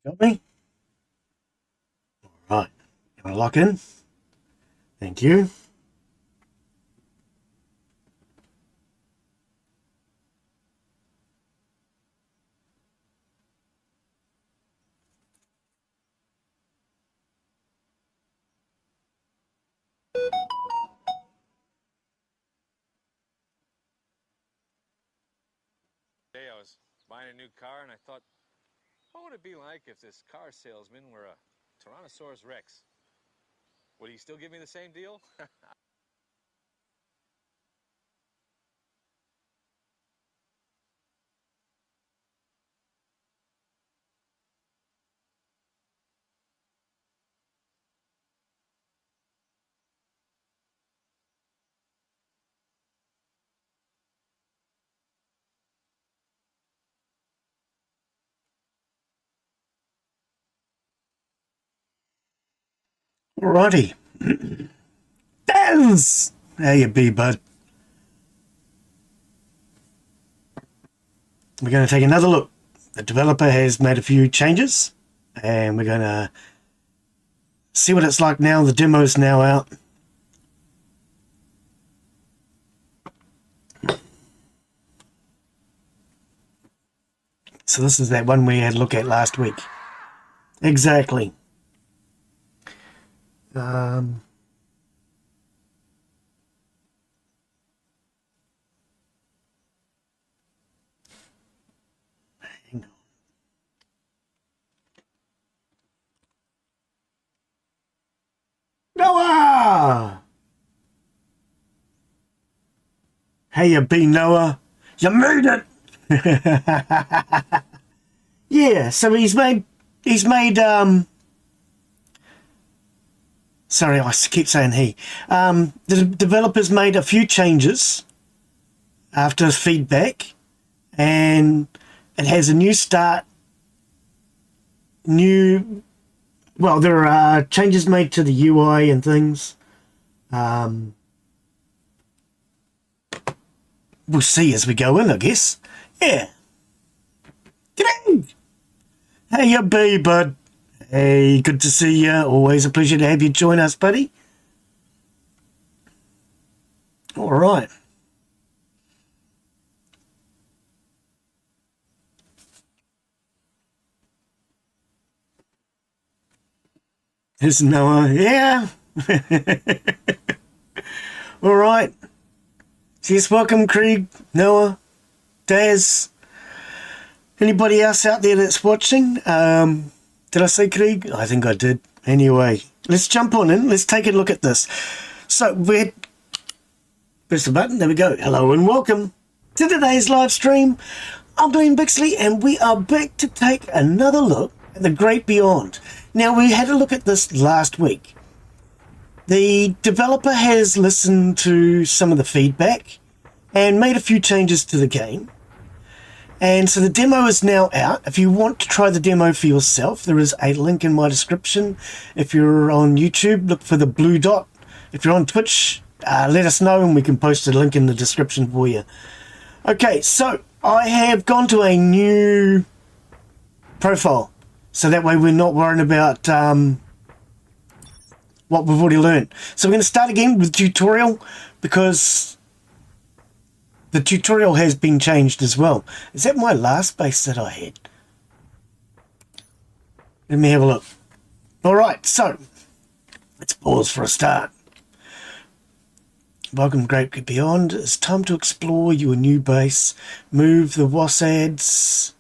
Got me? All right. You want to lock in? Thank you. I was buying a new car and I thought, what would it be like if this car salesman were a Tyrannosaurus Rex? Would he still give me the same deal? Alrighty. Daz! How you be, bud? We're going to take another look. The developer has made a few changes, and we're going to see what it's like now. The demo is now out. So this is that one we had a look at last week. Exactly. Hang on. Noah! Hey, you be Noah. You made it! Yeah, so he's made sorry, I keep saying he. The developers made a few changes after feedback, and it has a new start. Well, there are changes made to the UI and things. We'll see as we go in, I guess. Yeah. G'day! How you be, bud? Hey, good to see you. Always a pleasure to have you join us, buddy. All right. Here's Noah. Yeah. All right. Yes, welcome, Craig, Noah, Daz. Anybody else out there that's watching? Did I say Craig? I think I did. Anyway, let's jump on in. Let's take a look at this. So we're... Press the button. There we go. Hello and welcome to today's live stream. I'm Glenn Bixley and we are back to take another look at the great beyond. Now, we had a look at this last week. The developer has listened to some of the feedback and made a few changes to the game. And so the demo is now out. If you want to try the demo for yourself, there is a link in my description. If you're on YouTube, look for the blue dot. If you're on Twitch, let us know and we can post a link in the description for you. Okay, so I have gone to a new profile. So that way we're not worrying about what we've already learned. So we're going to start again with tutorial because the tutorial has been changed as well. Is that my last base that I had? Let me have a look. Alright, so let's pause for a start. Welcome, Great Beyond. It's time to explore your new base. Move the WASADs.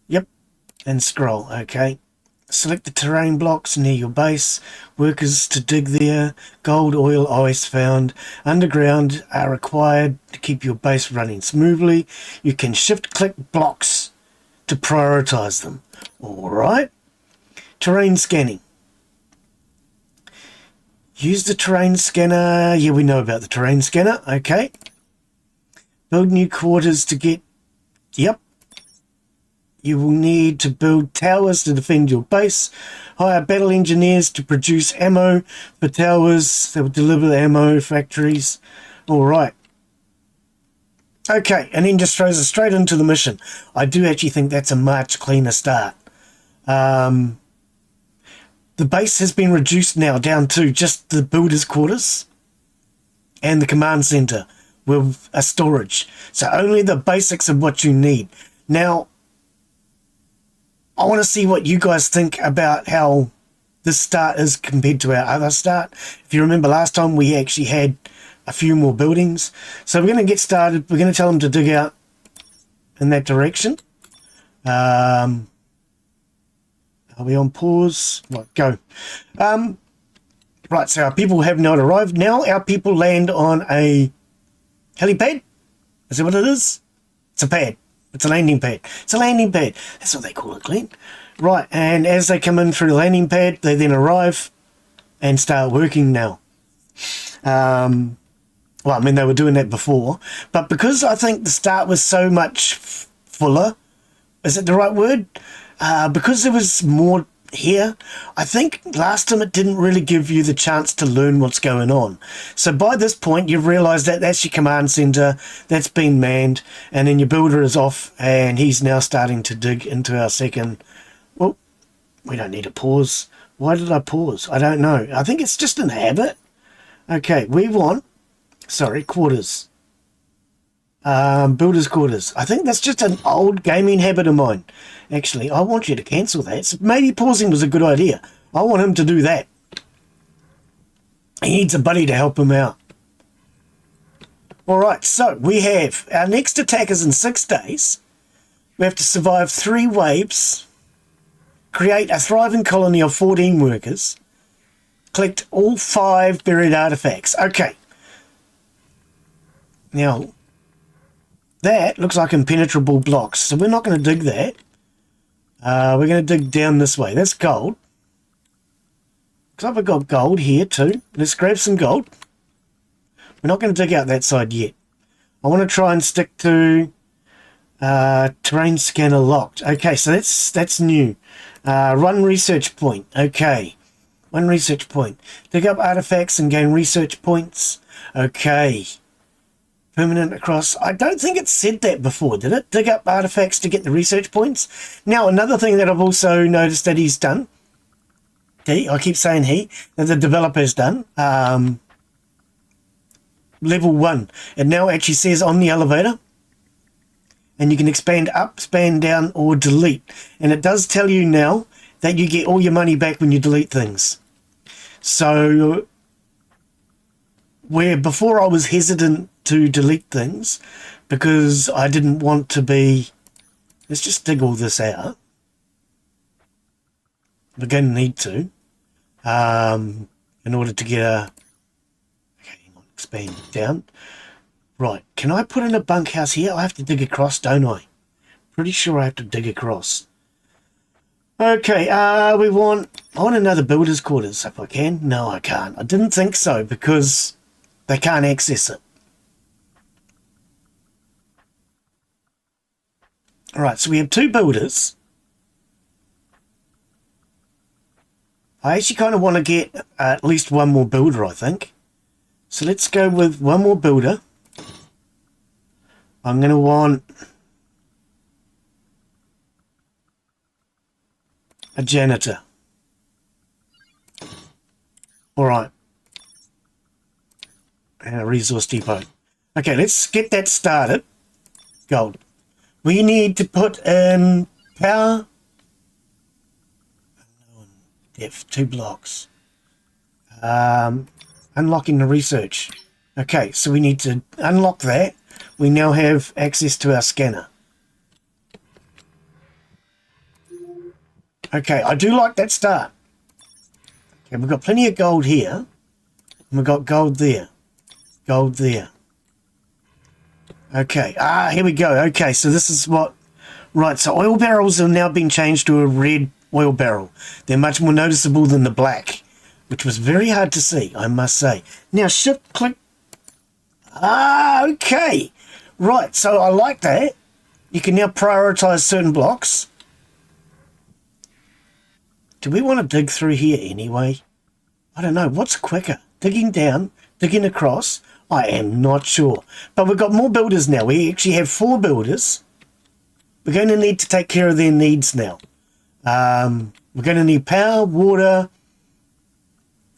Yep, and scroll, okay. Select the terrain blocks near your base. Workers to dig there. Gold, oil, ice found. Underground are required to keep your base running smoothly. You can shift-click blocks to prioritize them. Alright. Terrain scanning. Use the terrain scanner. Yeah, we know about the terrain scanner. Okay. Build new quarters to get... Yep. You will need to build towers to defend your base. Hire battle engineers to produce ammo for towers that will deliver the ammo factories. Alright. Okay, and then just throws us straight into the mission. I do actually think that's a much cleaner start. The base has been reduced now down to just the builder's quarters and the command center with a storage. So only the basics of what you need. Now, I want to see what you guys think about how this start is compared to our other start. If you remember last time, we actually had a few more buildings. So we're going to get started. We're going to tell them to dig out in that direction. Are we on pause? Right, go. Right, so our people have not arrived. Now our people land on a helipad. Is that what it is? It's a pad. It's a landing pad. It's a landing pad. That's what they call it, Glenn. Right, and as they come in through the landing pad, they then arrive and start working now. Well, I mean, they were doing that before. But because I think the start was so much fuller, is it the right word? Because there was more here, I think last time it didn't really give you the chance to learn what's going on. So by this point, you've realised that that's your command centre, that's been manned, and then your builder is off, and he's now starting to dig into our second. Well, we don't need a pause. Why did I pause? I don't know. I think it's just an habit. Okay, we want, sorry, quarters. Builder's quarters. I think that's just an old gaming habit of mine. Actually, I want you to cancel that. So maybe pausing was a good idea. I want him to do that. He needs a buddy to help him out. Alright, so we have our next attack is in 6 days. We have to survive 3 waves, create a thriving colony of 14 workers, collect all 5 buried artifacts. Okay. Now, that looks like impenetrable blocks, so we're not going to dig that. We're going to dig down this way. That's gold. Looks like we've got gold here too. Let's grab some gold. We're not going to dig out that side yet. I want to try and stick to terrain scanner locked. Okay, so that's new. Run research point. Okay. 1 research point. Dig up artifacts and gain research points. Okay. Permanent across. I don't think it said that before, did it? Dig up artifacts to get the research points. Now, another thing that I've also noticed that he's done, I keep saying he, that the developer's done, level 1. It now actually says on the elevator, and you can expand up, expand down, or delete. And it does tell you now that you get all your money back when you delete things. So, where before I was hesitant to delete things because I didn't want to be, let's just dig all this out. We're going to need to in order to get a, okay, hang on, expand down. Right, can I put in a bunkhouse here? I have to dig across, don't I? Pretty sure I have to dig across. Okay, I want another builder's quarters if I can. No, I can't. I didn't think so because they can't access it. Alright, so we have 2 builders. I actually kind of want to get at least 1 more builder, I think. So let's go with 1 more builder. I'm going to want a janitor. Alright. And a resource depot. Okay, let's get that started. Gold. We need to put in power. Depth, 2 blocks. Unlocking the research. Okay, so we need to unlock that. We now have access to our scanner. Okay, I do like that start. Okay, we've got plenty of gold here. And we've got gold there. Gold there. Okay, here we go. Okay, so this is what... Right, so oil barrels have now been changed to a red oil barrel. They're much more noticeable than the black, which was very hard to see, I must say. Now, shift, click... okay. Right, so I like that. You can now prioritise certain blocks. Do we want to dig through here anyway? I don't know. What's quicker? Digging down, digging across? I am not sure. But we've got more builders now. We actually have 4 builders. We're going to need to take care of their needs now. We're going to need power, water,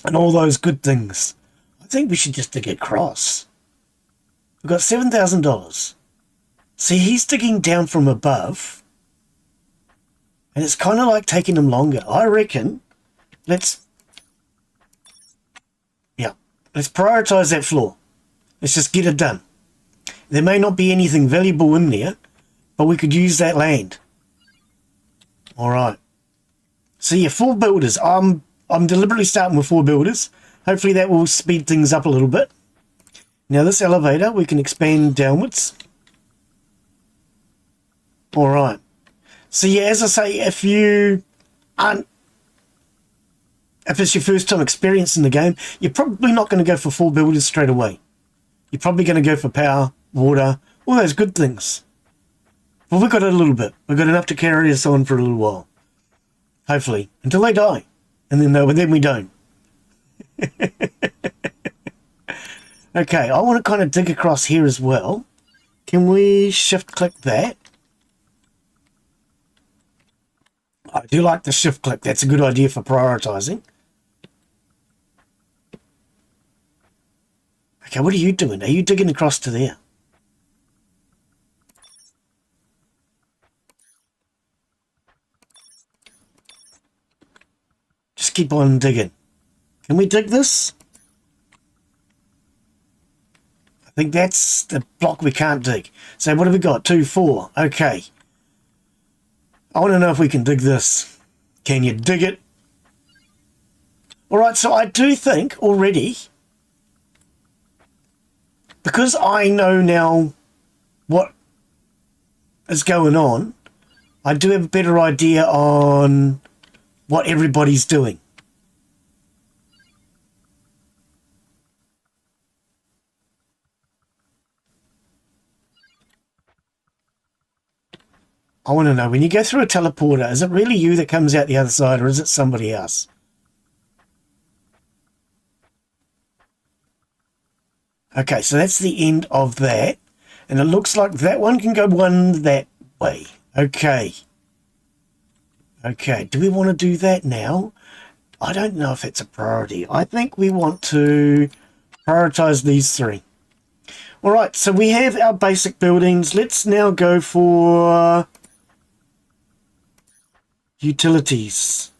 and all those good things. I think we should just dig across. We've got $7,000. See, he's digging down from above. And it's kind of like taking him longer. I reckon let's prioritize that floor. Let's just get it done. There may not be anything valuable in there, but we could use that land. All right. So yeah, 4 builders. I'm deliberately starting with 4 builders. Hopefully that will speed things up a little bit. Now this elevator, we can expand downwards. All right. So yeah, as I say, if it's your first time experiencing the game, you're probably not going to go for 4 builders straight away. You're probably going to go for power, water, all those good things. But we've got a little bit. We've got enough to carry us on for a little while. Hopefully. Until they die. And then we don't. Okay, I want to kind of dig across here as well. Can we shift click that? I do like the shift click. That's a good idea for prioritizing. Okay, what are you doing? Are you digging across to there? Just keep on digging. Can we dig this? I think that's the block we can't dig. So what have we got? 2, 4. Okay. I want to know if we can dig this. Can you dig it? All right, so I do think already, because I know now what is going on, I do have a better idea on what everybody's doing. I want to know, when you go through a teleporter, is it really you that comes out the other side, or is it somebody else? Okay, so that's the end of that. And it looks like that one can go one that way. Okay. Okay, do we want to do that now? I don't know if it's a priority. I think we want to prioritize these 3. All right, so we have our basic buildings. Let's now go for utilities.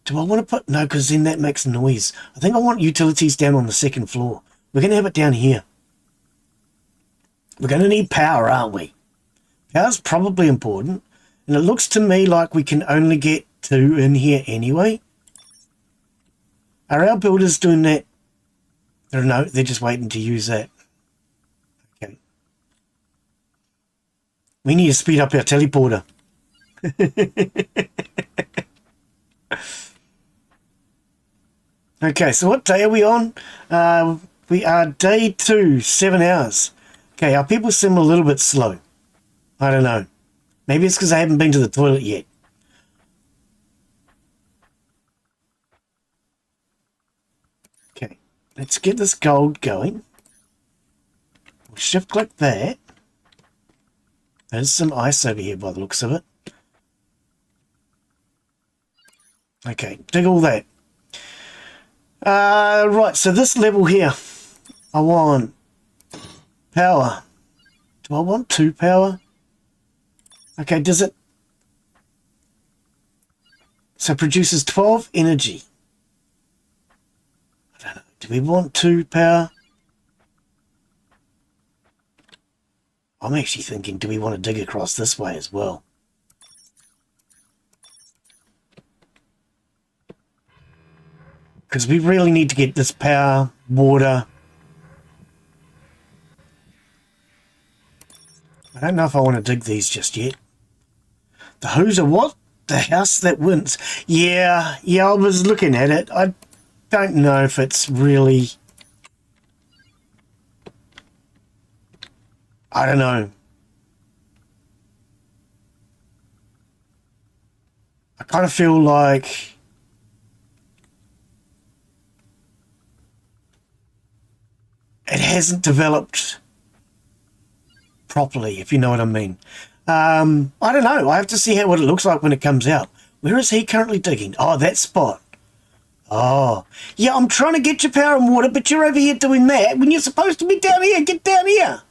Do I want to put... No, because then that makes noise. I think I want utilities down on the 2nd floor. We're going to have it down here. We're going to need power, aren't we? Power's probably important. And it looks to me like we can only get 2 in here anyway. Are our builders doing that? No, they're just waiting to use that. Okay. We need to speed up our teleporter. Okay, so what day are we on? We are day 2, 7 hours. Okay, our people seem a little bit slow. I don't know. Maybe it's because I haven't been to the toilet yet. Okay, let's get this gold going. We'll shift click that. There's some ice over here by the looks of it. Okay, dig all that. Right, so this level here, I want power. Do I want 2 power? Okay, does it... So it produces 12 energy. I don't know. Do we want 2 power? I'm actually thinking, do we want to dig across this way as well? Because we really need to get this power, water. I don't know if I want to dig these just yet. The Hooser, what? The house that wins. Yeah, I was looking at it. I don't know if it's really... I don't know. I kind of feel like... it hasn't developed properly, if you know what I mean. I don't know. I have to see what it looks like when it comes out. Where is he currently digging? Oh, that spot. Oh, yeah, I'm trying to get your power and water, but you're over here doing that when you're supposed to be down here. Get down here.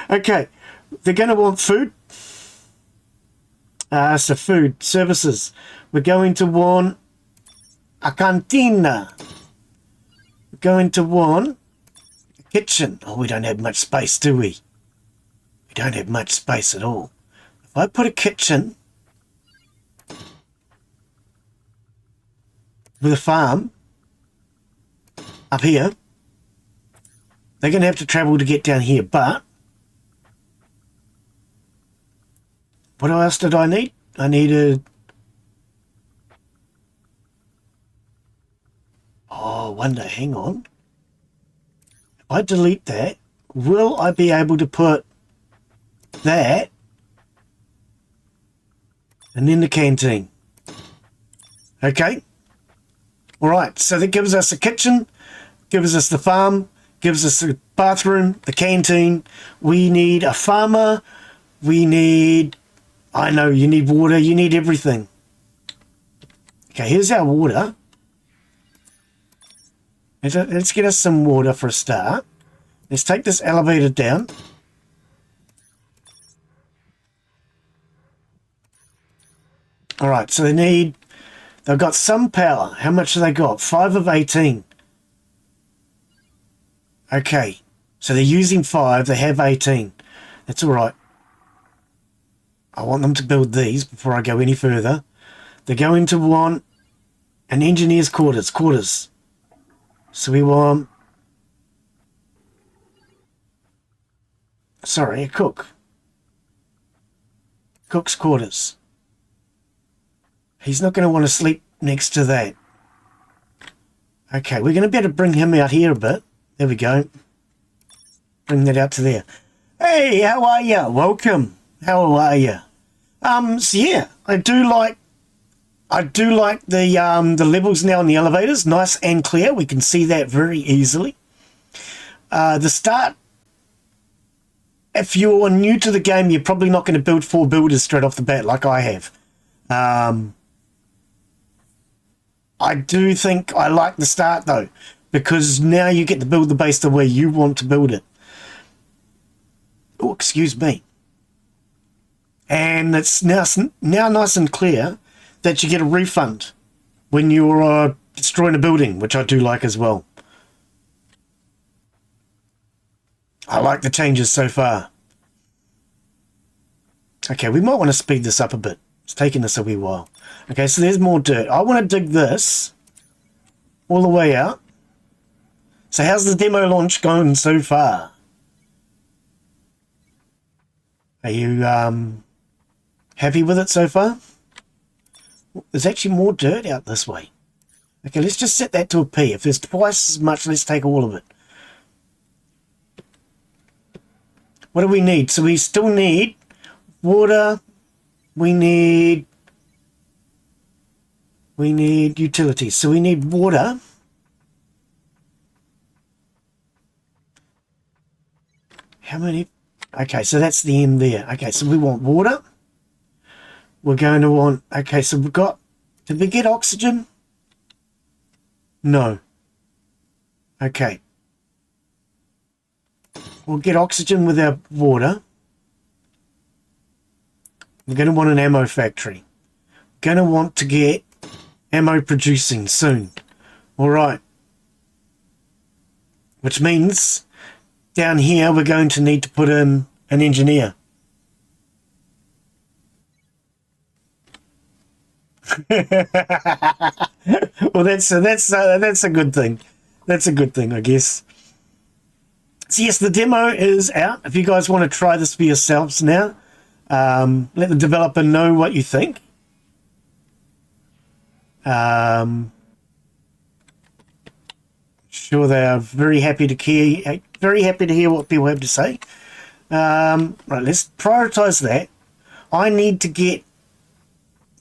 Okay, they're going to want food. So food, services. We're going to want a cantina. We're going to want a kitchen. Oh, we don't have much space, do we? We don't have much space at all. If I put a kitchen with a farm up here, they're going to have to travel to get down here, but what else did I need? I needed... Oh, wonder, hang on. If I delete that, will I be able to put that and then the canteen? Okay. All right, so that gives us a kitchen, gives us the farm, gives us the bathroom, the canteen. We need a farmer. We need... I know, you need water. You need everything. Okay, here's our water. Let's get us some water for a start. Let's take this elevator down. All right, so they've got some power. How much have they got? 5 of 18. Okay, so they're using 5. They have 18. That's all right. I want them to build these before I go any further. They're going to want an engineer's quarters. So we want... Sorry, a cook. Cook's quarters. He's not going to want to sleep next to that. Okay, we're going to be able to bring him out here a bit. There we go. Bring that out to there. Hey, how are you? Welcome. How are you? So yeah, I do like the levels now in the elevators, nice and clear. We can see that very easily. The start, if you're new to the game, you're probably not going to build 4 builders straight off the bat like I have. I do think I like the start though, because now you get to build the base the way you want to build it. Oh, excuse me. And it's now nice and clear that you get a refund when you're destroying a building, which I do like as well. I like the changes so far. Okay, we might want to speed this up a bit. It's taking us a wee while. Okay, so there's more dirt. I want to dig this all the way out. So how's the demo launch going so far? Are you happy with it so far? There's actually more dirt out this way. Okay, let's just set that to a P. If there's twice as much, let's take all of it. What do we need? So we still need water. We need utilities. So we need water. How many? Okay, so that's the end there. Okay, so we want water. We're going to want... Okay, so we've got... Did we get oxygen? No. Okay. We'll get oxygen with our water. We're going to want an ammo factory. Going to want to get ammo producing soon. Alright. Which means down here we're going to need to put in an engineer. Well, that's a good thing. That's a good thing, I guess. So yes, the demo is out. If you guys want to try this for yourselves now, let the developer know what you think. Sure, they are very happy to hear what people have to say. Right, let's prioritize that. I need to get,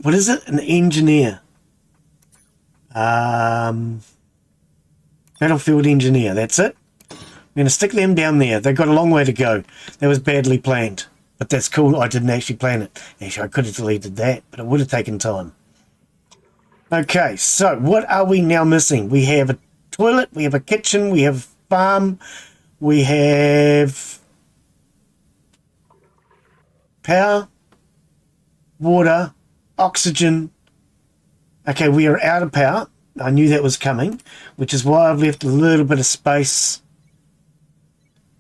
what is it? An engineer. Battlefield engineer, that's it. We're going to stick them down there. They've got a long way to go. That was badly planned. But that's cool. I didn't actually plan it. Actually, I could have deleted that, but it would have taken time. Okay, so what are we now missing? We have a toilet, we have a kitchen, we have a farm, we have power, water, oxygen. Okay, we are out of power. I knew that was coming, which is why I've left a little bit of space.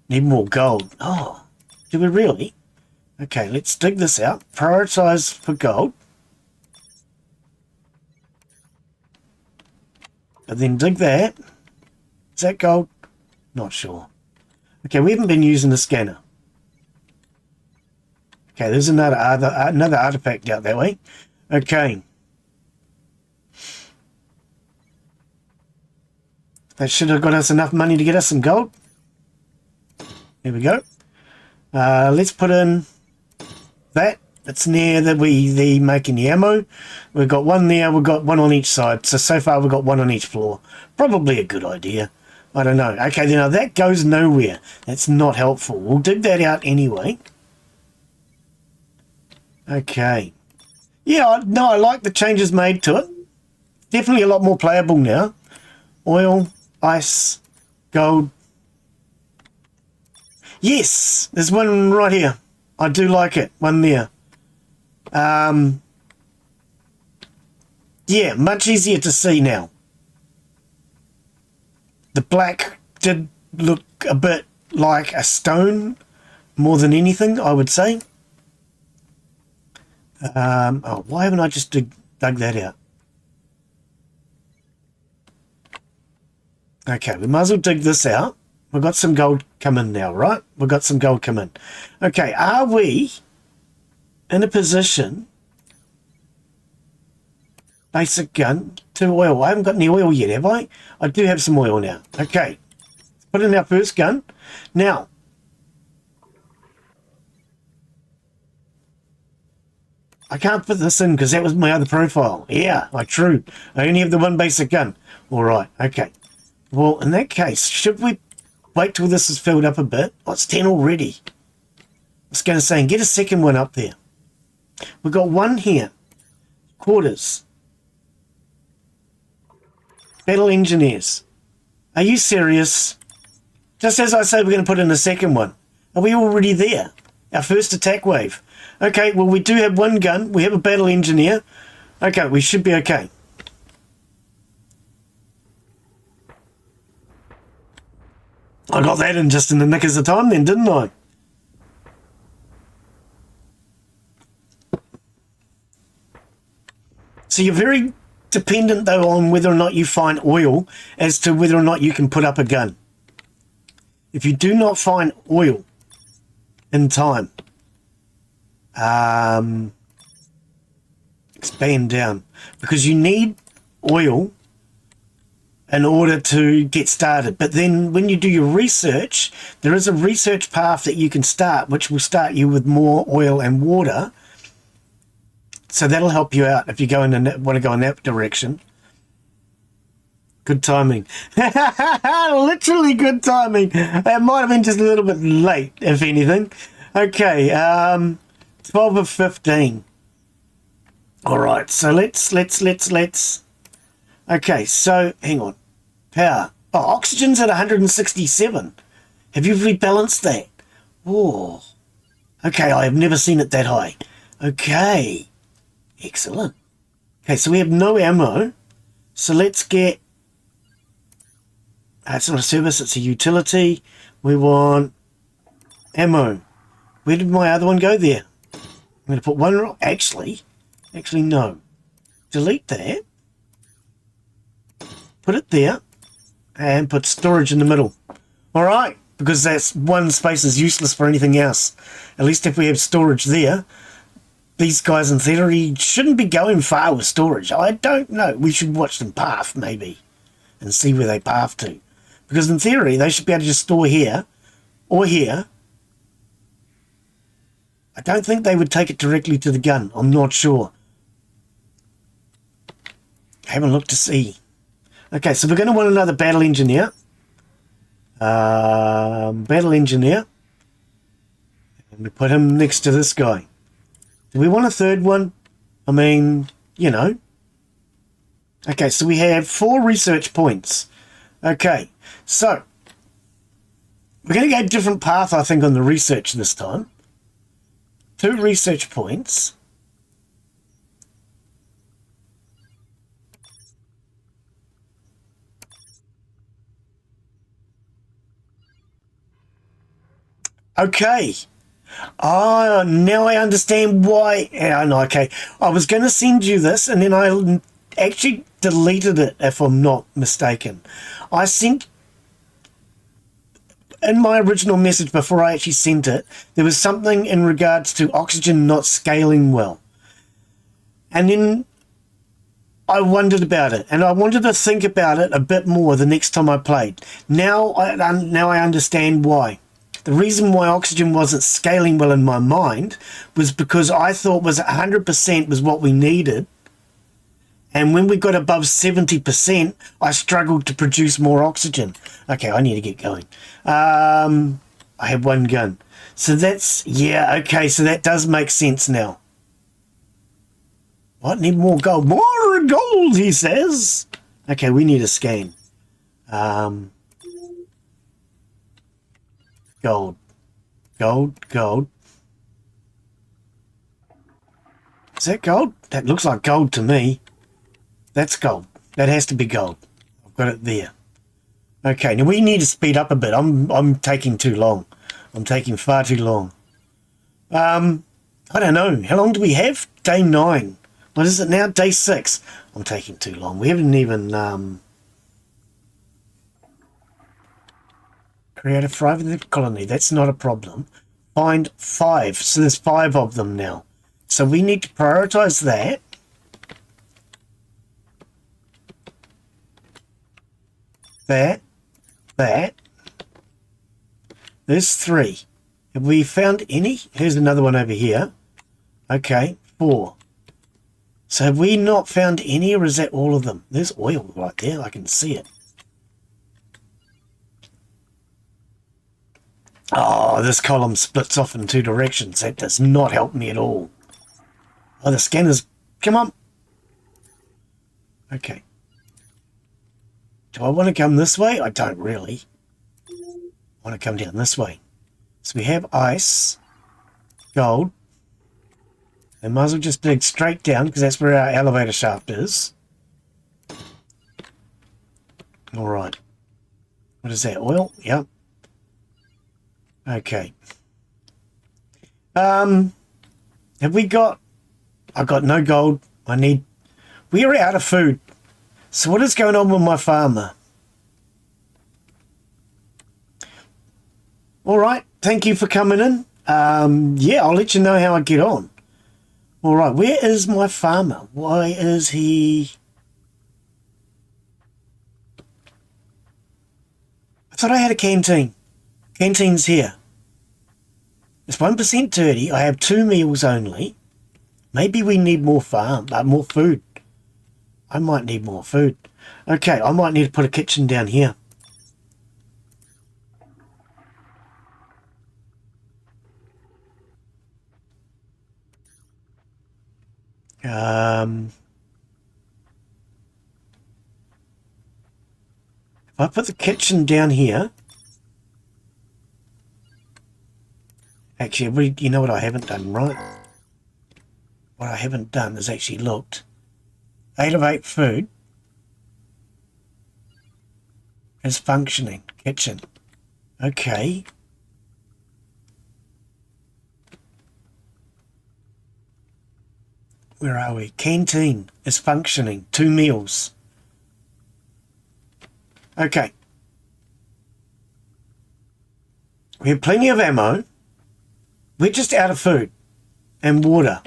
Need more gold. Oh, do we really? Okay, let's dig this out. Prioritize for gold. And then dig that. Is that gold? Not sure. Okay, we haven't been using the scanner. Okay, there's another artifact out that way. Okay. That should have got us enough money to get us some gold. There we go. Let's put in that. It's near that the making the ammo. We've got one there. We've got one on each side. So far we've got one on each floor. Probably a good idea. I don't know. Okay, now that goes nowhere. That's not helpful. We'll dig that out anyway. Okay. Yeah, no, I like the changes made to it. Definitely a lot more playable now. Oil, ice, gold. Yes, there's one right here. I do like it. One there. Yeah, much easier to see now. The black did look a bit like a stone more than anything, I would say. Oh, why haven't I just dug that out? Okay, we might as well dig this out. We've got some gold coming now, right? We've got some gold coming. Okay, are we in a position... Basic gun, 2 oil. I haven't got any oil yet, have I? I do have some oil now. Okay. Let's put in our first gun. Now, I can't put this in because that was my other profile. Yeah, true. I only have the one basic gun. All right, okay. Well, in that case, should we wait till this is filled up a bit? Oh, it's 10 already. I was going to say, and get a second one up there. We've got one here. Quarters. Battle engineers. Are you serious? Just as I say, we're going to put in a second one. Are we already there? Our first attack wave. Okay, well, we do have one gun. We have a battle engineer. Okay, we should be okay. I got that in just in the nick of time then, didn't I? So you're very dependent, though, on whether or not you find oil as to whether or not you can put up a gun. If you do not find oil in time, expand down, because you need oil in order to get started. But then when you do your research, there is a research path that you can start, which will start you with more oil and water. So that'll help you out if you want to go in that direction. Good timing. Literally good timing. It might have been just a little bit late, if anything. Okay, 12 of 15. All right, so let's. Okay, so hang on. Power. Oh, oxygen's at 167. Have you rebalanced that? Oh. Okay, I have never seen it that high. Okay. Excellent. Okay, so we have no ammo. So let's get... it's not a service, it's a utility. We want ammo. Where did my other one go there? I'm going to put one... Actually, no. Delete that. Put it there. And put storage in the middle. Alright, because that's one space is useless for anything else. At least if we have storage there... These guys, in theory, shouldn't be going far with storage. I don't know. We should watch them path, maybe, and see where they path to. Because in theory, they should be able to just store here or here. I don't think they would take it directly to the gun. I'm not sure. I haven't looked to see. Okay, so we're going to want another battle engineer. Battle engineer. And we put him next to this guy. Do we want a third one? I mean, you know. Okay, so we have 4 research points. Okay, so we're going to go a different path, I think, on the research this time. 2 research points. Okay. Oh, now I understand why. Yeah, no, okay. I was going to send you this, and then I actually deleted it, if I'm not mistaken. I sent, in my original message before I actually sent it, there was something in regards to oxygen not scaling well. And then I wondered about it, and I wanted to think about it a bit more the next time I played. Now I understand why. The reason why oxygen wasn't scaling well in my mind was because I thought was 100% was what we needed. And when we got above 70%, I struggled to produce more oxygen. Okay, I need to get going. I have 1 gun. So that's, yeah, okay, so that does make sense now. What? Need more gold? More gold, he says. Okay, we need a scan. Gold. Gold. Is that gold? That looks like gold to me. That's gold. That has to be gold. I've got it there. Okay, now we need to speed up a bit. I'm taking too long. I'm taking far too long. I don't know. How long do we have? Day 9. What is it now? Day 6. I'm taking too long. We haven't even create a thriving colony. That's not a problem. Find 5. So there's 5 of them now. So we need to prioritize that. That. There's 3. Have we found any? Here's another one over here. Okay, 4. So have we not found any, or is that all of them? There's oil right there. I can see it. Oh, this column splits off in 2 directions. That does not help me at all. Oh, the scanners. Come on. Okay. Do I want to come this way? I don't really. I want to come down this way. So we have ice, gold. I might as well just dig straight down because that's where our elevator shaft is. All right. What is that? Oil? Yep. Okay. Have we got... I got no gold. We are out of food. So what is going on with my farmer? All right. Thank you for coming in. Yeah, I'll let you know how I get on. All right. Where is my farmer? Why is he... I thought I had a canteen. Canteen's here. It's 1% dirty. I have 2 meals only. Maybe we need more more food. I might need more food. Okay, I might need to put a kitchen down here. If I put the kitchen down here... Actually, you know what I haven't done, right? What I haven't done is actually looked. 8 of 8 food is functioning. Kitchen. Okay. Where are we? Canteen is functioning. 2 meals. Okay. We have plenty of ammo. We're just out of food and water.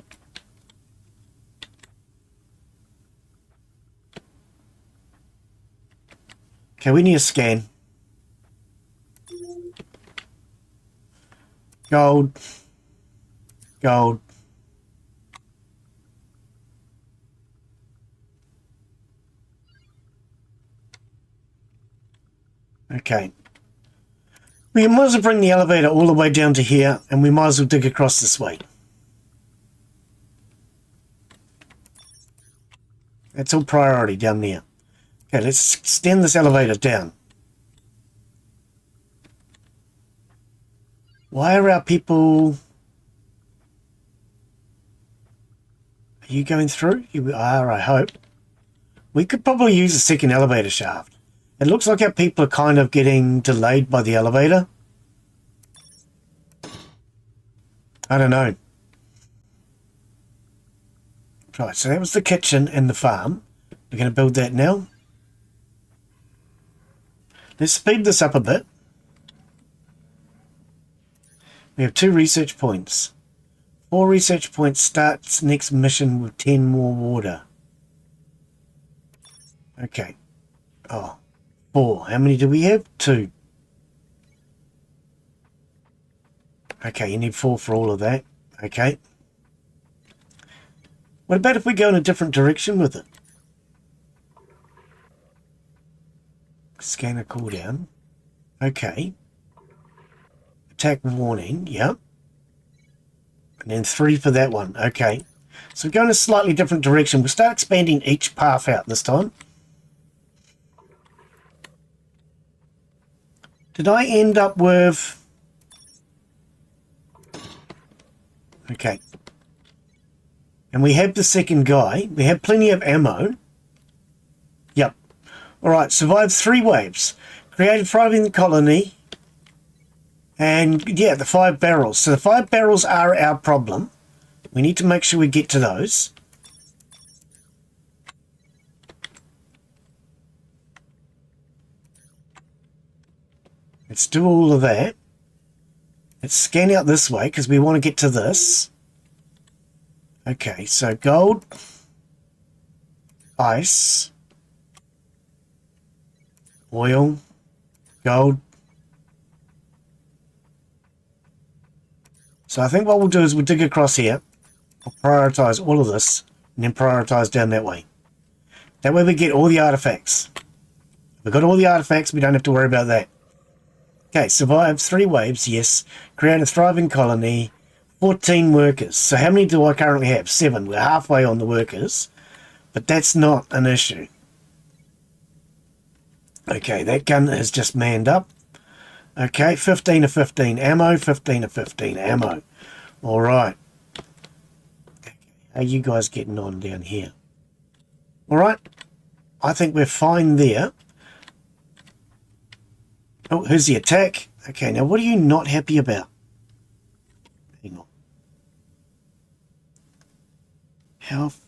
Okay, we need a scan. Gold. Gold. Okay. We might as well bring the elevator all the way down to here, and we might as well dig across this way. That's all priority down there. Okay, let's extend this elevator down. Why are our people... Are you going through? You are, I hope. We could probably use a second elevator shaft. It looks like our people are kind of getting delayed by the elevator. I don't know. Right, so that was the kitchen and the farm. We're going to build that now. Let's speed this up a bit. We have 2 research points. 4 research points starts next mission with 10 more water. Okay. Oh, 4. How many do we have? 2. Okay, you need 4 for all of that. Okay. What about if we go in a different direction with it? Scanner cooldown. Okay. Attack warning. Yep. And then 3 for that one. Okay. So we're going a slightly different direction. We'll start expanding each path out this time. Did I end up with... Okay. And we have the second guy. We have plenty of ammo. Yep. Alright, survived 3 waves. Created thriving colony. And, yeah, the 5 barrels. So the 5 barrels are our problem. We need to make sure we get to those. Let's do all of that. Let's scan out this way because we want to get to this. Okay, so gold, ice, oil, gold. So I think what we'll do is we'll dig across here. We'll prioritise all of this and then prioritise down that way. That way we get all the artifacts. If we've got all the artifacts, we don't have to worry about that. Okay, survived 3 waves, yes. Create a thriving colony. 14 workers. So how many do I currently have? 7. We're halfway on the workers. But that's not an issue. Okay, that gun has just manned up. Okay, 15 of 15 ammo. 15 of 15 ammo. Alright. How are you guys getting on down here? Alright. I think we're fine there. Oh, here's the attack. Okay, now what are you not happy about? Hang on. Health.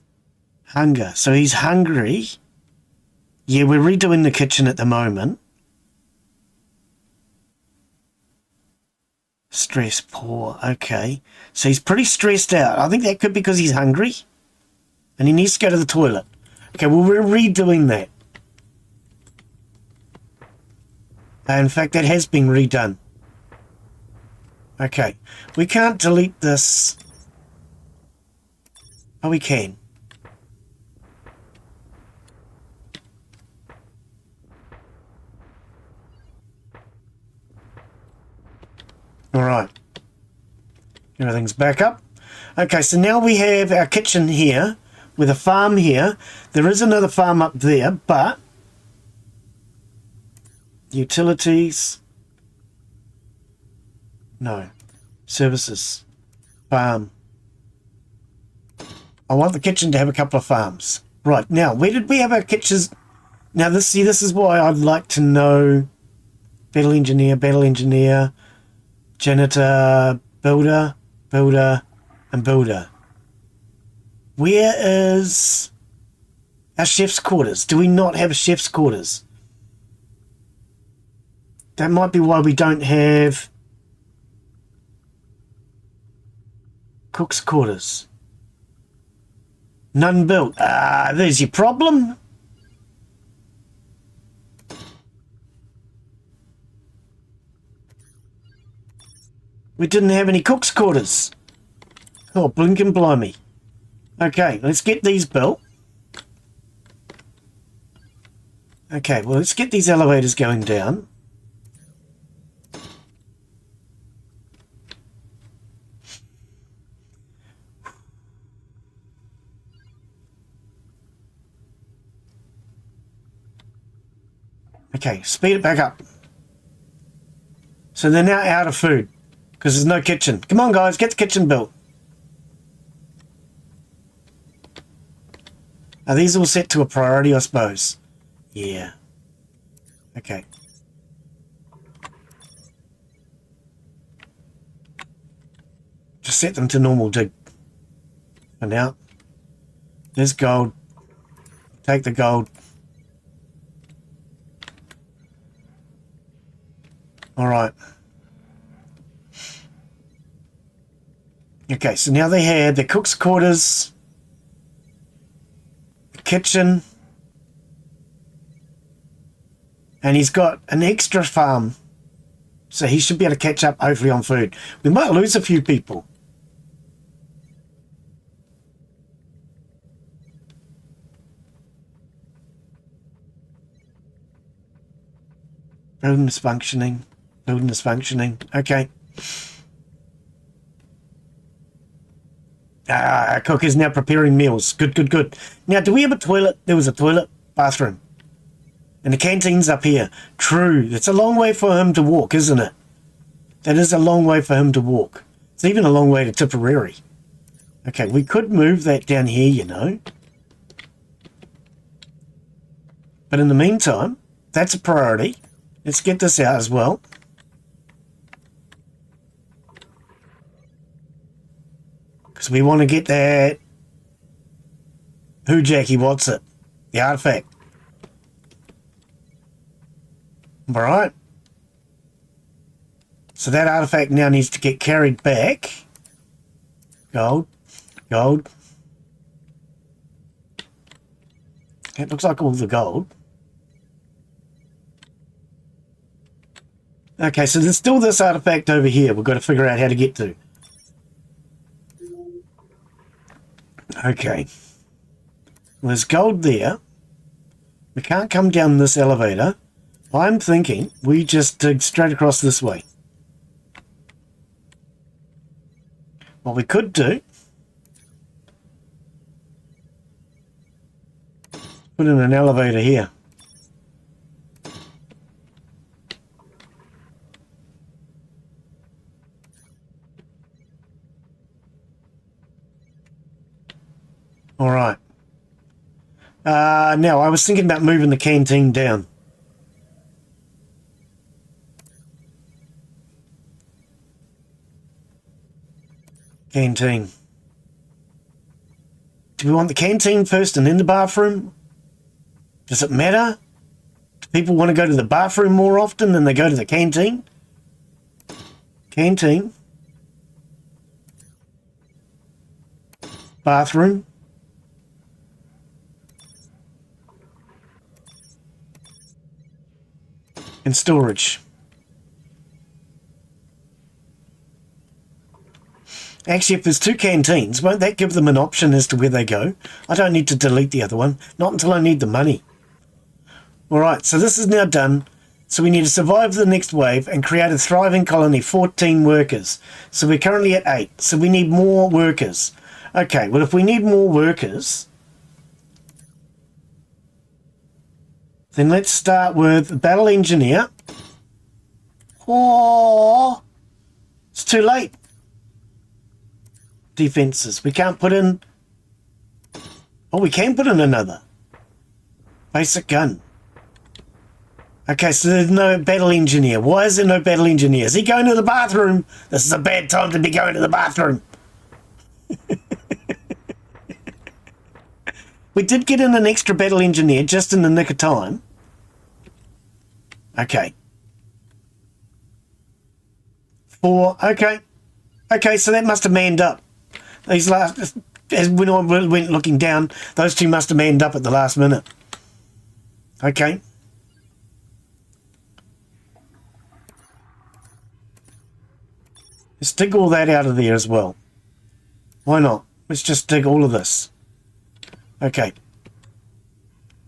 Hunger. So he's hungry. Yeah, we're redoing the kitchen at the moment. Stress poor. Okay. So he's pretty stressed out. I think that could be because he's hungry. And he needs to go to the toilet. Okay, well, we're redoing that. In fact, that has been redone. Okay. We can't delete this. Oh, we can. Alright. Everything's back up. Okay, so now we have our kitchen here with a farm here. There is another farm up there, but utilities. No. Services. Farm. I want the kitchen to have a couple of farms. Right, now, where did we have our kitchens? Now, this is why I'd like to know battle engineer, janitor, builder, and builder. Where is our chef's quarters? Do we not have a chef's quarters? That might be why we don't have cook's quarters. None built. Ah, there's your problem. We didn't have any cook's quarters. Oh, blinking blimey. Okay, let's get these built. Okay, well, let's get these elevators going down. Okay, speed it back up. So they're now out of food because there's no kitchen. Come on, guys, get the kitchen built. Are these all set to a priority, I suppose? Yeah. Okay. Just set them to normal dig. For now. There's gold. Take the gold. Alright. Okay, so now they had their cook's quarters, the kitchen, and he's got an extra farm. So he should be able to catch up, hopefully, on food. We might lose a few people. Building is functioning. Building is functioning. Okay. Cook is now preparing meals. Good, good, good. Now, do we have a toilet? There was a toilet, bathroom. And the canteen's up here. True. It's a long way for him to walk, isn't it? That is a long way for him to walk. It's even a long way to Tipperary. Okay, we could move that down here, you know. But in the meantime, that's a priority. Let's get this out as well. Because we want to get that... Who, Jackie, what's it? The artifact. Alright. So that artifact now needs to get carried back. Gold. Gold. It looks like all the gold. Okay, so there's still this artifact over here we've got to figure out how to get to. Okay. Well, there's gold there. We can't come down this elevator. I'm thinking we just dig straight across this way. What we could do... Put in an elevator here. Alright. Now, I was thinking about moving the canteen down. Canteen. Do we want the canteen first and then the bathroom? Does it matter? Do people want to go to the bathroom more often than they go to the canteen? Canteen. Bathroom. And storage. Actually, if there's two canteens, won't that give them an option as to where they go? I don't need to delete the other one. Not until I need the money. Alright, so this is now done. So we need to survive the next wave and create a thriving colony, 14 workers. So we're currently at 8. So we need more workers. Okay, well if we need more workers, then let's start with battle engineer. Oh, it's too late. Defenses. We can't put in... Oh, we can put in another. Basic gun. Okay, so there's no battle engineer. Why is there no battle engineer? Is he going to the bathroom? This is a bad time to be going to the bathroom. We did get in an extra battle engineer just in the nick of time. Okay. 4. Okay. Okay, so that must have manned up. These last... As when I went looking down, those two must have manned up at the last minute. Okay. Let's dig all that out of there as well. Why not? Let's just dig all of this. Okay.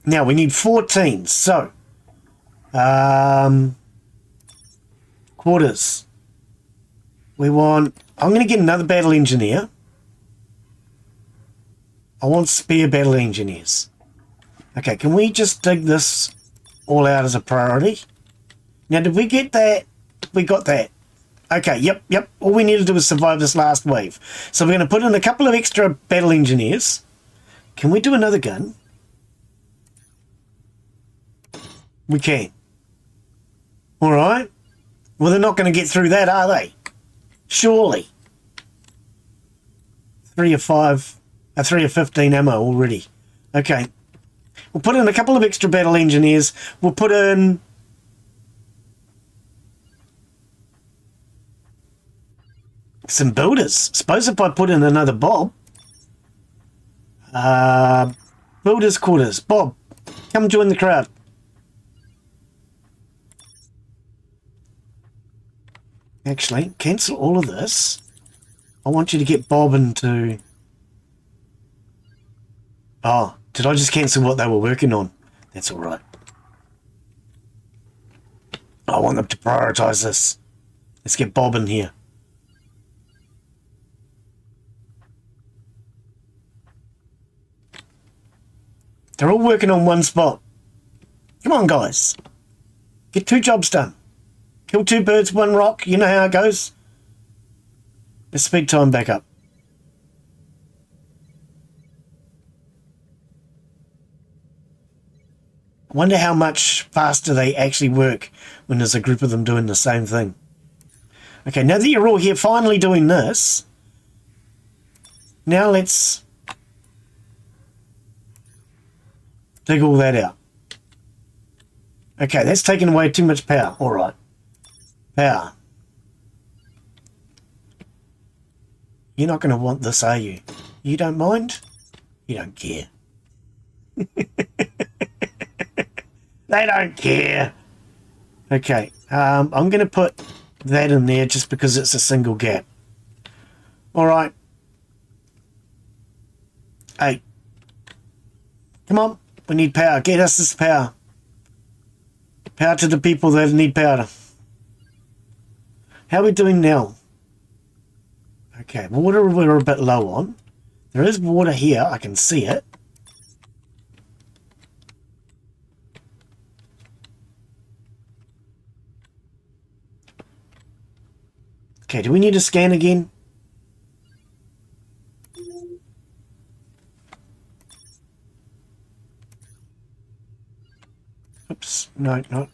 Now we need 14. So, quarters. We want... I'm going to get another battle engineer. I want spare battle engineers. Okay, can we just dig this all out as a priority. Now, did we get that? We got that. Okay, yep. All we need to do is survive this last wave. So we're going to put in a couple of extra battle engineers. Can we do another gun? We can. All right. Well, they're not going to get through that, are they? Surely. 3 of 15 ammo already. Okay. We'll put in a couple of extra battle engineers. We'll put in... some builders. Suppose if I put in another Bob. Builders quarters. Bob, come join the crowd. Actually, cancel all of this. I want you to get Bob into... Oh, did I just cancel what they were working on? That's all right. I want them to prioritise this. Let's get Bob in here. They're all working on one spot. Come on, guys. Get 2 jobs done. Kill 2 birds, 1 rock. You know how it goes. Let's speed time back up. I wonder how much faster they actually work when there's a group of them doing the same thing. Okay, now that you're all here finally doing this, now let's dig all that out. Okay, that's taking away too much power. All right. Power. You're not going to want this, are you? You don't mind? You don't care. They don't care. Okay, I'm going to put that in there just because it's a single gap. All right. 8. Come on. We need power. Get us this power. Power to the people that need power. How are we doing now? Okay, water we're a bit low on. There is water here. I can see it. Okay, do we need to scan again? Oops, no, not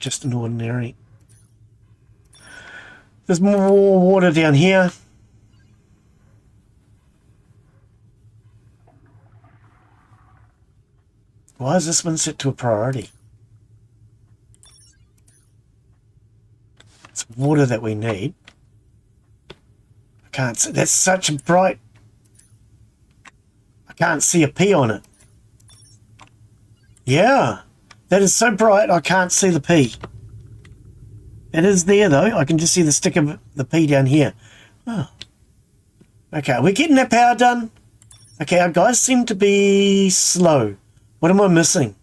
just an ordinary. There's more water down here. Why is this one set to a priority? It's water that we need. I can't see. That's such a bright... I can't see a P on it. Yeah. That is so bright I can't see the P. It is there though. I can just see the stick of the P down here. Oh. Okay, are we getting that power done? Okay, our guys seem to be slow. What am I missing?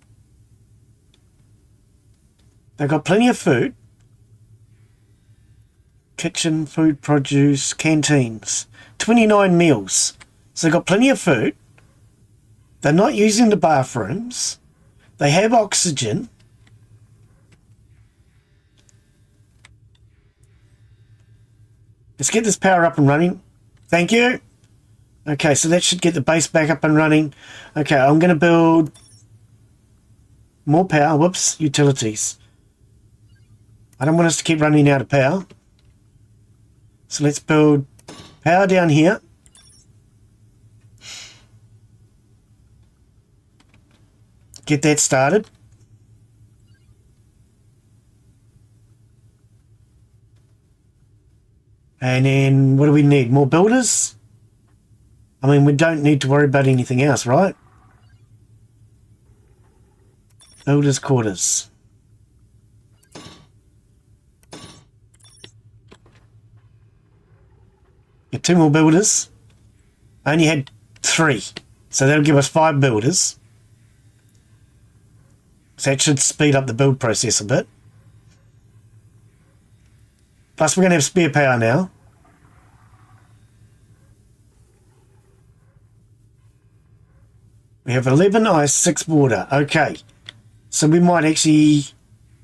They've got plenty of food. Kitchen, food, produce, canteens. 29 meals. So they've got plenty of food. They're not using the bathrooms. They have oxygen. Let's get this power up and running. Thank you. Okay, so that should get the base back up and running. Okay, I'm going to build more power. Whoops, utilities. I don't want us to keep running out of power. So let's build power down here. Get that started. And then what do we need? More builders? I mean, we don't need to worry about anything else, right? Builders' quarters. Get 2 more builders. I only had 3. So that'll give us 5 builders. So that should speed up the build process a bit. Plus we're going to have spare power now. We have 11 ice, 6 water. Okay. So we might actually...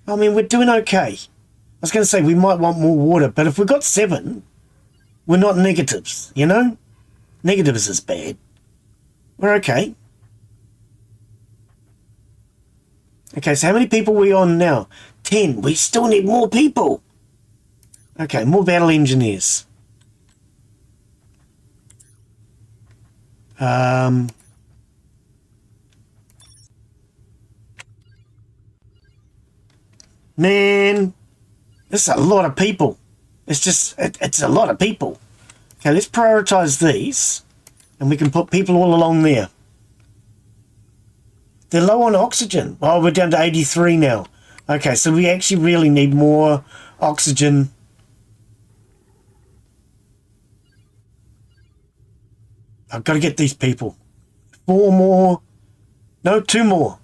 I mean, we're doing okay. I was going to say we might want more water, but if we've got 7, we're not negatives, you know? Negatives is bad. We're okay. Okay, so how many people are we on now? 10. We still need more people. Okay, more battle engineers. Man, this is a lot of people. It's a lot of people. Okay, let's prioritize these, and we can put people all along there. They're low on oxygen. Oh, we're down to 83 now. Okay, so we actually really need more oxygen. I've got to get these people. 4 more. No, 2 more.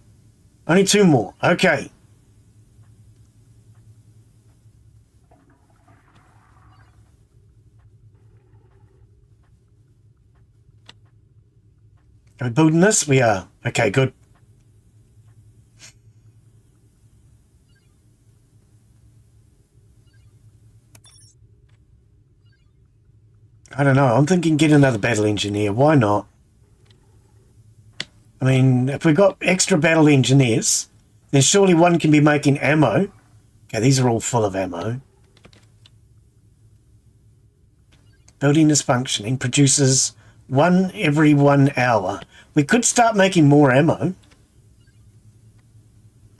Only 2 more. Okay. Are we building this? We are. Okay, good. I don't know. I'm thinking get another battle engineer. Why not? I mean, if we've got extra battle engineers, then surely one can be making ammo. Okay, these are all full of ammo. Building is functioning. Produces 1 every 1 hour. We could start making more ammo.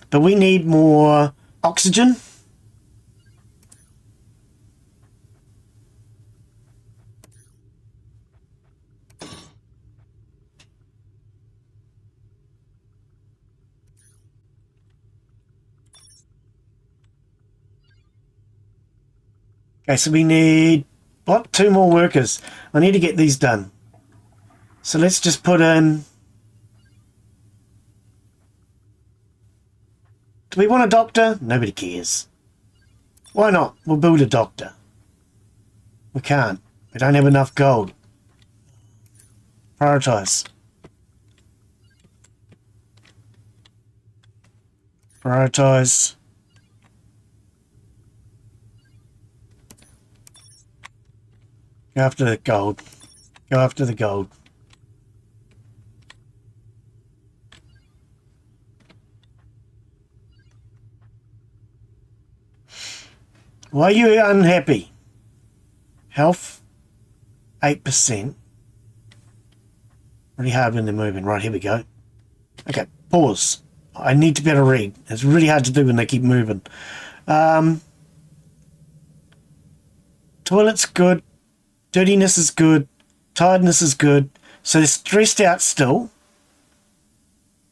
But we need more oxygen. Okay, so we need, what? 2 more workers. I need to get these done. So let's just put in... Do we want a doctor? Nobody cares. Why not? We'll build a doctor. We can't. We don't have enough gold. Prioritize. Prioritize. Go after the gold. Go after the gold. Why are you unhappy? Health, 8%. Really hard when they're moving. Right, here we go. Okay, pause. I need to be able to read. It's really hard to do when they keep moving. Toilet's good. Dirtiness is good. Tiredness is good. So they're stressed out still.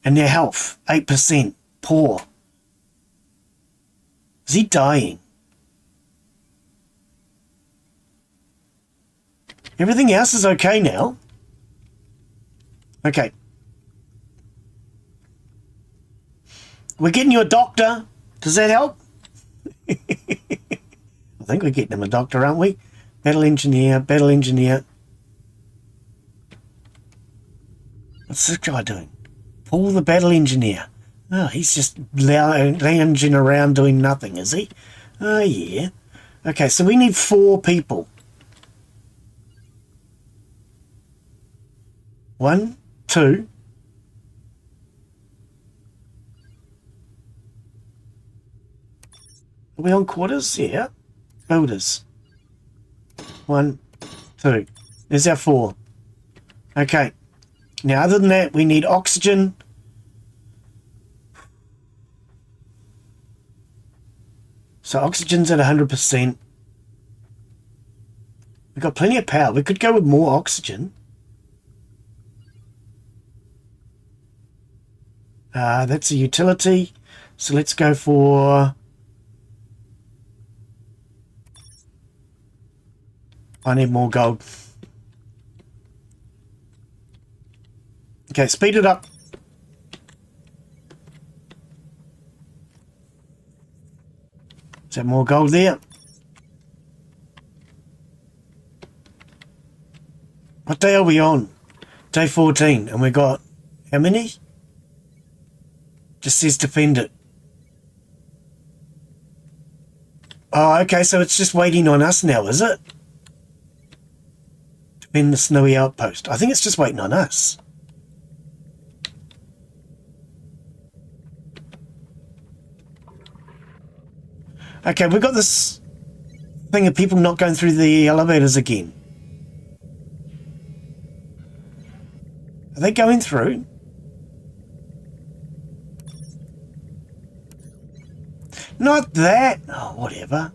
And their health, 8%. Poor. Is he dying? Everything else is okay now. Okay. We're getting you a doctor. Does that help? I think we're getting him a doctor, aren't we? Battle engineer, battle engineer. What's this guy doing? Paul the battle engineer. Oh, he's just lounging around doing nothing, is he? Oh, yeah. Okay, so we need 4 people. 1, 2. Are we on quarters? Yeah. Builders. 1, 2. There's our 4. Okay. Now, other than that, we need oxygen. So oxygen's at 100%. We've got plenty of power. We could go with more oxygen. That's a utility. So let's go for... I need more gold. Okay, speed it up. Is that more gold there? What day are we on? Day 14, and we got how many? Just says defend it. Oh, okay, so it's just waiting on us now, is it? Defend the snowy outpost. I think it's just waiting on us. Okay, we've got this thing of people not going through the elevators again. Are they going through? Not that. Oh, whatever.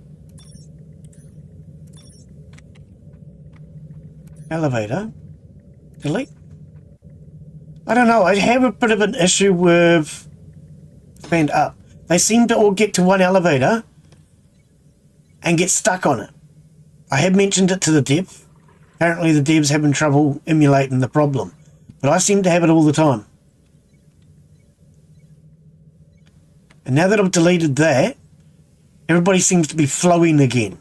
Elevator. Delete. I don't know. I have a bit of an issue with stand up. They seem to all get to one elevator and get stuck on it. I have mentioned it to the dev. Apparently the dev's having trouble emulating the problem. But I seem to have it all the time. And now that I've deleted that, everybody seems to be flowing again.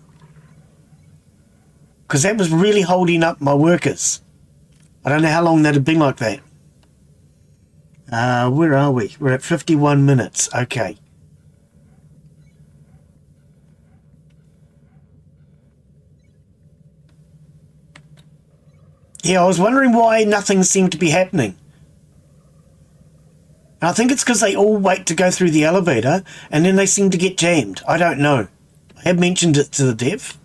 Because that was really holding up my workers. I don't know how long that had been like that. Where are we? We're at 51 minutes. Okay. Yeah, I was wondering why nothing seemed to be happening. And I think it's because they all wait to go through the elevator and then they seem to get jammed. I don't know. I have mentioned it to the dev.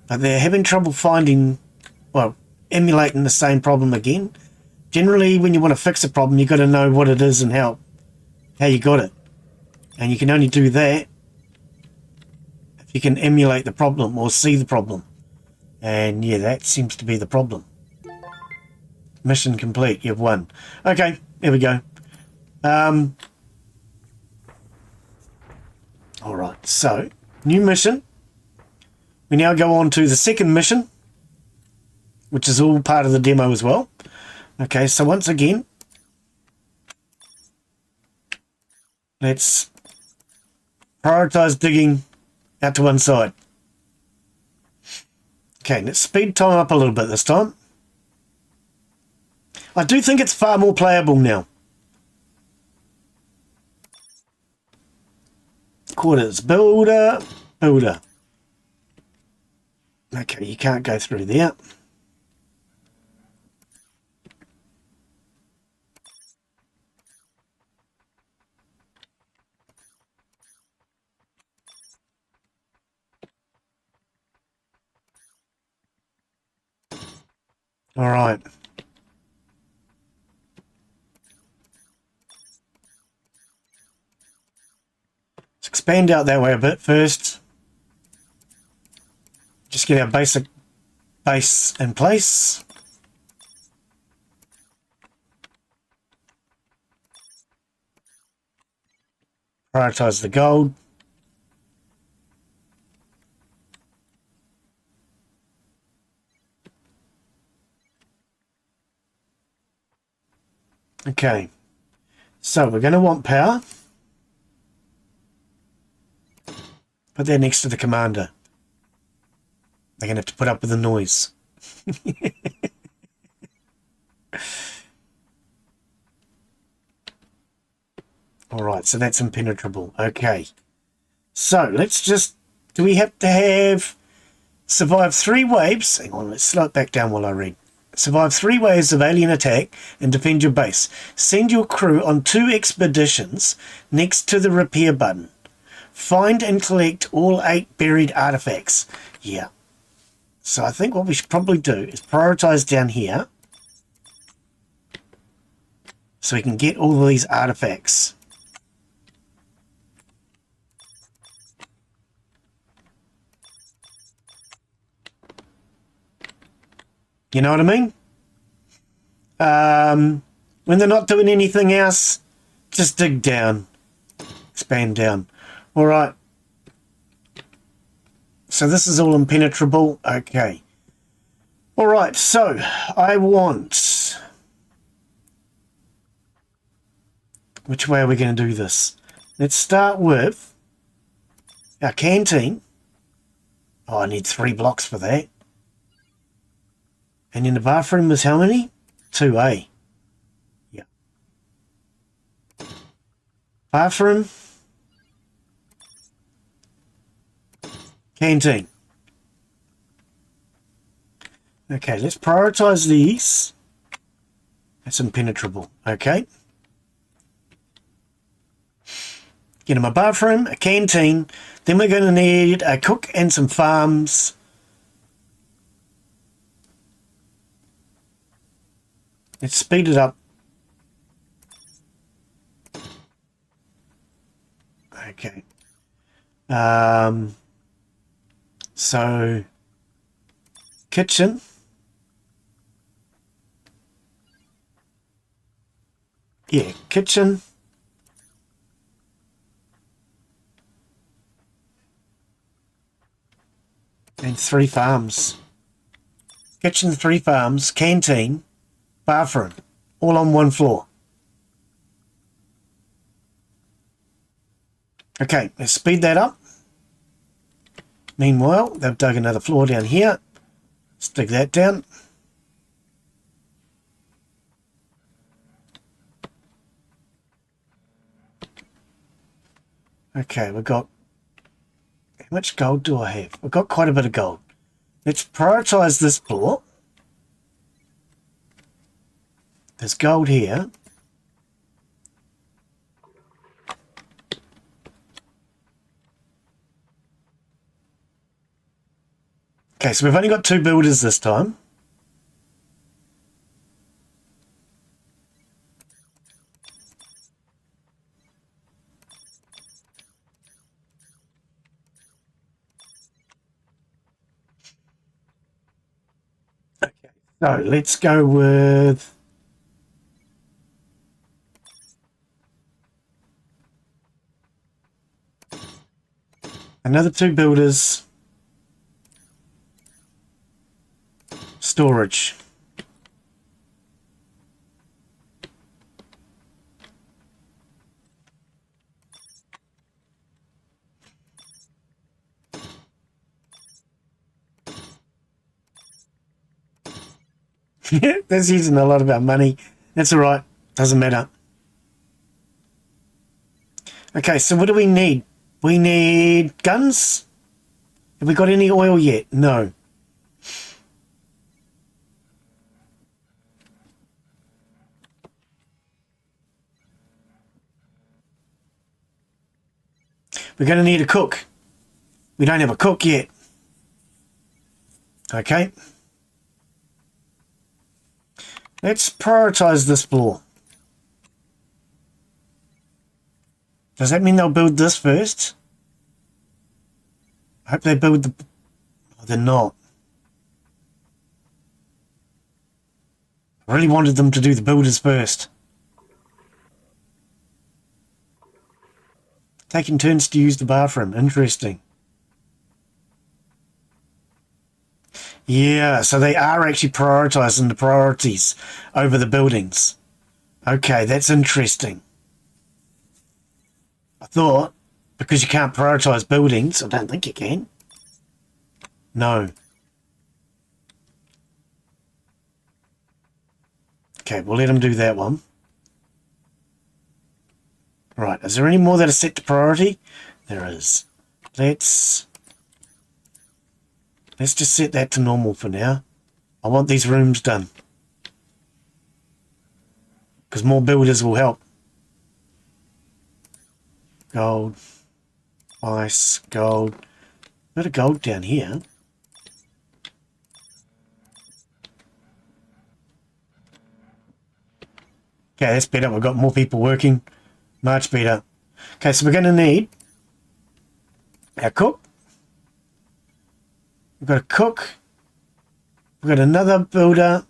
But they're having trouble finding, well, emulating the same problem again. Generally, when you want to fix a problem, you've got to know what it is and how you got it. And you can only do that if you can emulate the problem or see the problem. And yeah, that seems to be the problem. Mission complete. You've won. Okay, there we go. Alright, so, new mission. We now go on to the second mission, which is all part of the demo as well. Okay, so once again, let's prioritize digging out to one side. Okay, let's speed time up a little bit this time. I do think it's far more playable now. Quarters, builder, builder. Okay, you can't go through there. All right. Let's expand out that way a bit first. Just get our basic base in place. Prioritize the gold. Okay, so we're going to want power. Put that next to the commander. They're going to have to put up with the noise. Alright, so that's impenetrable. Okay. So, let's just... Do we have to have... Survive 3 waves... Hang on, let's slow it back down while I read. Survive 3 waves of alien attack and defend your base. Send your crew on 2 expeditions next to the repair button. Find and collect all 8 buried artifacts. Yeah. So I think what we should probably do is prioritize down here. So we can get all of these artifacts. You know what I mean? When they're not doing anything else, just dig down. Expand down. Alright. So this is all impenetrable. Okay. Alright, so I want... Which way are we going to do this? Let's start with our canteen. Oh, I need 3 blocks for that. And in the bathroom was how many? 2, eh? Yeah. Bathroom. Canteen. Okay, let's prioritize these. That's impenetrable. Okay. Get him a bathroom, a canteen. Then we're going to need a cook and some farms. Let's speed it up. Okay. So, kitchen. Yeah, kitchen. And 3 farms. Kitchen, 3 farms, canteen, bathroom. All on 1 floor. Okay, let's speed that up. Meanwhile, they've dug another floor down here. Let's dig that down. Okay, we've got... How much gold do I have? I've got quite a bit of gold. Let's prioritize this floor. There's gold here. Okay, so we've only got 2 builders this time. Okay, so let's go with... Another 2 builders. Storage. That's using a lot of our money. That's all right. Doesn't matter. Okay, so what do we need? We need guns. Have we got any oil yet? No. We're going to need a cook. We don't have a cook yet. Okay. Let's prioritize this floor. Does that mean they'll build this first? I hope they build the... Oh, they're not. I really wanted them to do the builders first. Taking turns to use the bathroom. Interesting. Yeah, so they are actually prioritizing the priorities over the buildings. Okay, that's interesting. I thought, because you can't prioritize buildings, I don't think you can. No. Okay, we'll let them do that one. Right, is there any more that are set to priority? There is. Let's just set that to normal for now. I want these rooms done. Because more builders will help. Gold. Ice. Gold. Bit of gold down here. Okay, that's better. We've got more people working. Much better. Okay, so we're going to need our cook. We've got a cook. We've got another builder.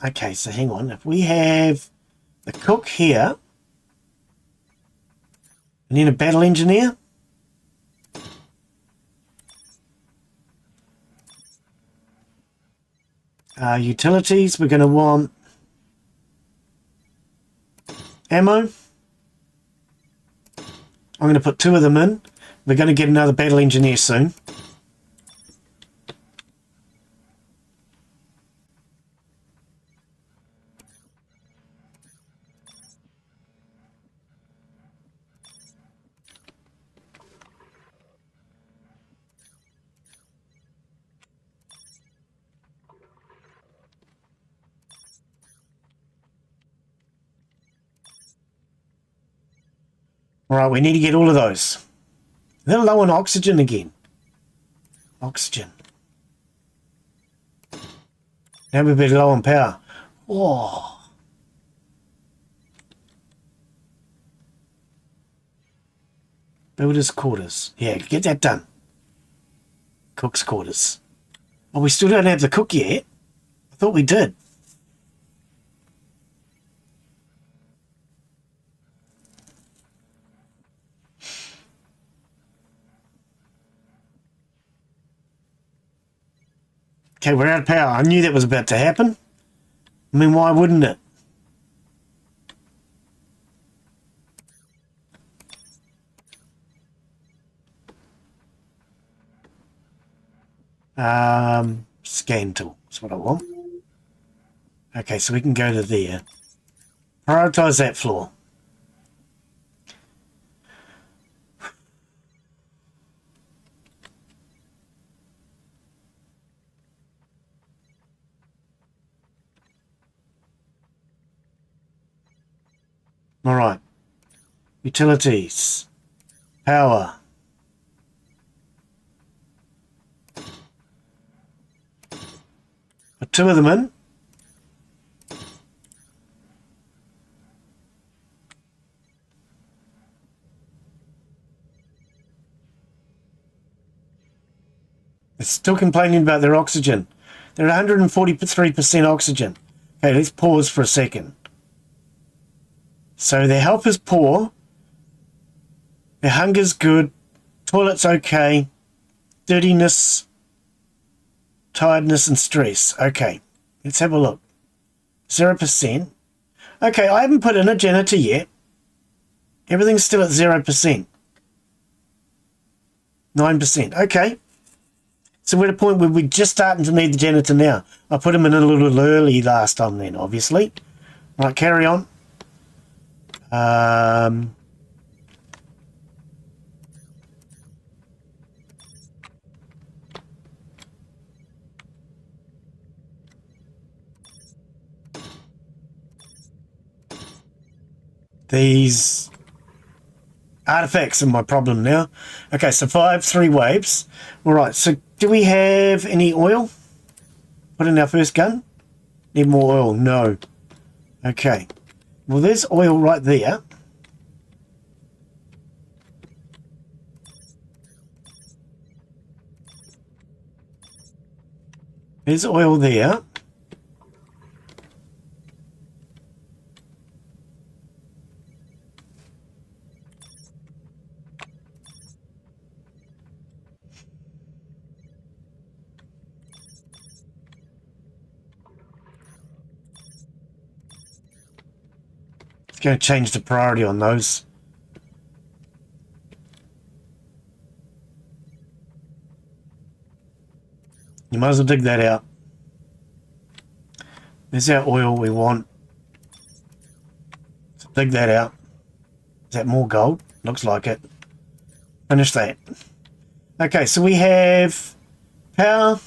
Okay, so hang on. If we have the cook here, and then a battle engineer. Utilities, we're going to want ammo. I'm going to put 2 of them in. We're going to get another battle engineer soon. Alright, we need to get all of those. They're low on oxygen again. Oxygen. Now we'll be low on power. Whoa. Builder's quarters. Yeah, get that done. Cook's quarters. Oh, we still don't have the cook yet. I thought we did. Okay, we're out of power. I knew that was about to happen. I mean, why wouldn't it? Scan tool. That's what I want. Okay, so we can go to there. Prioritize that floor. All right. Utilities. Power. Put 2 of them in. They're still complaining about their oxygen. They're at 143% oxygen. Okay, let's pause for a second. So their health is poor. Their hunger's good. Toilet's okay. Dirtiness, tiredness and stress. Okay, let's have a look. 0%. Okay, I haven't put in a janitor yet. Everything's still at 0%. 9%. Okay. So we're at a point where we're just starting to need the janitor now. I put him in a little early last time then, obviously. Right, carry on. These artifacts are my problem now. Okay, survive 3 waves. All right, so do we have any oil? Put in our first gun? Need more oil? No. Okay. Well, there's oil right there. There's oil there. Going to change the priority on those. You might as well dig that out. There's our oil we want. So dig that out. Is that more gold? Looks like it. Finish that. Okay, so we have power.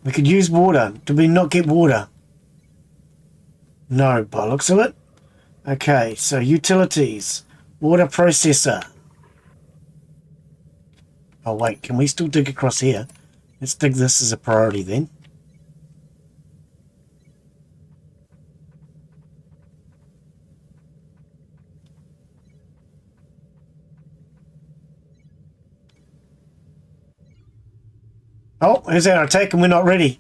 We could use water. Did we not get water? No, by the looks of it. Okay, so utilities, water processor. Oh wait, can we still dig across here? Let's dig this as a priority then. Oh, here's our attack and we're not ready.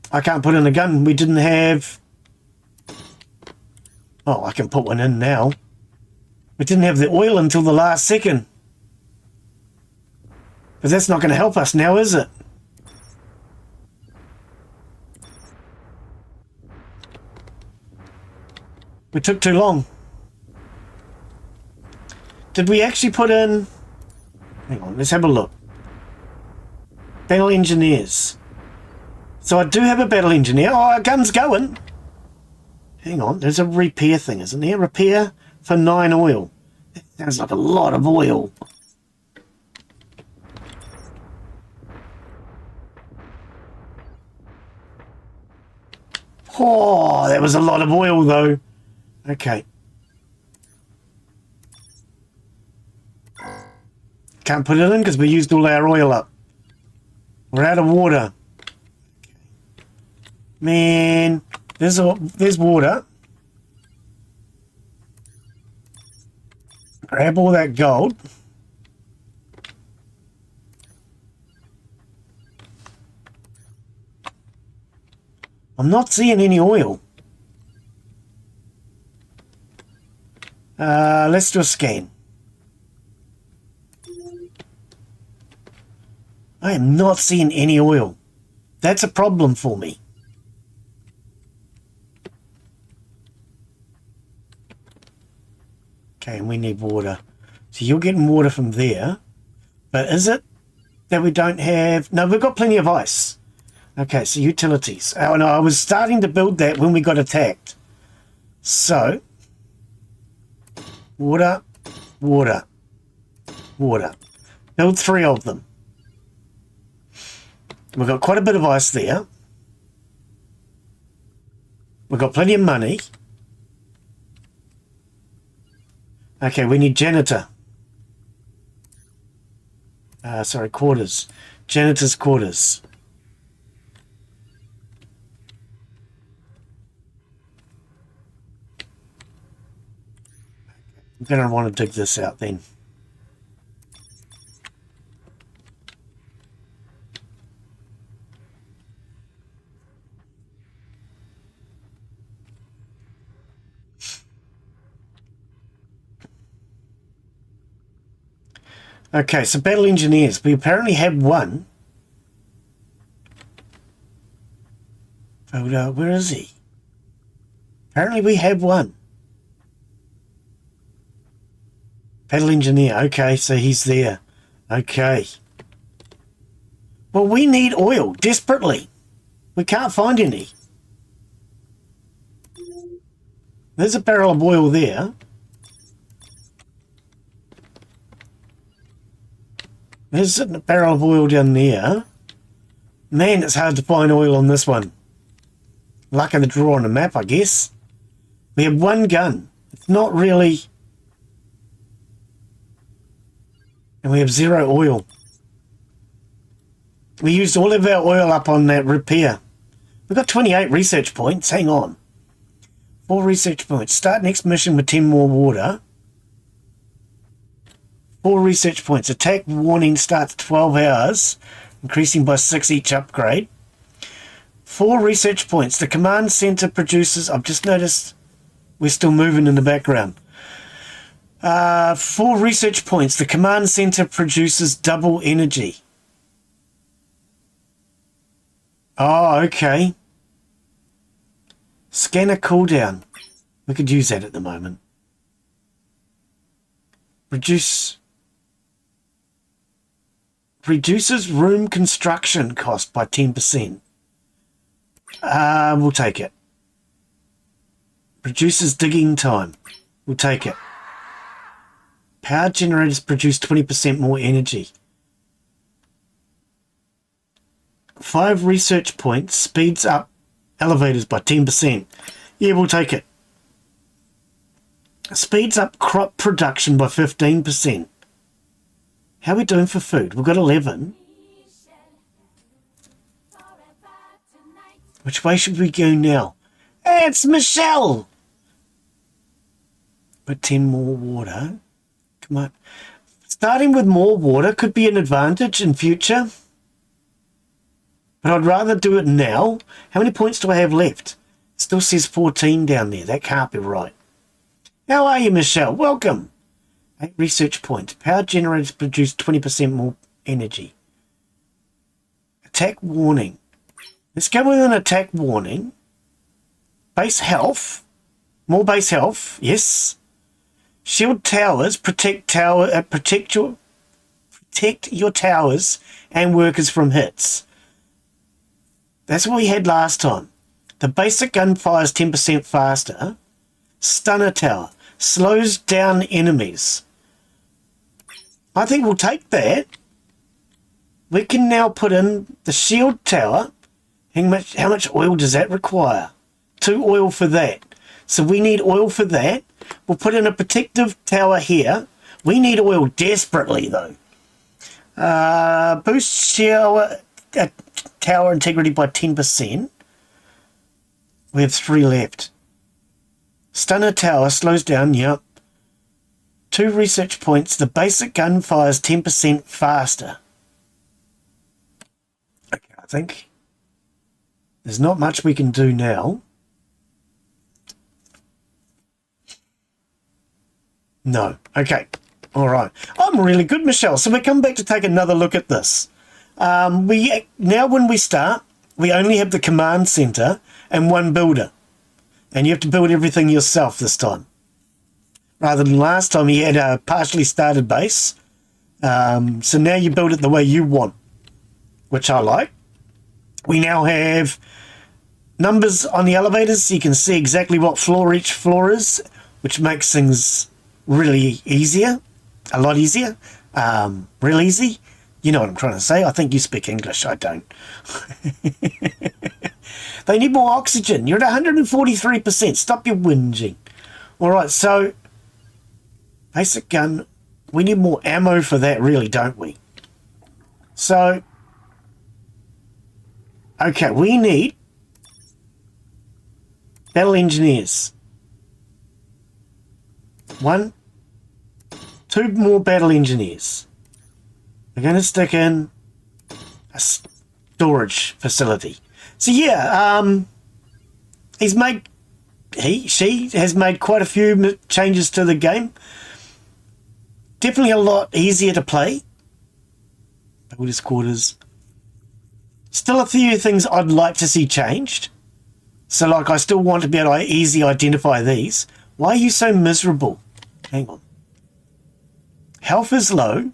I can't put in a gun. We didn't have... Oh, I can put one in now. We didn't have the oil until the last second. But that's not going to help us now, is it? We took too long. Did we actually put in... Hang on, let's have a look. Battle engineers. So I do have a battle engineer. Oh, our gun's going. Hang on, there's a repair thing, isn't there? Repair for 9 oil. That sounds like a lot of oil. Oh, that was a lot of oil though. Okay. Can't put it in because we used all our oil up. We're out of water. Man, there's water. Grab all that gold. I'm not seeing any oil. Let's do a scan. I am not seeing any oil. That's a problem for me. Okay, and we need water. So you're getting water from there. But is it that we don't have... No, we've got plenty of ice. Okay, so utilities. Oh, no, I was starting to build that when we got attacked. So, water, water, water. Build 3 of them. We've got quite a bit of ice there. We've got plenty of money. Okay, we need janitor. Sorry, quarters. Janitor's quarters. I'm going to want to dig this out then. Okay, so battle engineers. We apparently have one. Photo, where is he? Apparently we have one. Battle engineer. Okay, so he's there. Okay. Well, we need oil desperately. We can't find any. There's a barrel of oil there. There's a barrel of oil down there. Man, it's hard to find oil on this one. Luck of the draw on the map, I guess. We have one gun. It's not really... And we have 0 oil. We used all of our oil up on that repair. We've got 28 research points. Hang on. 4 research points. Start next mission with 10 more water. 4 research points. Attack warning starts 12 hours, increasing by 6 each upgrade. 4 research points. The command center produces... I've just noticed we're still moving in the background. 4 research points. The command center produces double energy. Oh, okay. Scanner cooldown. We could use that at the moment. Reduces room construction cost by 10%. We'll take it. Reduces digging time. We'll take it. Power generators produce 20% more energy. 5 research points speeds up elevators by 10%. Yeah, we'll take it. Speeds up crop production by 15%. How are we doing for food? We've got 11. Which way should we go now? It's Michelle! But 10 more water. Come on. Starting with more water could be an advantage in future. But I'd rather do it now. How many points do I have left? It still says 14 down there. That can't be right. How are you, Michelle? Welcome. 8 research points. Power generators produce 20% more energy. Attack warning. Let's go with an attack warning. Base health. More base health. Yes. Shield towers. Protect your towers and workers from hits. That's what we had last time. The basic gun fires 10% faster. Stunner tower. Slows down enemies. I think we'll take that. We can now put in the shield tower. How much oil does that require? 2 oil for that. So we need oil for that. We'll put in a protective tower here. We need oil desperately, though. Boost shower tower integrity by 10%. We have 3 left. Stunner tower slows down, yep. 2 research points. The basic gun fires 10% faster. Okay, I think there's not much we can do now. No. Okay. All right. I'm really good, Michelle. So we come back to take another look at this. Now when we start, we only have the command center and 1 builder. And you have to build everything yourself this time. Rather than last time you had a partially started base. So now you build it the way you want, which I like. We now have numbers on the elevators, so you can see exactly what floor each floor is, which makes things really easier, a lot easier, real easy. You know what I'm trying to say. I think you speak English. I don't. They need more oxygen. You're at 143%. Stop your whinging. All right, so basic gun. We need more ammo for that, really, don't we? So, okay, we need battle engineers. 1, 2 more battle engineers. We're going to stick in a storage facility. So yeah, she has made quite a few changes to the game. Definitely a lot easier to play. Builders' quarters. Still a few things I'd like to see changed. So like I still want to be able to easily identify these. Why are you so miserable? Hang on. Health is low.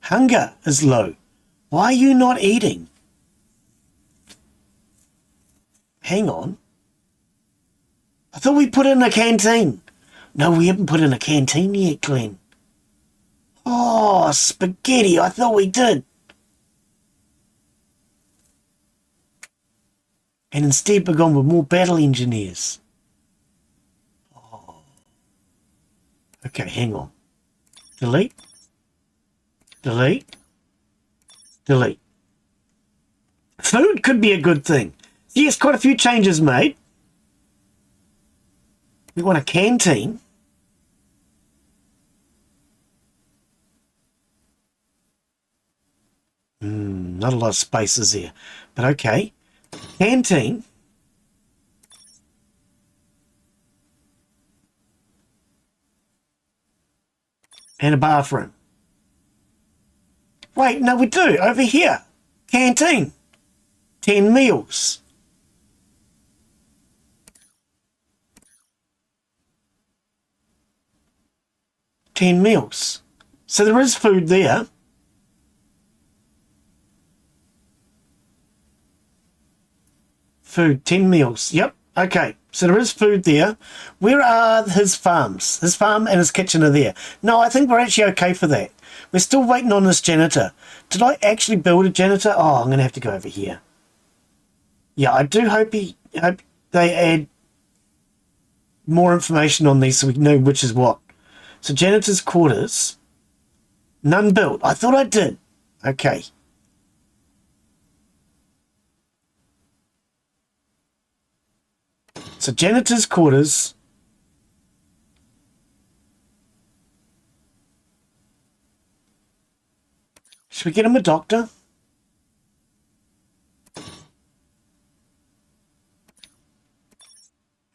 Hunger is low. Why are you not eating? Hang on. I thought we put in a canteen. No, we haven't put in a canteen yet, Glenn. Oh, spaghetti. I thought we did. And instead we're gone with more battle engineers. Oh. Okay, hang on. Delete. Delete. Delete. Food could be a good thing. Yes, quite a few changes made. We want a canteen. Not a lot of spaces here. But okay. Canteen. And a bathroom. Wait, no, we do. Over here. Canteen. 10 meals. $10. So there is food there. Food, 10 meals. Yep. Okay. So there is food there. Where are his farms? His farm and his kitchen are there. No, I think we're actually okay for that. We're still waiting on this janitor. Did I actually build a janitor? Oh, I'm going to have to go over here. Yeah, I do hope they add more information on these so we know which is what. So janitor's quarters. None built. I thought I did. Okay. So janitor's quarters. Should we get him a doctor?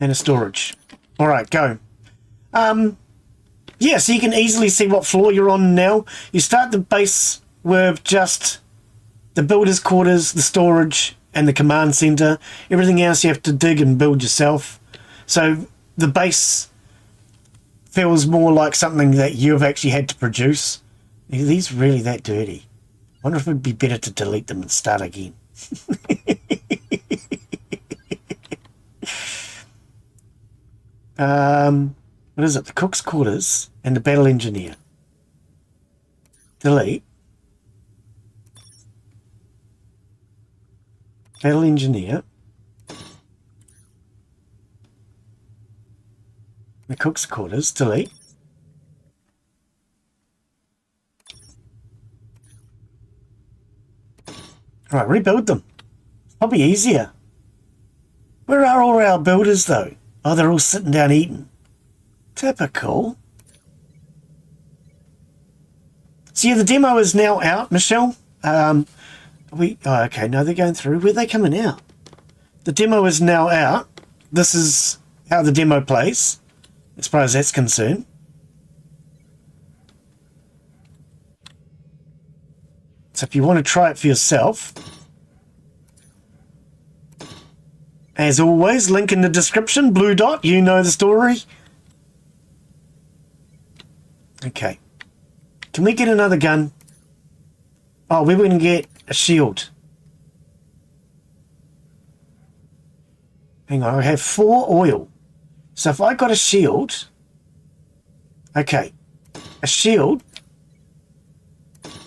And a storage. All right, go. Yeah, so you can easily see what floor you're on now. You start the base with just the builder's quarters, the storage, and the command center. Everything else you have to dig and build yourself. So the base feels more like something that you've actually had to produce. Are these really that dirty? I wonder if it'd be better to delete them and start again. What is it? The cook's quarters and the battle engineer. Delete. Battle engineer. The cook's quarters, delete. Right, rebuild them. It's probably easier. Where are all our builders, though? Oh, they're all sitting down eating. Typical. So yeah, the demo is now out, Michelle. Oh, okay, no, they're going through. Where are they coming out? The demo is now out. This is how the demo plays, as far as that's concerned. So if you want to try it for yourself, as always, link in the description. Blue dot, you know the story. Okay. Can we get another gun? Oh, we're going to get a shield. Hang on, I have 4 oil. So if I got a shield... Okay. A shield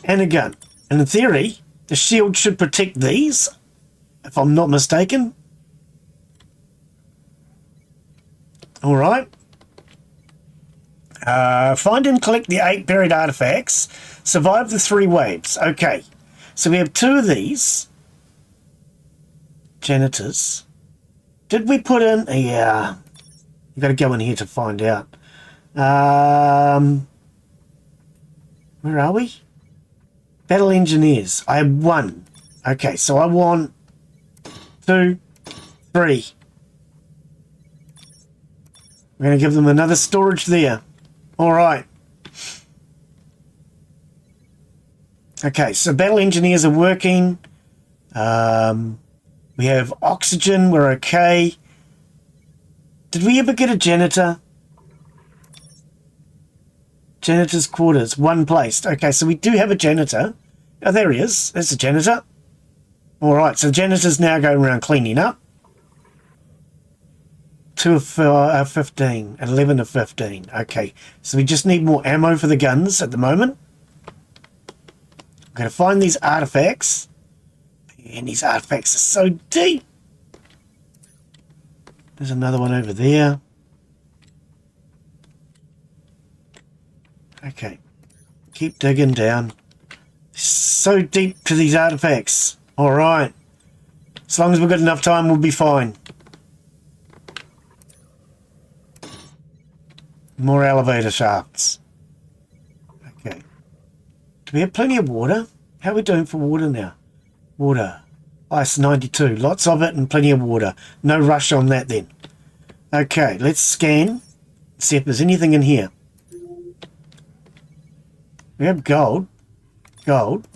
and a gun. And in theory, the shield should protect these, if I'm not mistaken. Alright. Find and collect the 8 buried artifacts. Survive the 3 waves. Okay. So we have 2 of these. Janitors. Did we put in... Yeah. You've got to go in here to find out. Where are we? Battle engineers. I have 1. Okay, so I want 2, 3. We're going to give them another storage there. All right. Okay, so battle engineers are working. We have oxygen. We're okay. Did we ever get a janitor? Janitor's quarters. 1 placed. Okay, so we do have a janitor. Oh, there he is. There's the janitor. All right, so janitor's now going around cleaning up. 2 of 15. 11 of 15. Okay, so we just need more ammo for the guns at the moment. I'm going to find these artifacts. And these artifacts are so deep. There's another one over there. Okay. Keep digging down. So deep to these artifacts. Alright. As long as we've got enough time, we'll be fine. More elevator shafts. Okay. Do we have plenty of water? How are we doing for water now? Water. Ice 92. Lots of it and plenty of water. No rush on that then. Okay, let's scan. See if there's anything in here. We have gold. Gold.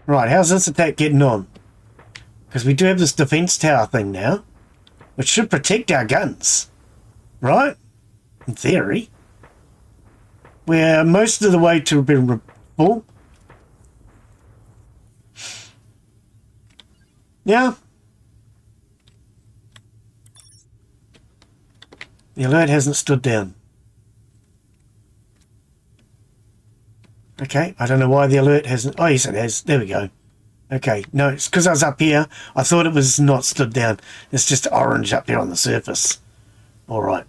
Right, how's this attack getting on? Because we do have this defense tower thing now, which should protect our guns. Right? In theory. We're most of the way to be full. Yeah. The alert hasn't stood down. Okay, I don't know why the alert hasn't... Oh, yes, it has. There we go. Okay, no, it's because I was up here. I thought it was not stood down. It's just orange up there on the surface. All right.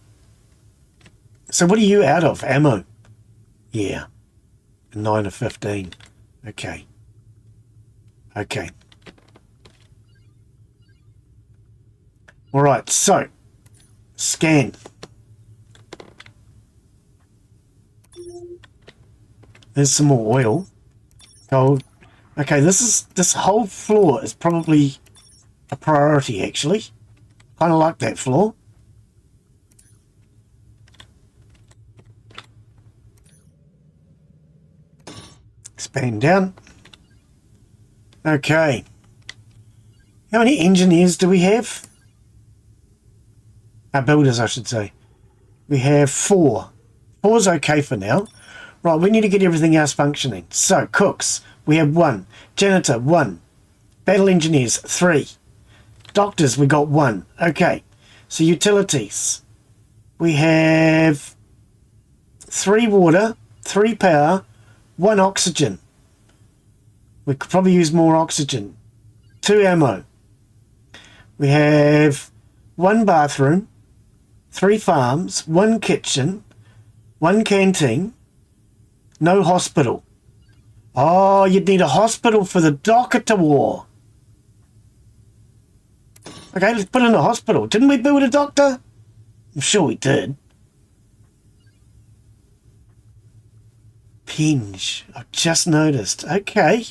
So what are you out of? Ammo? Yeah. 9 of 15. Okay. Okay. All right, so scan. There's some more oil. Gold. Okay, this whole floor is probably a priority actually. Kind of like that floor. Expand down. Okay. How many engineers do we have? Builders, I should say. We have 4. 4's okay for now. Right, we need to get everything else functioning. So, cooks, we have 1. Janitor, 1. Battle engineers, 3. Doctors, we got 1. Okay. So, utilities. We have 3 water, 3 power, 1 oxygen. We could probably use more oxygen. 2 ammo. We have 1 bathroom, 3 farms, 1 kitchen, 1 canteen, no hospital. Oh, you'd need a hospital for the doctor war. Okay, let's put in a hospital. Didn't we build a doctor? I'm sure we did. Penge. I've just noticed. Okay.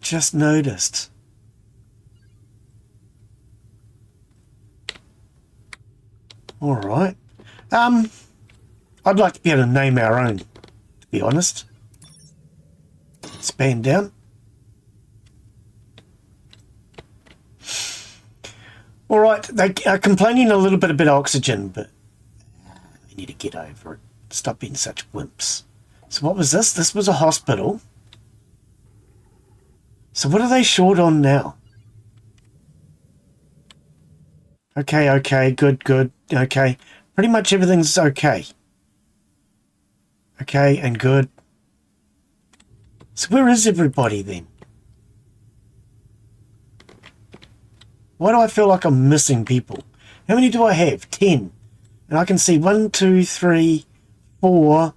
Just noticed. All right. I'd like to be able to name our own, to be honest. Span down. All right, they are complaining a little bit about oxygen, but we need to get over it. Stop being such wimps. So what was this? This was a hospital. So what are they short on now? Okay, good. Okay, pretty much everything's okay. Okay, and good. So where is everybody then? Why do I feel like I'm missing people? How many do I have? 10. And I can see 1, 2, 3, 4,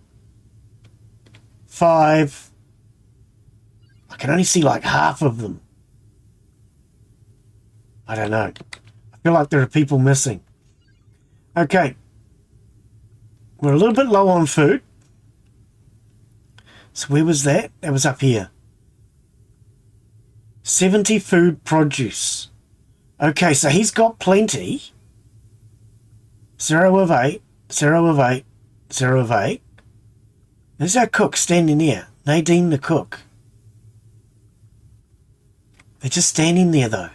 5. I can only see like half of them. I don't know. I feel like there are people missing. Okay. We're a little bit low on food. So where was that? That was up here. 70 food produce. Okay, so he's got plenty. 0 of 8, 0 of 8, 0 of 8. There's our cook standing there. Nadine the cook. They're just standing there though.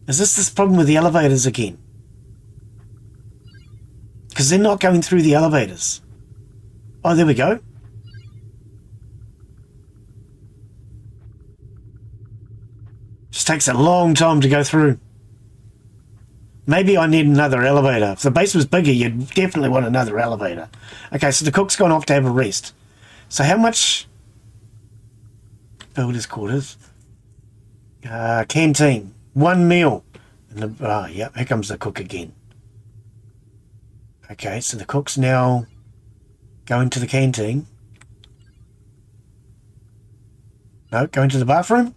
Is this problem with the elevators again? Because they're not going through the elevators. Oh, there we go. Just takes a long time to go through. Maybe I need another elevator. If the base was bigger, you'd definitely want another elevator. Okay, so the cook's gone off to have a rest. So how much? Builder's quarters. Canteen. 1 meal. And yeah, here comes the cook again. Okay, so the cook's now going to the canteen. No, going to the bathroom.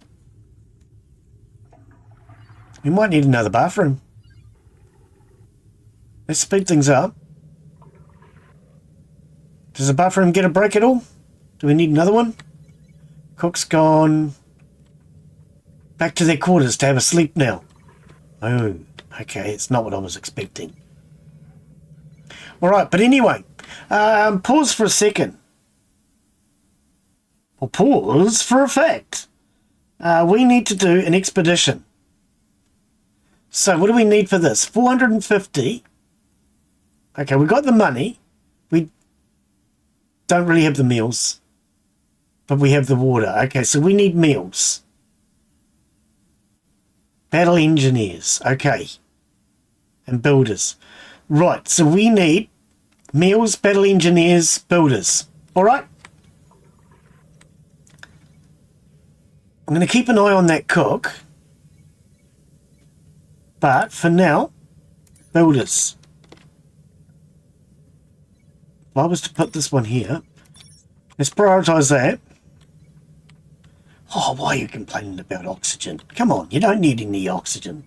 We might need another bathroom. Let's speed things up. Does the bathroom get a break at all? Do we need another one? Cook's gone back to their quarters to have a sleep now. Oh, okay, it's not what I was expecting. Alright, but anyway, pause for a second. Or pause for effect. We need to do an expedition. So what do we need for this? 450. Okay, we got the money. We don't really have the meals. But we have the water. Okay, so we need meals. Battle engineers. Okay. And builders. Right, so we need meals, battle engineers, builders. Alright? I'm going to keep an eye on that cook. But for now, builders. If I was to put this one here, let's prioritise that. Oh, why are you complaining about oxygen? Come on, you don't need any oxygen.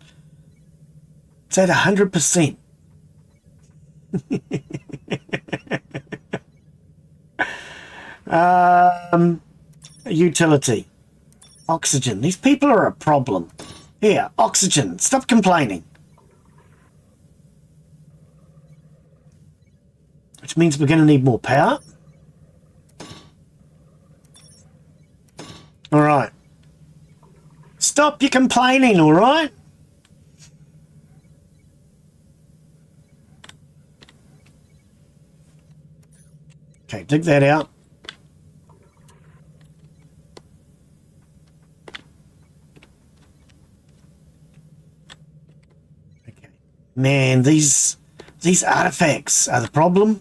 It's at 100%. Utility. Oxygen. These people are a problem. Here, oxygen. Stop complaining. Which means we're going to need more power. Alright. Stop your complaining, alright? Okay, dig that out. Okay. Man, these artifacts are the problem.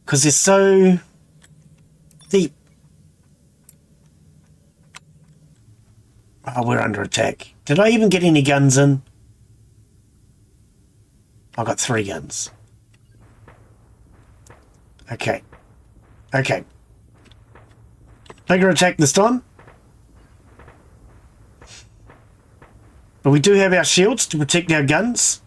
because they're so deep. Oh, we're under attack. Did I even get any guns in? I got 3 guns. Okay. Okay. Bigger attack this time. But we do have our shields to protect our guns.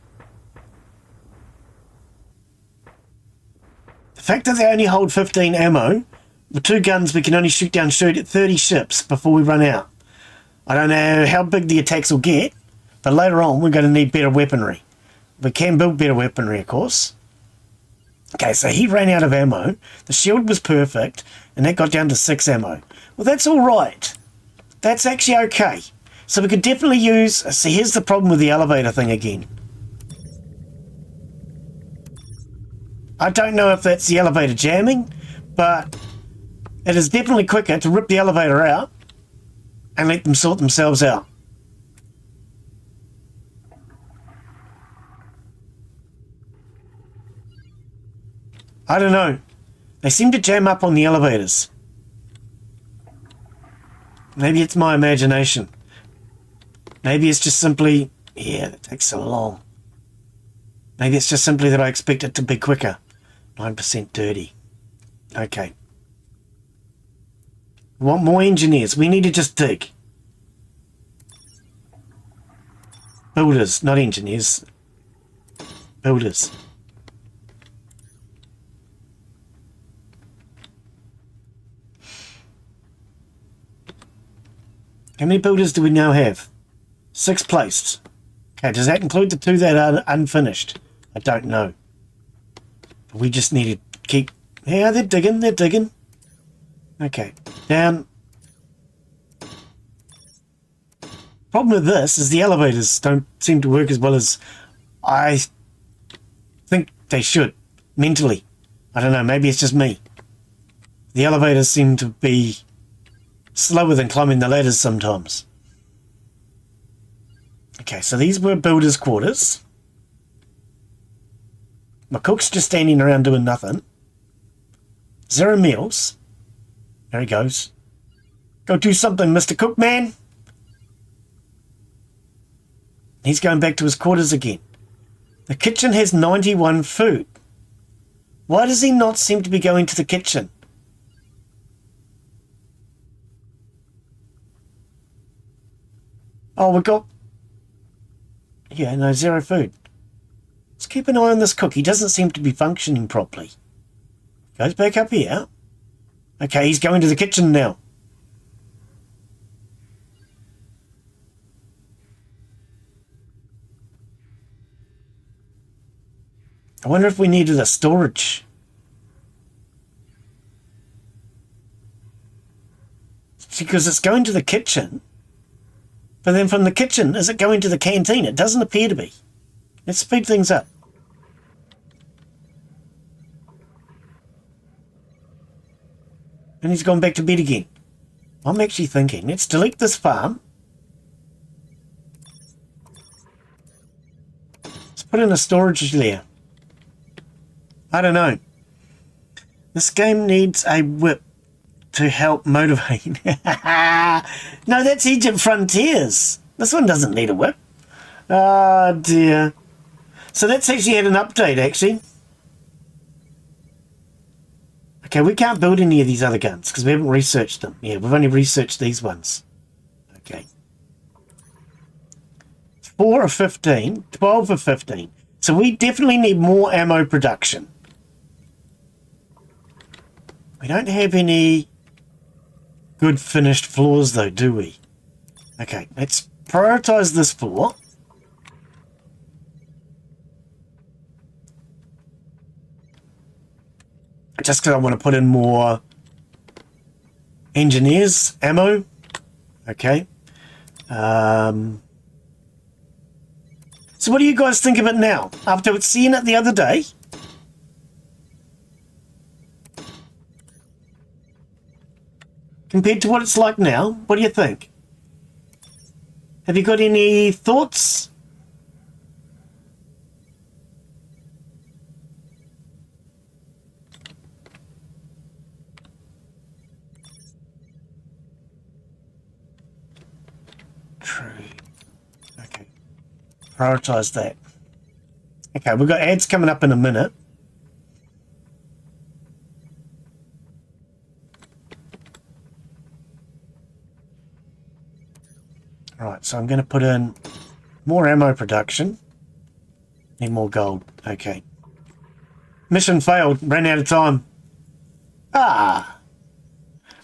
The fact that they only hold 15 ammo, with 2 guns we can only shoot at 30 ships before we run out. I don't know how big the attacks will get, but later on we're going to need better weaponry. We can build better weaponry, of course. Okay, so he ran out of ammo. The shield was perfect, and that got down to 6 ammo. Well, that's all right. That's actually okay. So we could definitely use... See, here's the problem with the elevator thing again. I don't know if that's the elevator jamming, but it is definitely quicker to rip the elevator out and let them sort themselves out. I don't know. They seem to jam up on the elevators. Maybe it's my imagination. Maybe it's just simply... Yeah, that takes so long. Maybe it's just simply that I expect it to be quicker. 9% dirty. Okay. We want more engineers. We need to just dig. Builders, not engineers. Builders. How many builders do we now have? 6 placed. Okay, does that include the 2 that are unfinished? I don't know. We just need to keep... Yeah, they're digging. Okay, down. Problem with this is the elevators don't seem to work as well as I think they should, mentally. I don't know, maybe it's just me. The elevators seem to be slower than climbing the ladders sometimes. Okay, so these were builders' quarters. My cook's just standing around doing nothing. 0 meals. There he goes. Go do something, Mr. Cookman. He's going back to his quarters again. The kitchen has 91 food. Why does he not seem to be going to the kitchen? Oh, we got... Yeah, no, 0 food. Let's keep an eye on this cook. He doesn't seem to be functioning properly. Goes back up here. Okay, he's going to the kitchen now. I wonder if we needed a storage. Because it's going to the kitchen. But then from the kitchen, is it going to the canteen? It doesn't appear to be. Let's speed things up. And he's gone back to bed again. I'm actually thinking, let's delete this farm. Let's put in a storage layer. I don't know. This game needs a whip to help motivate. No, that's Egypt Frontiers. This one doesn't need a whip. Oh dear. So that's actually had an update, actually. Okay, we can't build any of these other guns because we haven't researched them. Yeah, we've only researched these ones. Okay. 4 of 15, 12 of 15. So we definitely need more ammo production. We don't have any good finished floors though, do we? Okay, let's prioritize this floor. Just because I want to put in more engineers, ammo. Okay. So what do you guys think of it now? After seeing it the other day? Compared to what it's like now, what do you think? Have you got any thoughts? Prioritize that. Okay, we've got ads coming up in a minute. Right, so I'm going to put in more ammo production. Need more gold. Okay. Mission failed. Ran out of time. Ah.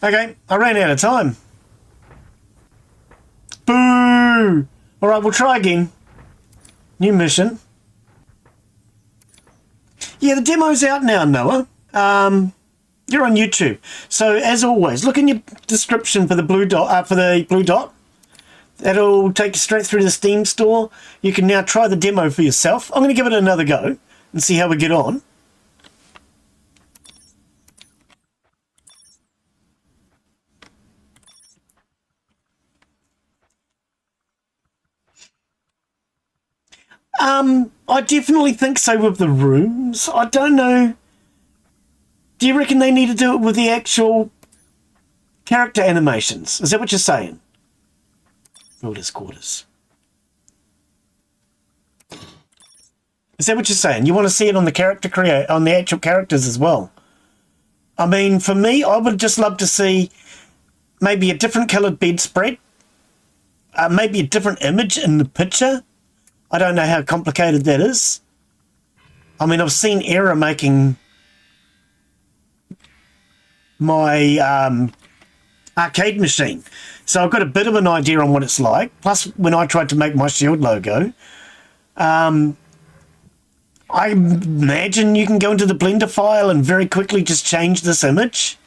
Okay, I ran out of time. Boo! Alright, we'll try again. New mission. Yeah, the demo's out now, Noah. You're on YouTube. So, as always, look in your description for the blue dot. That'll take you straight through the Steam store. You can now try the demo for yourself. I'm going to give it another go and see how we get on. I definitely think so with the rooms. I don't know. Do you reckon they need to do it with the actual character animations? Is that what you're saying? Builder's quarters. Is that what you're saying? You want to see it on the on the actual characters as well? I mean, for me, I would just love to see maybe a different coloured bedspread, maybe a different image in the picture. I don't know how complicated that is. I mean, I've seen Error making my arcade machine, so I've got a bit of an idea on what it's like. Plus, when I tried to make my Shield logo, I imagine you can go into the Blender file and very quickly just change this image.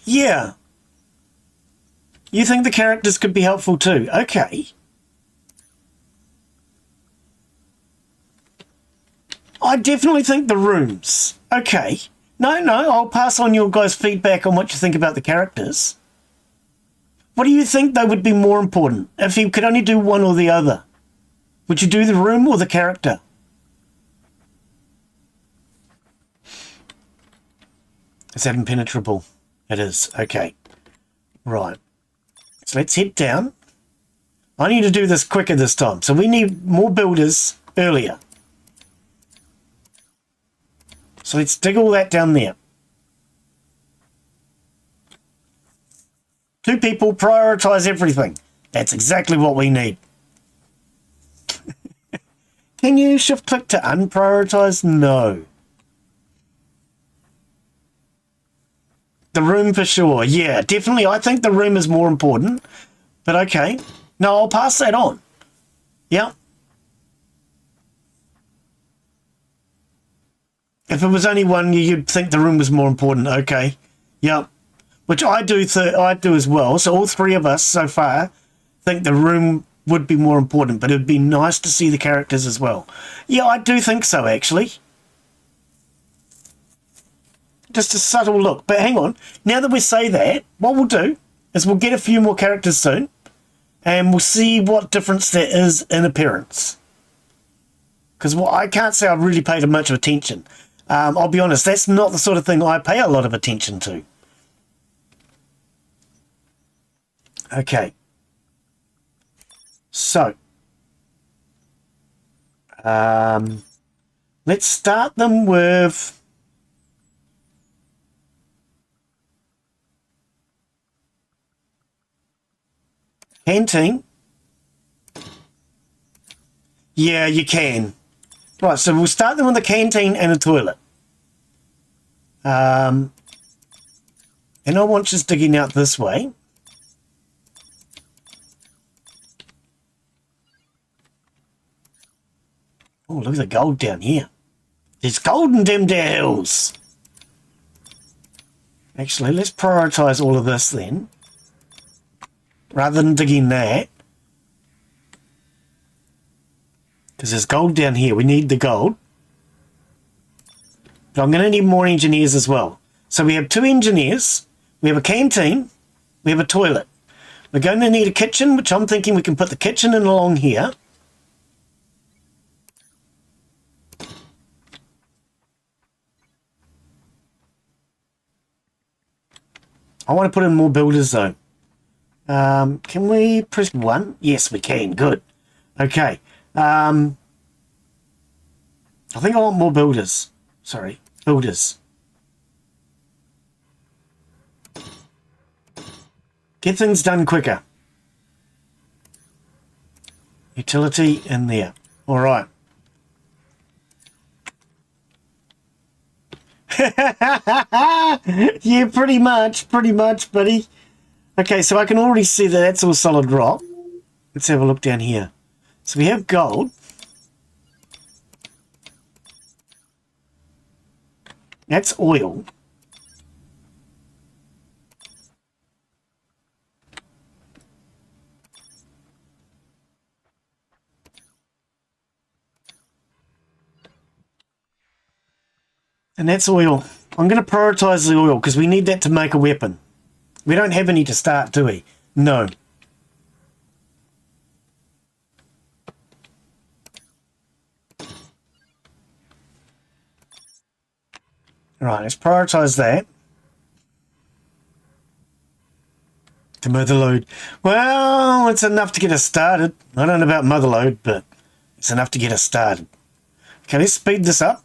Yeah. You think the characters could be helpful too? Okay. I definitely think the rooms. Okay. No, I'll pass on your guys' feedback on what you think about the characters. What do you think they would be more important if you could only do one or the other? Would you do the room or the character? Is that impenetrable? It is. Okay. Right. So let's head down. I need to do this quicker this time. So we need more builders earlier. So let's dig all that down there. 2 people, prioritize everything. That's exactly what we need. Can you shift click to unprioritize? No. The room for sure. Yeah, definitely. I think the room is more important. But okay. No, I'll pass that on. Yeah. If it was only one, you'd think the room was more important. Okay. Yeah. Which I do as well. So all 3 of us so far think the room would be more important. But it would be nice to see the characters as well. Yeah, I do think so, actually. Just a subtle look. But hang on. Now that we say that, what we'll do is we'll get a few more characters soon. And we'll see what difference there is in appearance. Because I can't say I've really paid much of attention. I'll be honest, that's not the sort of thing I pay a lot of attention to. Okay. So. Let's start them with... Canteen. Yeah, you can. Right, so we'll start them with a canteen and a toilet. And I want just digging out this way. Oh, look at the gold down here. There's gold in them there hills. Actually, let's prioritize all of this then. Rather than digging that. Because there's gold down here. We need the gold. But I'm going to need more engineers as well. So we have 2 engineers. We have a canteen. We have a toilet. We're going to need a kitchen, which I'm thinking we can put the kitchen in along here. I want to put in more builders though. Can we press 1? Yes, we can. Good. Okay. I think I want more builders. Sorry, builders. Get things done quicker. Utility in there. All right. Yeah, pretty much, buddy. Okay, so I can already see that that's all solid rock. Let's have a look down here. So we have gold. That's oil. And that's oil. I'm going to prioritize the oil because we need that to make a weapon. We don't have any to start, do we? No. Right, let's prioritize that. To motherload. Well, it's enough to get us started. I don't know about motherload, but it's enough to get us started. Okay, let's speed this up.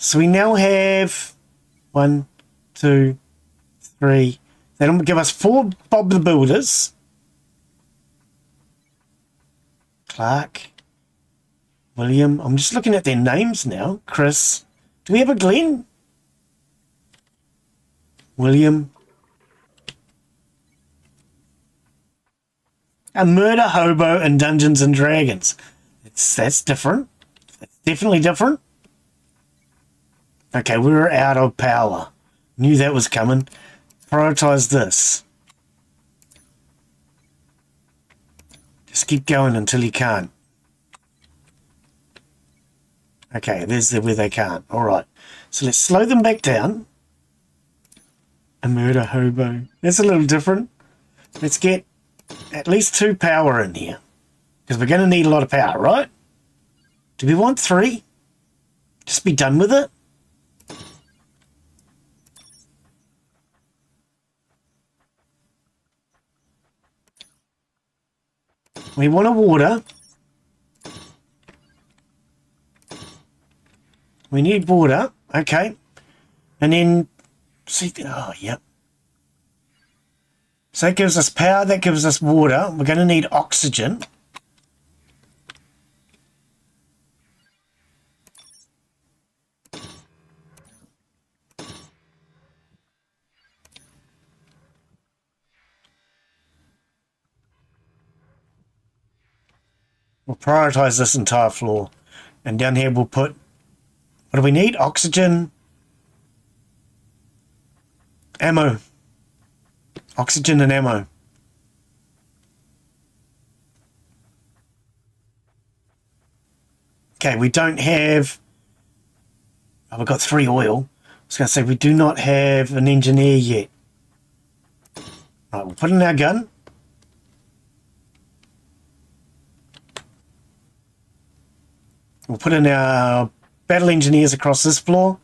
So we now have 1, 2, 3. That'll give us 4 Bob the Builders. Clark. William. I'm just looking at their names now. Chris. Do we have a Glenn? William. A murder hobo in Dungeons and Dragons. That's different. That's definitely different. Okay, we were out of power. Knew that was coming. Prioritize this. Just keep going until you can't. Okay, there's where they can't. All right. So let's slow them back down. A murder hobo. That's a little different. Let's get at least 2 power in here. Because we're going to need a lot of power, right? Do we want 3? Just be done with it? We want a water. We need water. Okay. And then, see, oh, yep. So that gives us power, that gives us water. We're going to need oxygen. We'll prioritize this entire floor. And down here we'll put, what do we need? Oxygen. Ammo. Oxygen and ammo. Okay, we don't have... Oh, we've got 3 oil. I was going to say, we do not have an engineer yet. Right, we'll put in our gun. We'll put in our battle engineers across this floor.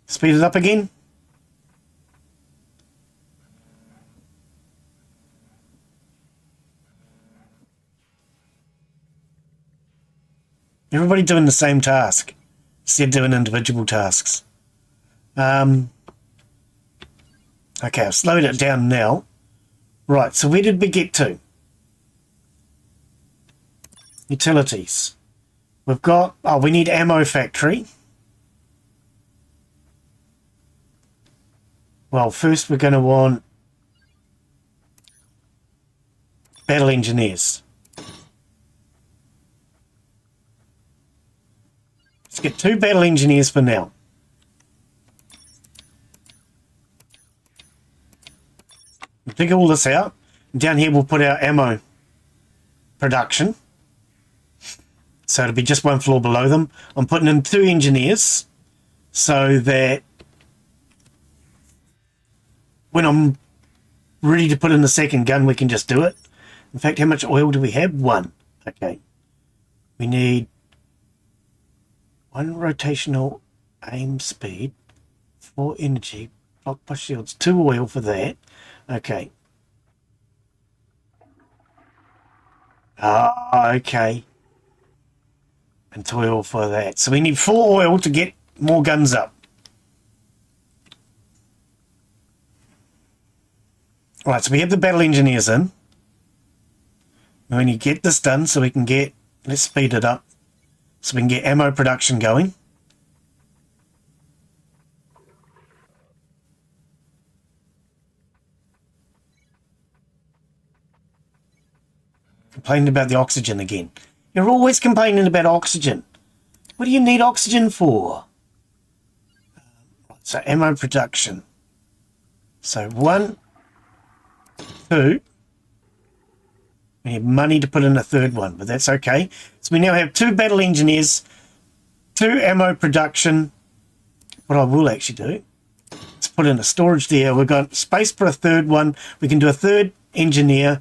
Speed it up again. Everybody doing the same task instead of doing individual tasks. Okay, I've slowed it down now. Right, so where did we get to? Utilities. We've got... Oh, we need ammo factory. Well, first we're going to want battle engineers. Let's get 2 battle engineers for now. We'll dig all this out. Down here we'll put our ammo production. So it'll be just 1 floor below them. I'm putting in 2 engineers so that when I'm ready to put in the second gun, we can just do it. In fact, how much oil do we have? 1. Okay. We need 1 rotational aim speed, 4 energy, blocked by shields, 2 oil for that. Okay. Okay. And 2 oil for that. So we need 4 oil to get more guns up. Right, so we have the battle engineers in. And we need to get this done so we can get, let's speed it up, so we can get ammo production going. Complaining about the oxygen again. You're always complaining about oxygen. What do you need oxygen for? So ammo production. So 1, 2. We need money to put in a third one, but that's okay. So we now have 2 battle engineers, 2 ammo production. What I will actually do, let's put in a storage there. We've got space for a third one. We can do a third engineer.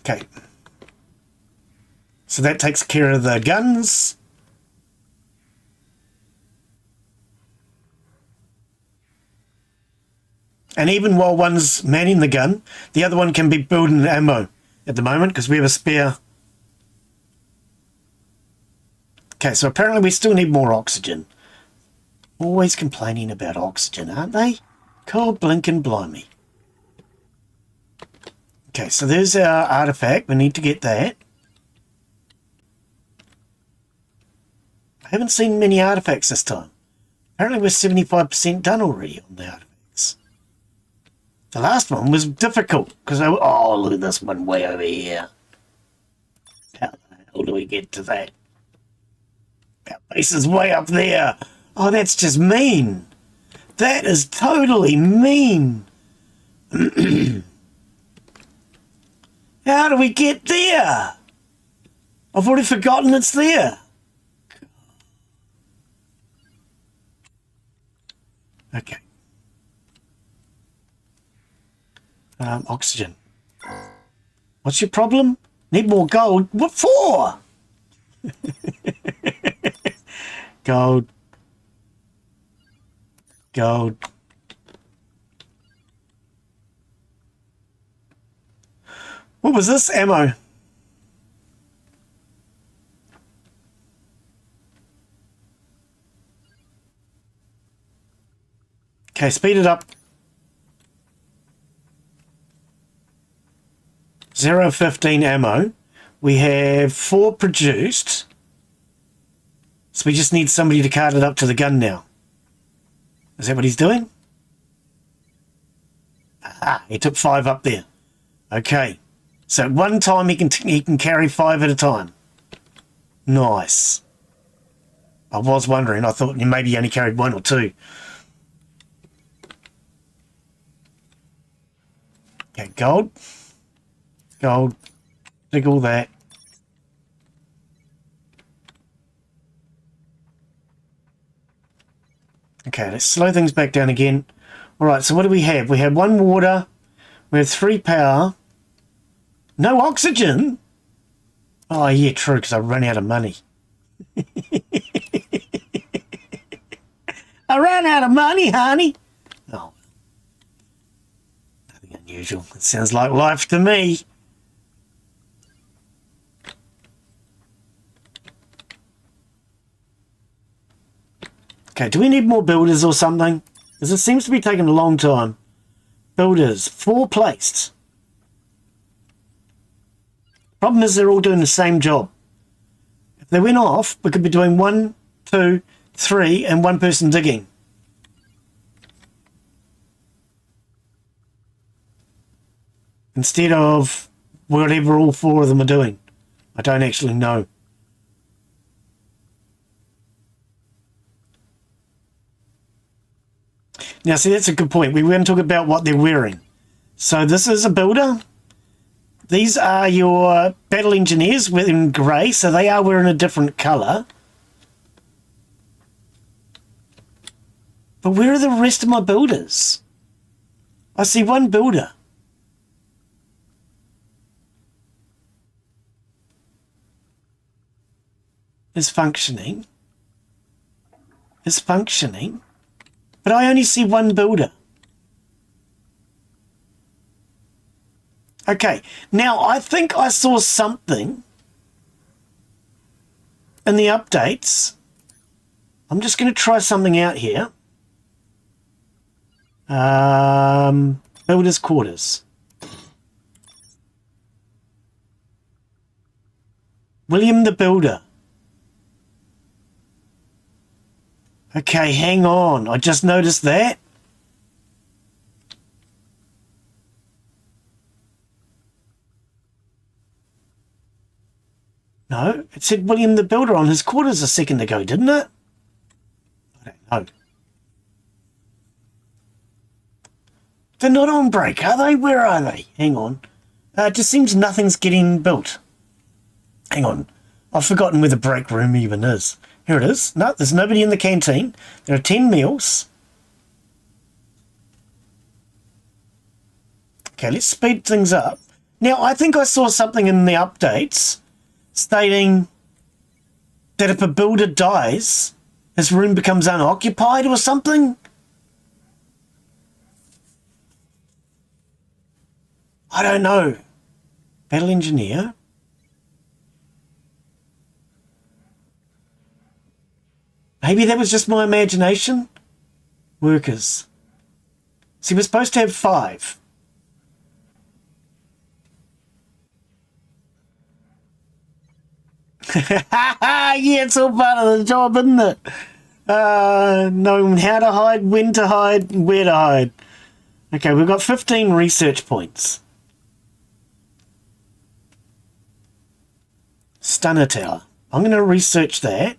Okay. So that takes care of the guns. And even while one's manning the gun, the other one can be building ammo at the moment because we have a spare. Okay, so apparently we still need more oxygen. Always complaining about oxygen, aren't they? God blinking blimey. Okay, so there's our artifact. We need to get that. I haven't seen many artifacts this time. Apparently we're 75% done already on the artifacts. The last one was difficult because oh, look at this one way over here. How the hell do we get to that? Our base is way up there. Oh, that's just mean. That is totally mean. How do we get there? I've already forgotten it's there. Okay. Oxygen. What's your problem? Need more gold. What for? Gold. Gold. What was this? Ammo. Okay, speed it up. 0.15 ammo. We have 4 produced. So we just need somebody to cart it up to the gun now. Is that what he's doing? Ah, he took 5 up there. Okay. So at one time he can carry 5 at a time. Nice. I was wondering. I thought maybe he only carried 1 or 2. Okay, gold. Gold. Dig all that. Okay, let's slow things back down again. Alright, so what do we have? We have 1 water. We have 3 power. No oxygen? Oh, yeah, true, because I ran out of money. I ran out of money, honey. Oh. Nothing unusual. It sounds like life to me. Okay, do we need more builders or something? Because it seems to be taking a long time. Builders, 4 placed. Problem is they're all doing the same job. If they went off, we could be doing 1, 2, 3 and 1 person digging. Instead of whatever all 4 of them are doing. I don't actually know. Now, see, that's a good point. We were going to talk about what they're wearing. So this is a builder. These are your battle engineers in grey, so they are wearing a different colour. But where are the rest of my builders? I see 1 builder. is functioning. But I only see one builder. Okay, now I think I saw something in the updates. I'm just going to try something out here. Builder's quarters. William the Builder. Okay, hang on. I just noticed that. No, it said William the Builder on his quarters a second ago, didn't it? I don't know. They're not on break, are they? Where are they? Hang on. It just seems nothing's getting built. Hang on. I've forgotten where the break room even is. Here it is. No, there's nobody in the canteen. There are 10 meals. Okay, let's speed things up. Now, I think I saw something in the updates stating that if a builder dies, his room becomes unoccupied or something. I don't know. Battle engineer. Maybe that was just my imagination. Workers. See, we're supposed to have 5. Yeah, it's all part of the job, isn't it? Knowing how to hide, when to hide, and where to hide. Okay, we've got 15 research points. Stunner Tower. I'm going to research that.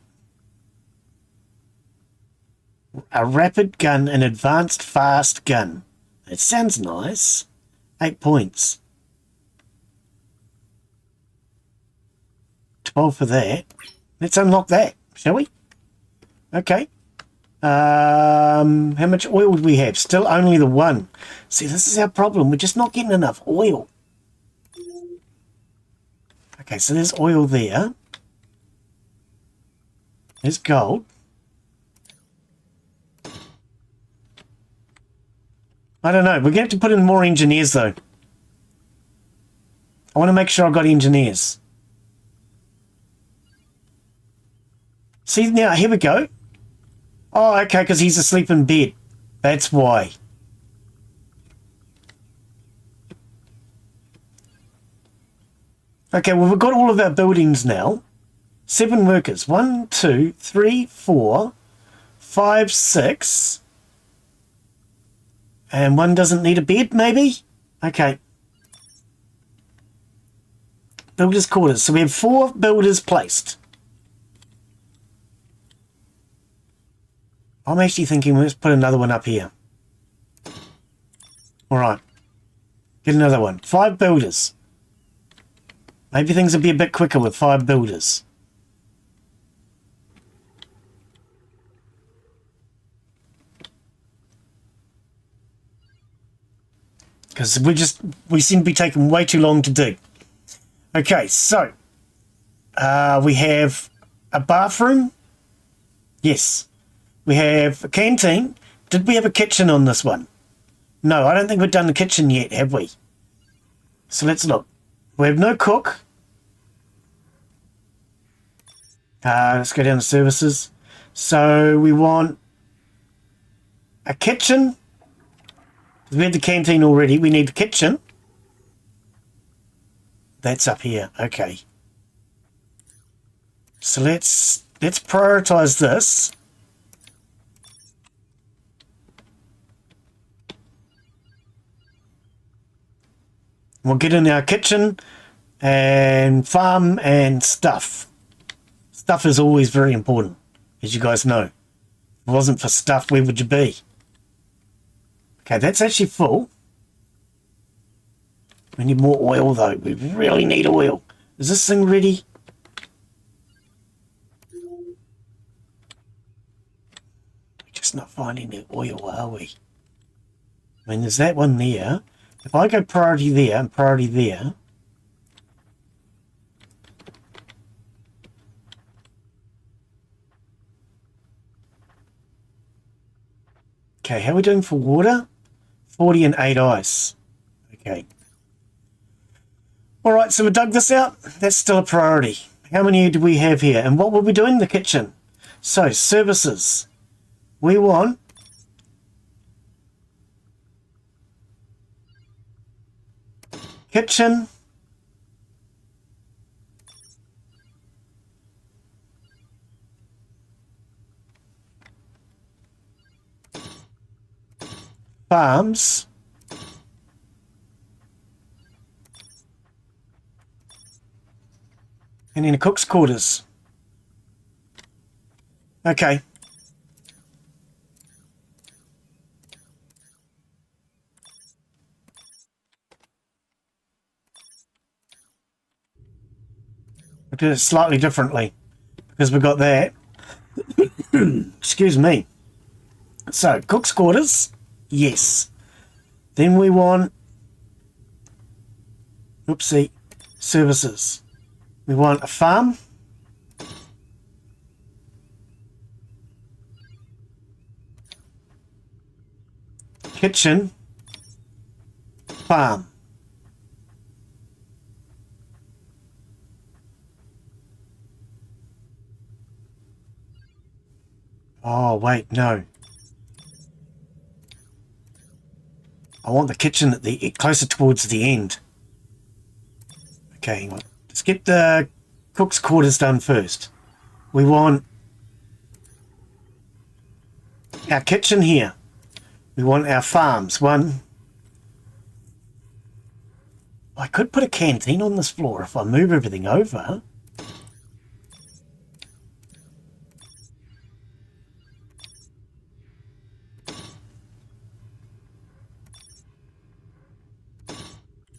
A rapid gun, an advanced fast gun. That sounds nice. 8 points. 12 for that. Let's unlock that, shall we? Okay. How much oil do we have? Still only the 1. See, this is our problem. We're just not getting enough oil. Okay, so there's oil there. There's gold. I don't know. We're going to have to put in more engineers, though. I want to make sure I've got engineers. See, now, here we go. Oh, okay, because he's asleep in bed. That's why. Okay, well, we've got all of our buildings now. 7 workers. 1, 2, 3, 4, 5, 6. And 1 doesn't need a bed, maybe? Okay. Builders' quarters. So we have 4 builders placed. I'm actually thinking let's put another one up here. Alright. Get another one. 5 builders. Maybe things will be a bit quicker with 5 builders. Because we seem to be taking way too long to do. Okay, so we have a bathroom. Yes. We have a canteen. Did we have a kitchen on this one? No, I don't think we've done the kitchen yet, have we? So let's look. We have no cook. Let's go down to services. So we want a kitchen. We had the canteen already. We need the kitchen. That's up here. Okay. So let's prioritize this. We'll get in our kitchen and farm and stuff. Stuff is always very important, as you guys know. If it wasn't for stuff, where would you be? Okay, that's actually full. We need more oil, though. We really need oil. Is this thing ready? We're just not finding the oil, are we? I mean, there's that one there. If I go priority there and priority there, Okay, how are we doing for water? 40 and 8 ice. Okay. All right, so we dug this out. That's still a priority. How many do we have here? And what will we do in the kitchen? So, services. We want kitchen, farms, and then a cook's quarters. Okay. We'll do it slightly differently because we've got that. Excuse me. So, cook's quarters, yes. Then we want, oopsie, services. We want a farm. Kitchen. Farm. Oh, wait, no. I want the kitchen at the closer towards the end. Okay, let's get the cook's quarters done first. We want our kitchen here. We want our farms. One. I could put a canteen on this floor if I move everything over.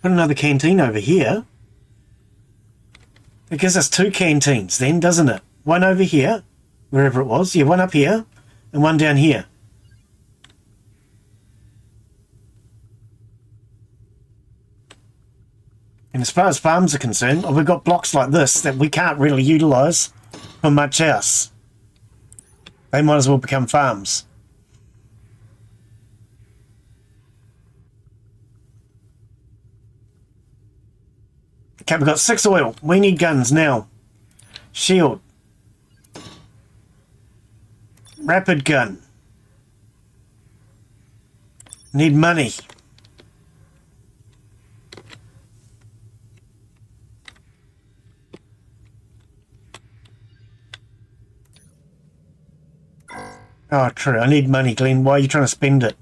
Put another canteen over here. It gives us 2 canteens then, doesn't it? One over here, wherever it was. Yeah, one up here and one down here. And as far as farms are concerned, we've got blocks like this that we can't really utilise for much else. They might as well become farms. Okay, we've got 6 oil. We need guns now. Shield. Rapid gun. Need money. Oh, true. I need money, Glenn. Why are you trying to spend it?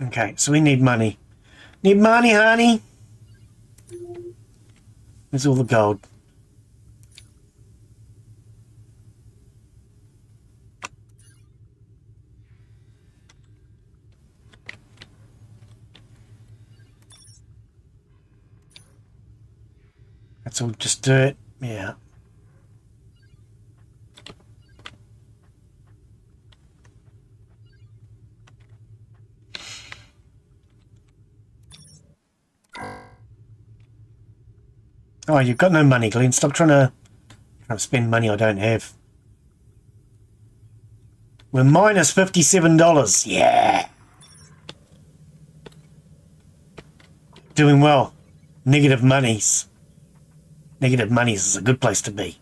Okay, so we need money. Need money, honey. Where's all the gold? That's all just dirt. Yeah. Oh, you've got no money, Glenn. Stop trying to spend money I don't have. We're minus $57. Yeah. Doing well. Negative monies. Negative monies is a good place to be.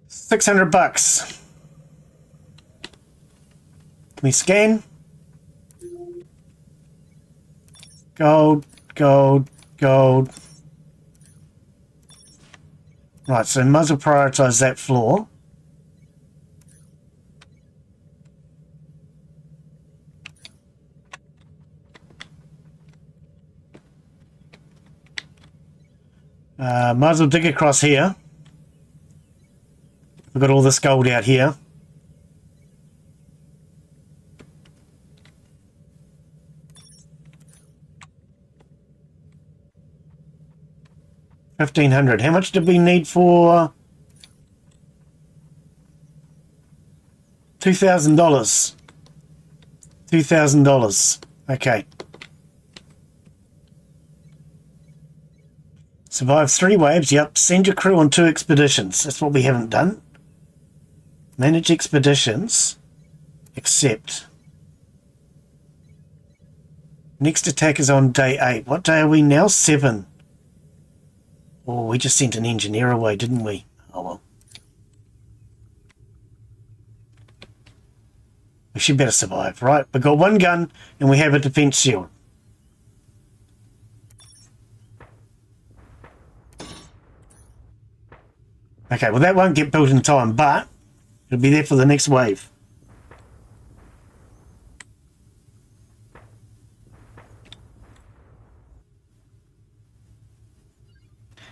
$600. Can we scan? Gold, gold, gold. Right, so might as well prioritise that floor. Might as well dig across here. We've got all this gold out here. 1,500. How much did we need for $2,000? $2,000. Okay. Survive 3 waves. Yep. Send your crew on 2 expeditions. That's what we haven't done. Manage expeditions. Accept. Next attack is on day 8. What day are we now? 7. Oh, we just sent an engineer away, didn't we? Oh, well. We should better survive, right? We've got 1 gun and we have a defense shield. Okay, well that won't get built in time, but it'll be there for the next wave.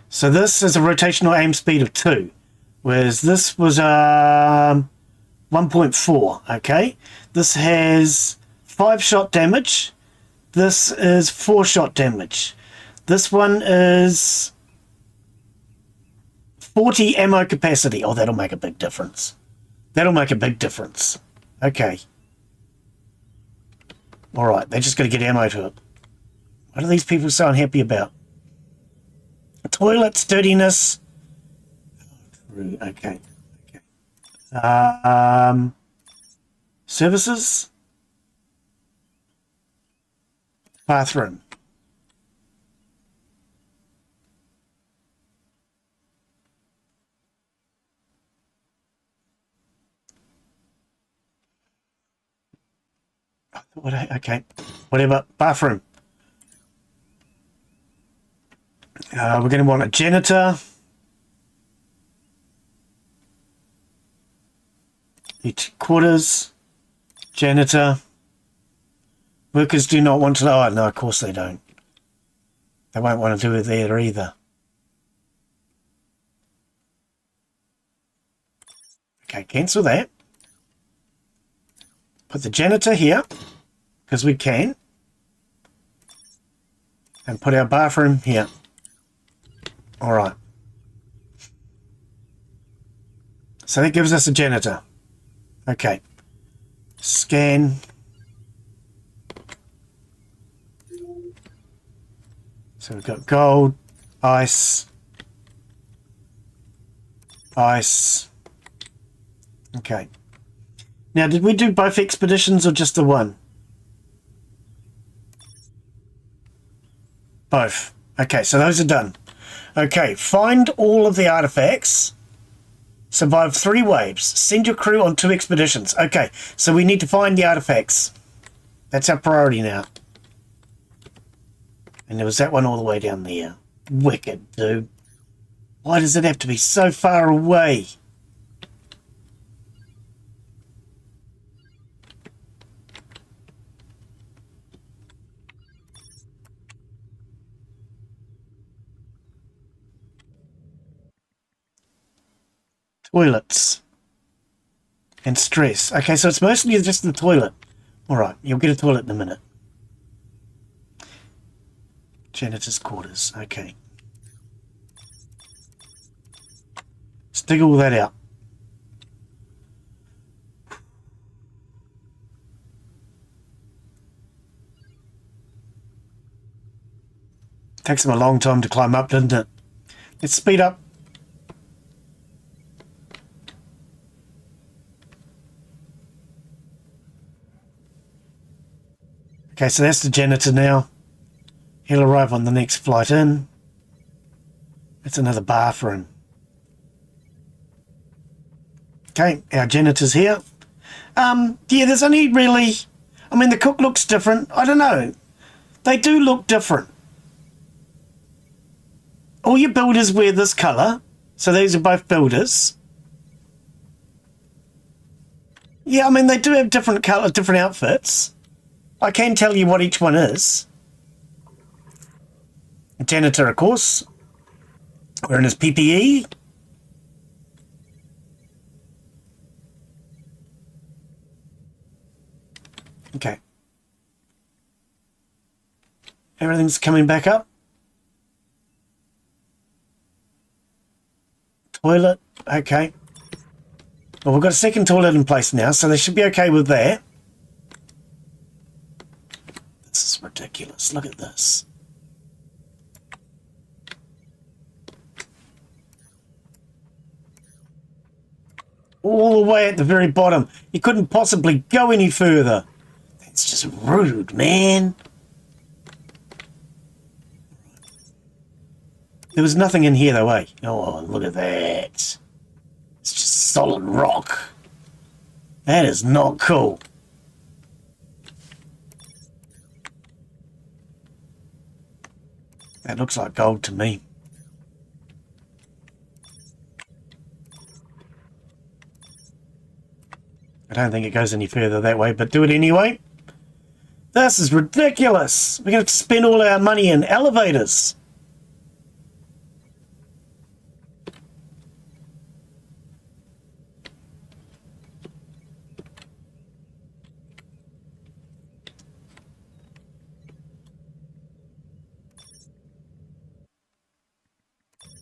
So this is a rotational aim speed of 2, whereas this was 1.4, okay? This has 5 shot damage. This is 4 shot damage. This one is 40 ammo capacity. Oh, that'll make a big difference. That'll make a big difference. Okay. Alright, they're just going to get ammo to it. What are these people so unhappy about? Toilet sturdiness. Okay. Services. Bathroom. Okay. Whatever. Bathroom. We're going to want a janitor. Quarters. Janitor. Workers do not want to... Oh, no, of course they don't. They won't want to do it there either. Okay, cancel that. Put the janitor here, because we can. And put our bathroom here. Alright. So that gives us a janitor. Okay. Scan. So we've got gold, ice, ice. Okay. Now, did we do both expeditions or just the one? Both. Okay, so those are done. Okay, find all of the artifacts. Survive 3 waves. Send your crew on 2 expeditions. Okay, so we need to find the artifacts. That's our priority now. And there was that one all the way down there. Wicked, dude. Why does it have to be so far away? Toilets. And stress. Okay, so it's mostly just the toilet. Alright, you'll get a toilet in a minute. Janitor's quarters. Okay. Let's dig all that out. Takes them a long time to climb up, doesn't it? Let's speed up. Okay, so that's the janitor now. He'll arrive on the next flight in. That's another bathroom. Okay, our janitor's here. Yeah, there's only really... I mean, the cook looks different. I don't know. They do look different. All your builders wear this colour. So these are both builders. Yeah, I mean, they do have different colour, different outfits. I can tell you what each one is. Janitor, of course, wearing his PPE. Okay. Everything's coming back up. Toilet, okay. Well, we've got a second toilet in place now, so they should be okay with that. This is ridiculous. Look at this. All the way at the very bottom. You couldn't possibly go any further. That's just rude, man. There was nothing in here though, eh? Oh, look at that. It's just solid rock. That is not cool. That looks like gold to me. I don't think it goes any further that way, but do it anyway. This is ridiculous. We're going to spend all our money in elevators.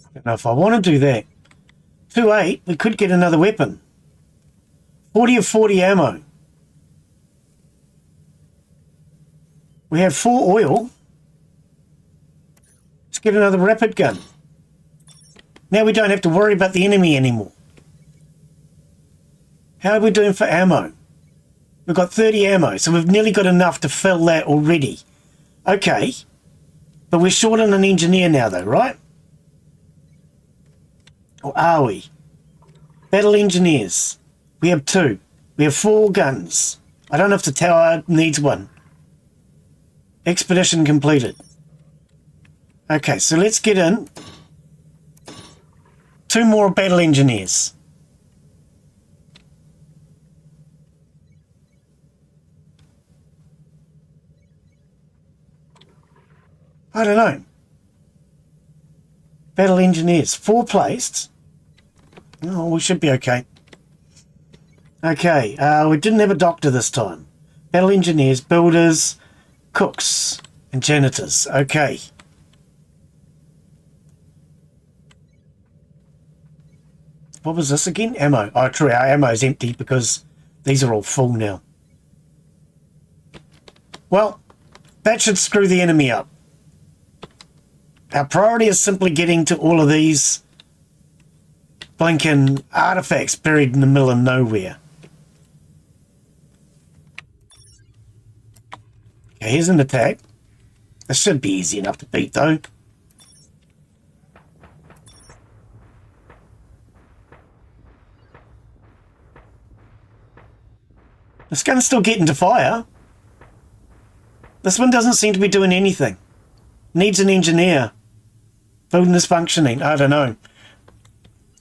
I don't know if I want to do that. 2-8, we could get another weapon. 40 of 40 ammo. We have 4 oil. Let's get another rapid gun. Now we don't have to worry about the enemy anymore. How are we doing for ammo? We've got 30 ammo, so we've nearly got enough to fill that already. Okay. But we're short on an engineer now though, right? Or are we? Battle engineers. We have 2. We have 4 guns. I don't know if the tower needs one. Expedition completed. Okay, so let's get in. 2 more battle engineers. I don't know. Battle engineers. 4 placed. Oh, we should be okay. Okay, we didn't have a doctor this time. Battle engineers, builders, cooks, and janitors. Okay. What was this again? Ammo. Oh, true, our ammo is empty because these are all full now. Well, that should screw the enemy up. Our priority is simply getting to all of these blinking artifacts buried in the middle of nowhere. Okay, here's an attack. This should be easy enough to beat though. This gun's still getting to fire. This one doesn't seem to be doing anything. Needs an engineer. Building is functioning. I don't know.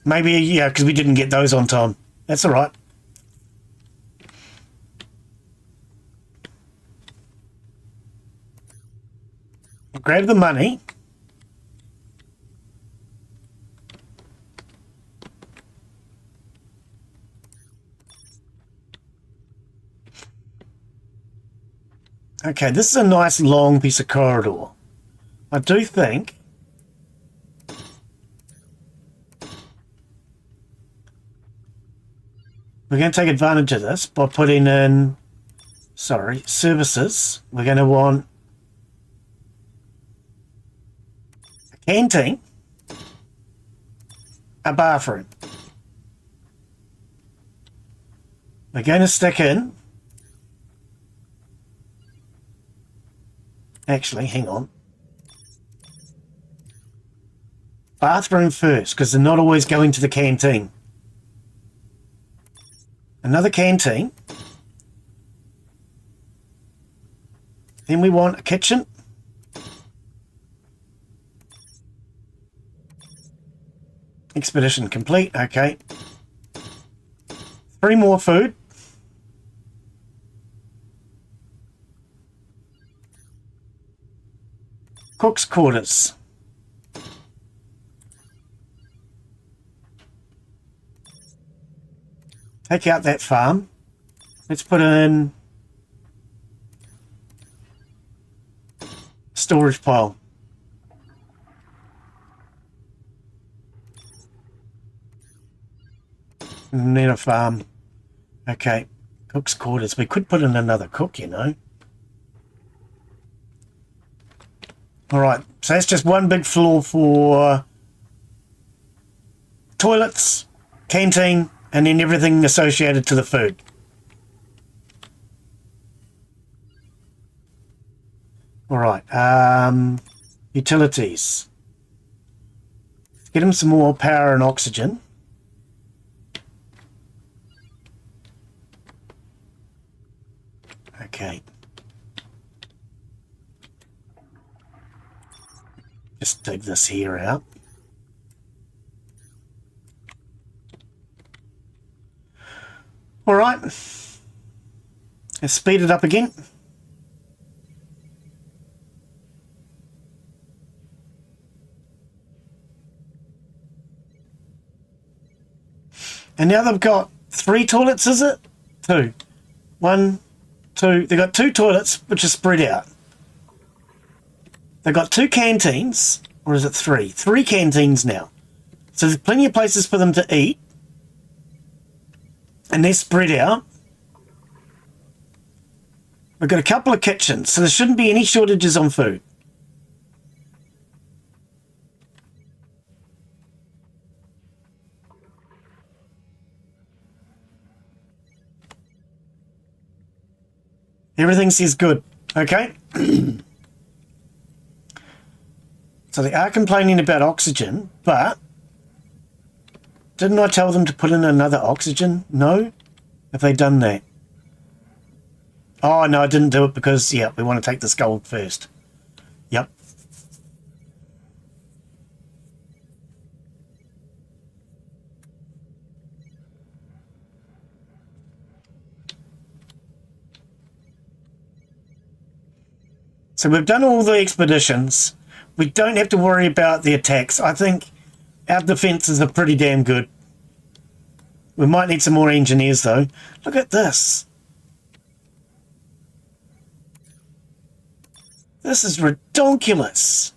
Maybe, yeah, because we didn't get those on time. That's all right. Grab the money. Okay, this is a nice long piece of corridor. I do think we're going to take advantage of this by putting in, services. We're going to want a canteen, a bathroom. We're going to stick in, actually, hang on. Bathroom first, because they're not always going to the canteen. Another canteen. Then we want a kitchen. Expedition complete, okay. 3 more food. Cook's quarters. Take out that farm. Let's put in storage pile. And then a farm. Okay. Cook's quarters. We could put in another cook, you know. Alright, so that's just one big floor for toilets, canteen, and then everything associated to the food. Alright, utilities. Get him some more power and oxygen. Okay. Just take this here out. All right. Let's speed it up again. And now they've got 3 toilets, is it? 2. 1, 2. They've got 2 toilets, which are spread out. They've got 2 canteens, or is it 3? 3 canteens now. So there's plenty of places for them to eat. And they're spread out. We've got a couple of kitchens, so there shouldn't be any shortages on food. Everything says good. Okay. So they are complaining about oxygen, but didn't I tell them to put in another oxygen? No? Have they done that? Oh, no, I didn't do it because, yeah, we want to take this gold first. Yep. So we've done all the expeditions. We don't have to worry about the attacks. I think our defenses are pretty damn good. We might need some more engineers, though. Look at this. This is redonkulous.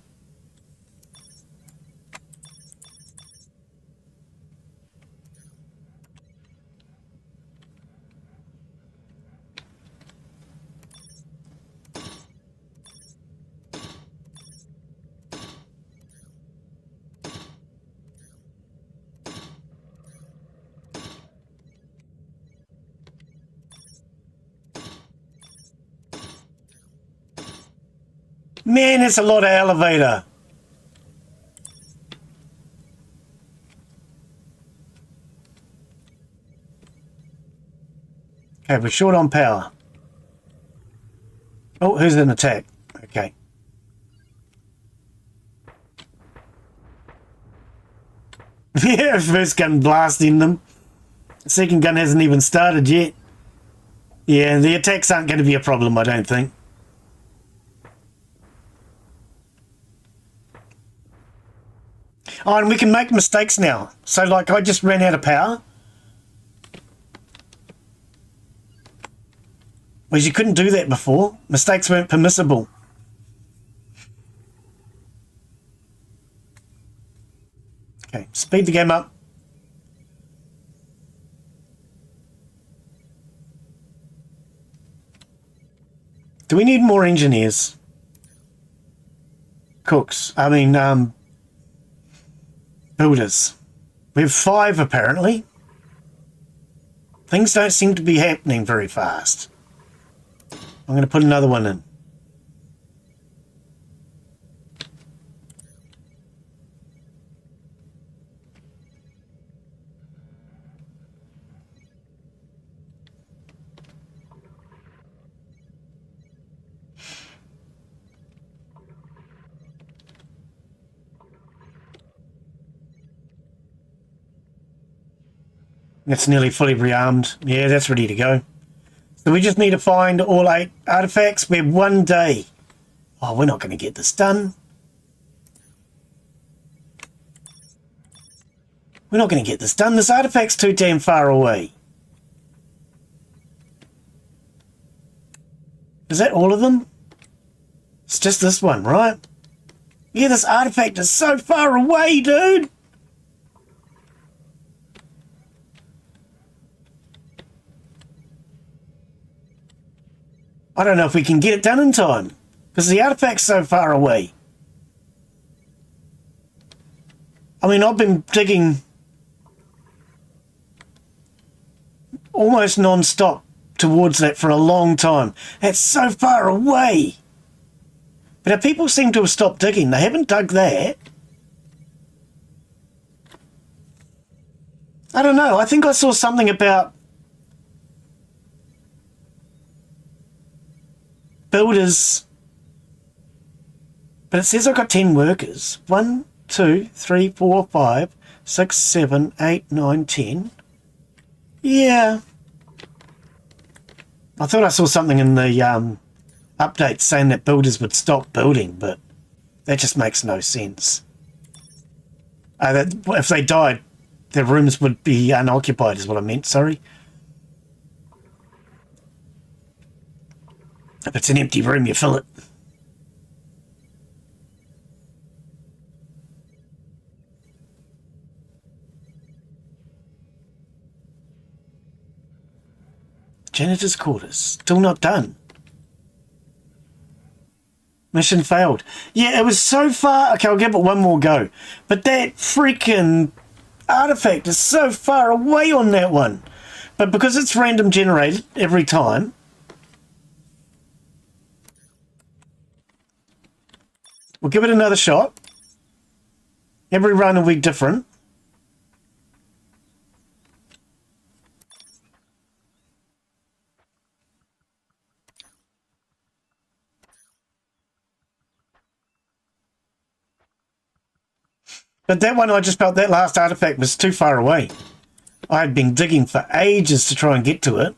Man, that's a lot of elevator. Okay, we're short on power. Oh, who's in attack? Okay. Yeah, first gun blasting them. The second gun hasn't even started yet. Yeah, the attacks aren't going to be a problem, I don't think. Oh, and we can make mistakes now. So, like, I just ran out of power. Whereas you couldn't do that before. Mistakes weren't permissible. Okay, speed the game up. Do we need more engineers? Cooks. I mean, builders. We have 5 apparently. Things don't seem to be happening very fast. I'm going to put another one in. It's nearly fully rearmed. Yeah, that's ready to go. So we just need to find all 8 artifacts. We have 1 day. Oh, we're not going to get this done. We're not going to get this done. This artifact's too damn far away. Is that all of them? It's just this one, right? Yeah, this artifact is so far away, dude. I don't know if we can get it done in time because the artifact's so far away. I mean, I've been digging almost non-stop towards that for a long time. It's so far away. But our people seem to have stopped digging. They haven't dug that. I don't know. I think I saw something about builders. But it says I've got 10 workers. 1, 2, 3, 4, 5, 6, 7, 8, 9, 10. Yeah. I thought I saw something in the update saying that builders would stop building, but that just makes no sense. That if they died, their rooms would be unoccupied is what I meant, sorry. If it's an empty room, you fill it. Janitor's quarters. Still not done. Mission failed. Yeah, it was so far. Okay, I'll give it one more go. But that freaking artifact is so far away on that one. But because it's random generated every time, we'll give it another shot. Every run will be different. But that one, I just felt that last artifact was too far away. I had been digging for ages to try and get to it.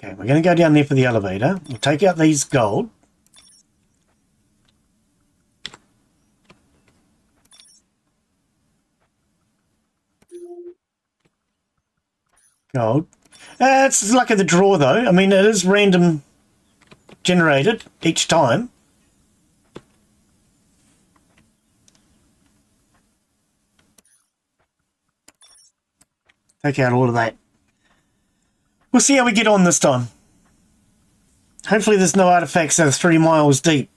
Okay, we're going to go down there for the elevator. We'll take out these gold. Gold. It's luck of the draw, though. I mean, it is random generated each time. Take out all of that. We'll see how we get on this time. Hopefully there's no artifacts that are 3 miles deep.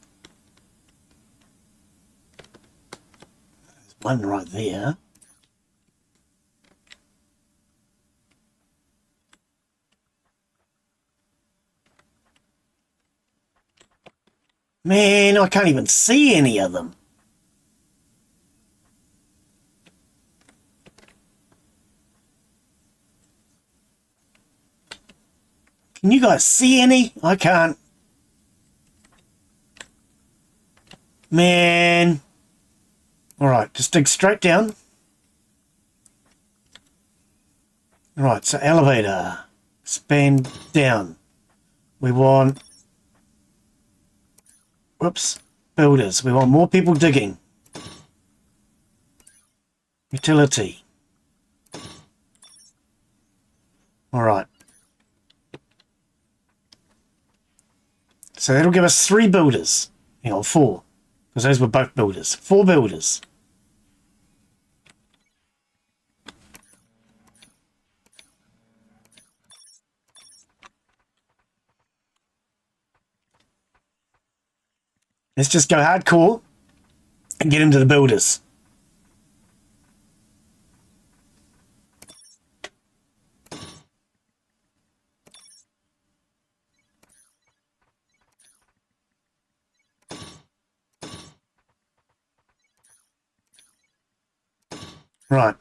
There's one right there. Man, I can't even see any of them. Can you guys see any? I can't. Man. Alright, just dig straight down. Alright, so elevator. Expand down. We want... Whoops. Builders. We want more people digging. Utility. Alright. So that'll give us 3 builders. You know, 4. Because those were both builders. 4 builders. Let's just go hardcore and get into the builders. Right.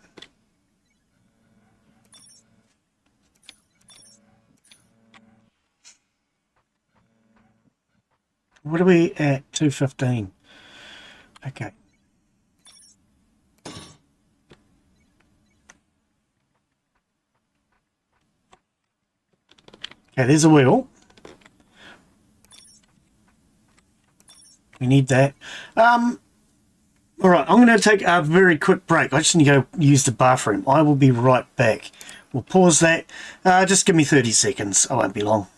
What are we at? 2:15. Okay. Okay, there's a wheel. We need that. All right, I'm going to take a very quick break. I just need to go use the bathroom. I will be right back. We'll pause that. Just give me 30 seconds. I won't be long.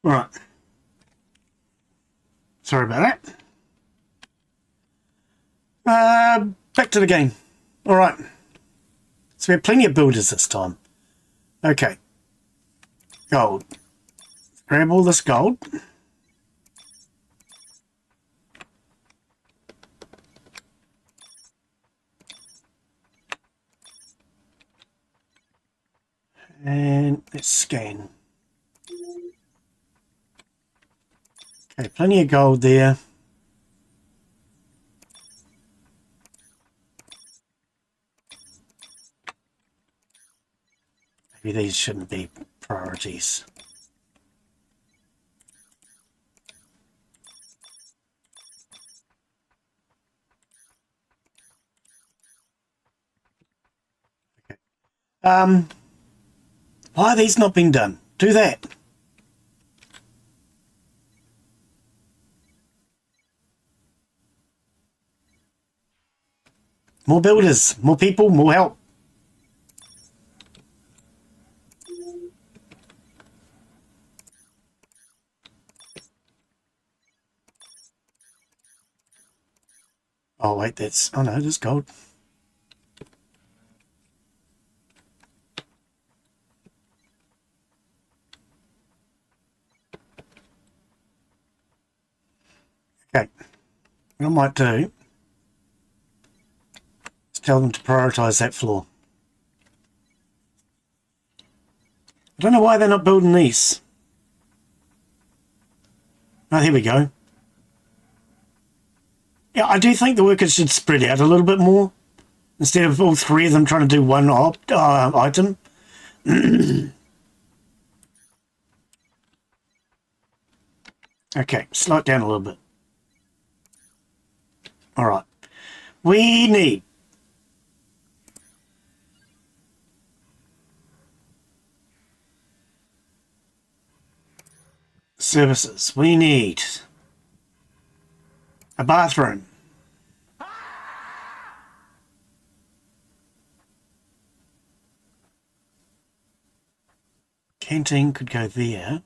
Right. Sorry about that. Back to the game. All right. So we have plenty of builders this time. Okay. Gold. Grab all this gold. And let's scan. Okay, plenty of gold there. Maybe these shouldn't be priorities. Okay. Why are these not being done? Do that. More builders, more people, more help. Oh wait, that's, oh no, there's gold. Okay, what I might do is tell them to prioritize that floor. I don't know why they're not building these. Oh, here we go. Yeah, I do think the workers should spread out a little bit more instead of all three of them trying to do one item. Okay, slow it down a little bit. All right. We need services. We need a bathroom. Canteen could go there.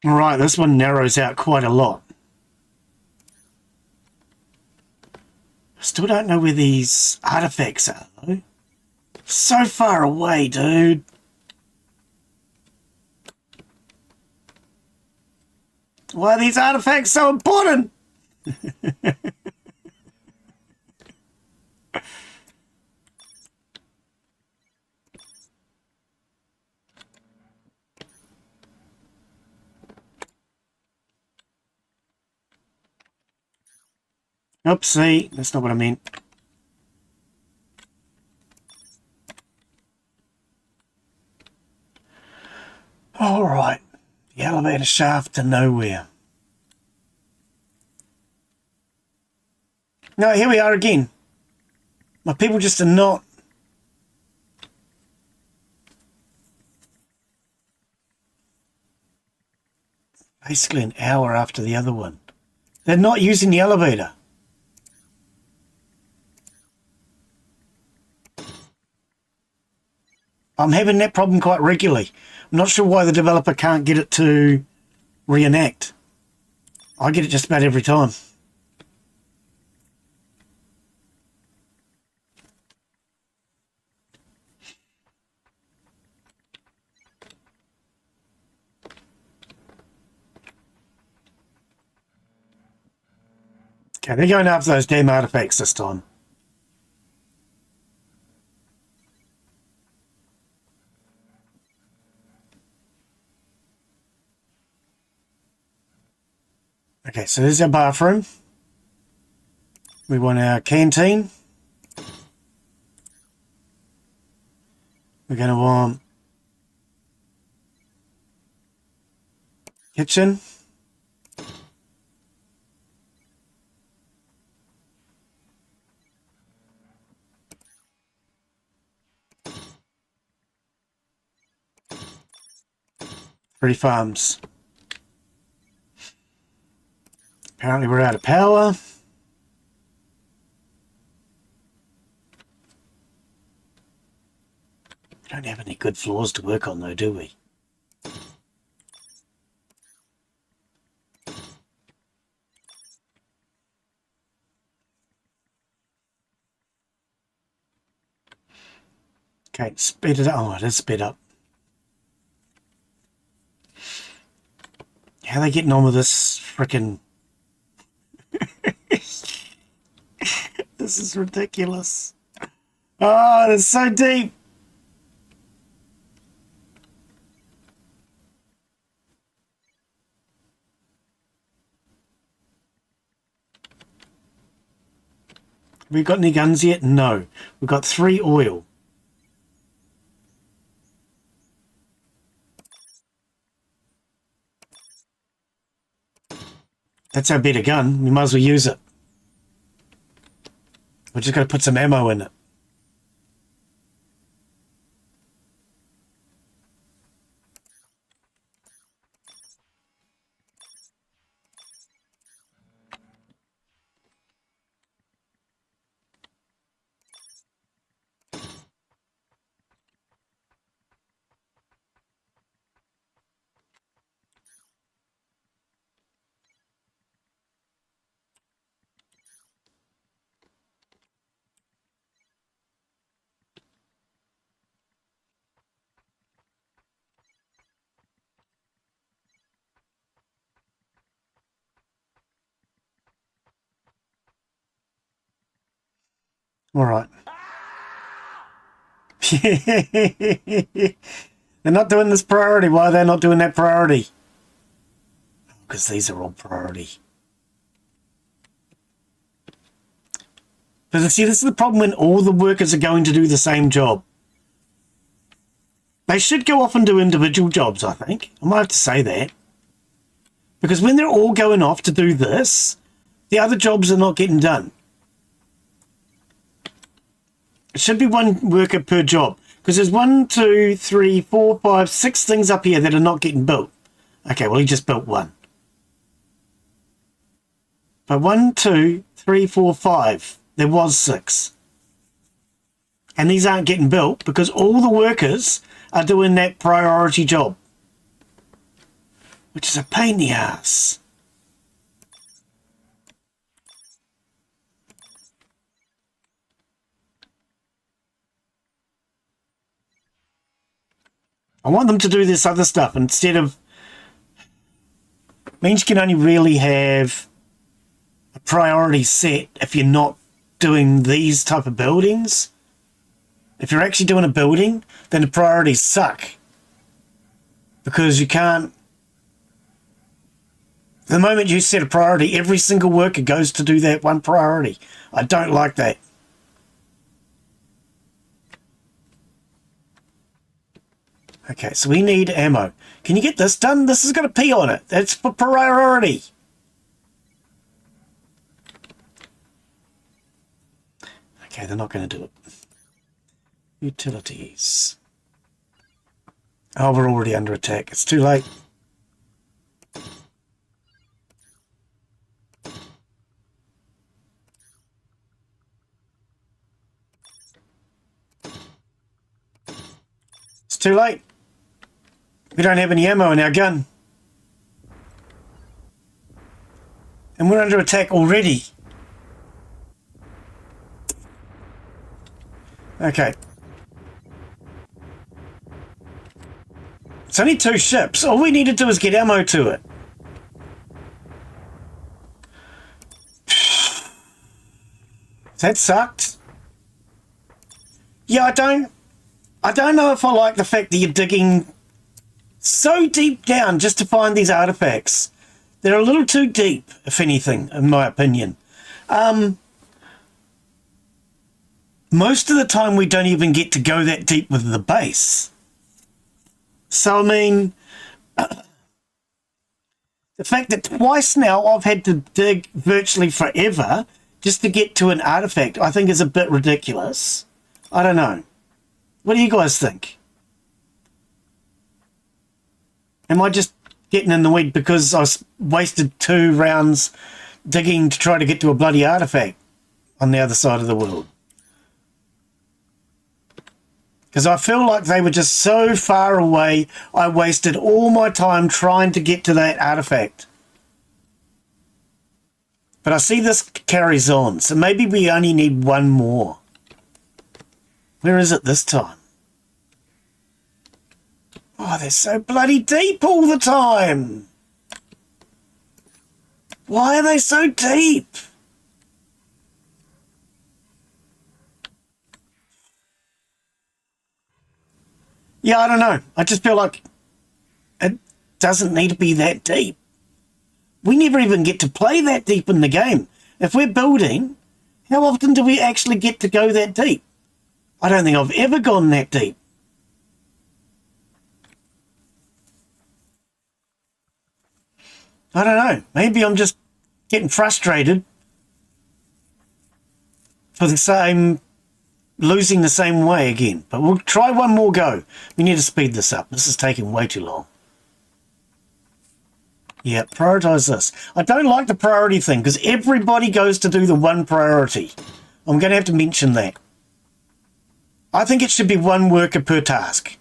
All right, this one narrows out quite a lot. Still don't know where these artifacts are, though. So far away, dude. Why are these artifacts so important? Oopsie, that's not what I meant. All right, the elevator shaft to nowhere. No, here we are again. My people just are not. Basically an hour after the other one. They're not using the elevator. I'm having that problem quite regularly. I'm not sure why the developer can't get it to reenact. I get it just about every time. Okay, they're going after those damn artifacts this time. Okay, so there's our bathroom. We want our canteen. We're going to want kitchen. Three farms. Apparently we're out of power. We don't have any good floors to work on though, do we? Okay, speed it up. Oh, it is sped up. How are they getting on with this frickin'... This is ridiculous. Oh, it's so deep. Have we got any guns yet? No. We've got 3 oil. That's our better gun. We might as well use it. We're just going to put some ammo in it. All right. They're not doing this priority. Why are they not doing that priority? Because these are all priority. But see, this is the problem when all the workers are going to do the same job. They should go off and do individual jobs, I think. I might have to say that. Because when they're all going off to do this, the other jobs are not getting done. It should be 1 worker per job. Because there's 1, 2, 3, 4, 5, 6 things up here that are not getting built. Okay, well, he just built 1. But 1, 2, 3, 4, 5. There was 6. And these aren't getting built because all the workers are doing that priority job. Which is a pain in the ass. I want them to do this other stuff instead of... Means you can only really have a priority set if you're not doing these type of buildings. If you're actually doing a building, then the priorities suck. Because you can't... The moment you set a priority, every single worker goes to do that one priority. I don't like that. Okay, so we need ammo. Can you get this done? This has got a P on it. That's for priority. Okay, they're not going to do it. Utilities. Oh, we're already under attack. It's too late. It's too late. We don't have any ammo in our gun. And we're under attack already. Okay. It's only 2 ships. All we need to do is get ammo to it. That sucked. Yeah, I don't know if I like the fact that you're digging so deep down just to find these artifacts. They're a little too deep, if anything, in my opinion. Most of the time we don't even get to go that deep with the base. So, I mean, the fact that twice now I've had to dig virtually forever just to get to an artifact, I think is a bit ridiculous. I don't know. What do you guys think? Am I just getting in the weed because I wasted 2 rounds digging to try to get to a bloody artifact on the other side of the world? Because I feel like they were just so far away, I wasted all my time trying to get to that artifact. But I see this carries on, so maybe we only need 1 more. Where is it this time? Oh, they're so bloody deep all the time. Why are they so deep? Yeah, I don't know. I just feel like it doesn't need to be that deep. We never even get to play that deep in the game. If we're building, how often do we actually get to go that deep? I don't think I've ever gone that deep. I don't know. Maybe I'm just getting frustrated for the same, losing the same way again. But we'll try 1 more go. We need to speed this up. This is taking way too long. Yeah, prioritise this. I don't like the priority thing because everybody goes to do the 1 priority. I'm going to have to mention that. I think it should be 1 worker per task.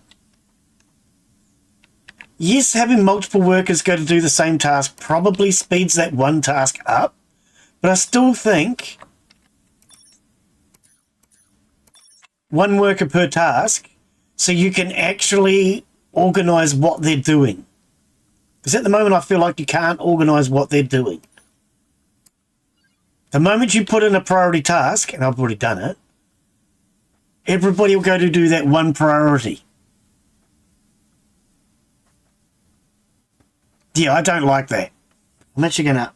Yes, having multiple workers go to do the same task probably speeds that 1 task up, but I still think 1 worker per task so you can actually organise what they're doing. Because at the moment I feel like you can't organise what they're doing. The moment you put in a priority task, and I've already done it, everybody will go to do that 1 priority. Yeah, I don't like that. I'm actually going to...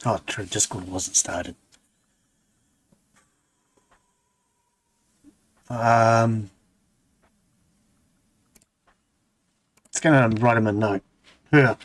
Oh, true, Discord wasn't started. It's going to write him a note. Yeah.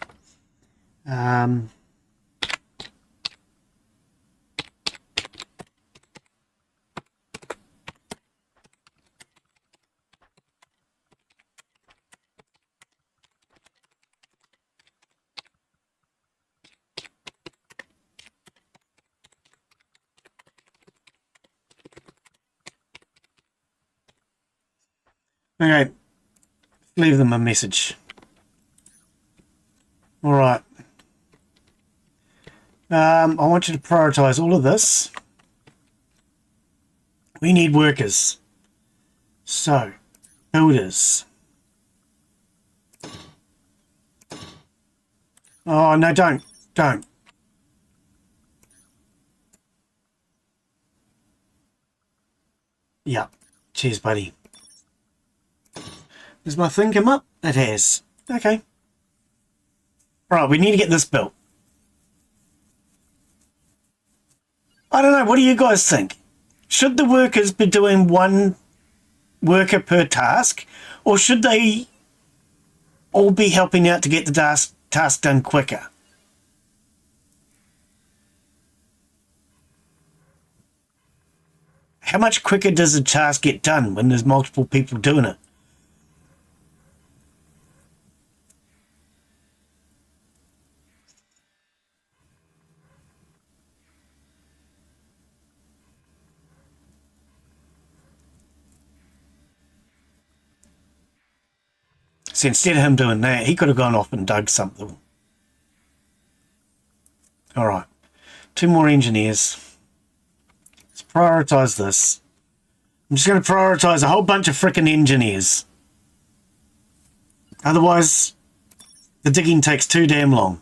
Okay, leave them a message. All right. I want you to prioritize all of this. We need workers. So, builders. Oh, no, don't. Don't. Yeah. Cheers, buddy. Does my thing come up? It has. Okay. Right, we need to get this built. I don't know. What do you guys think? Should the workers be doing 1 worker per task? Or should they all be helping out to get the task done quicker? How much quicker does a task get done when there's multiple people doing it? So instead of him doing that, he could have gone off and dug something. All right. 2 more engineers. Let's prioritise this. I'm just going to prioritise a whole bunch of frickin' engineers. Otherwise, the digging takes too damn long.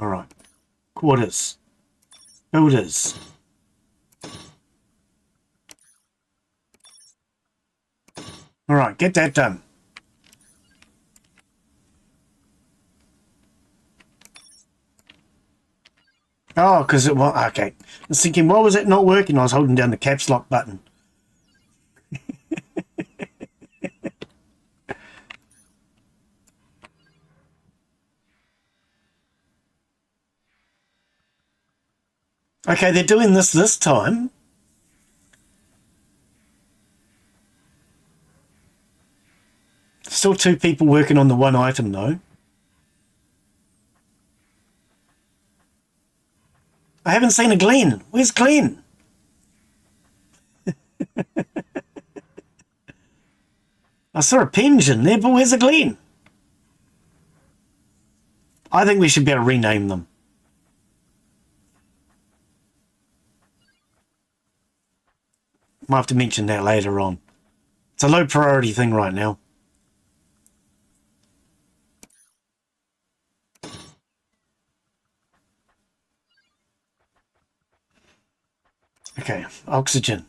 All right. Quarters. Builders. All right, get that done. Oh, because it was... Okay. I was thinking, why was it not working? I was holding down the caps lock button. Okay, they're doing this time. Still 2 people working on the one item, though. I haven't seen a Glenn. Where's Glenn? I saw a Penge in there, but where's a Glenn? I think we should be able to rename them. Might have to mention that later on. It's a low priority thing right now. Okay, oxygen.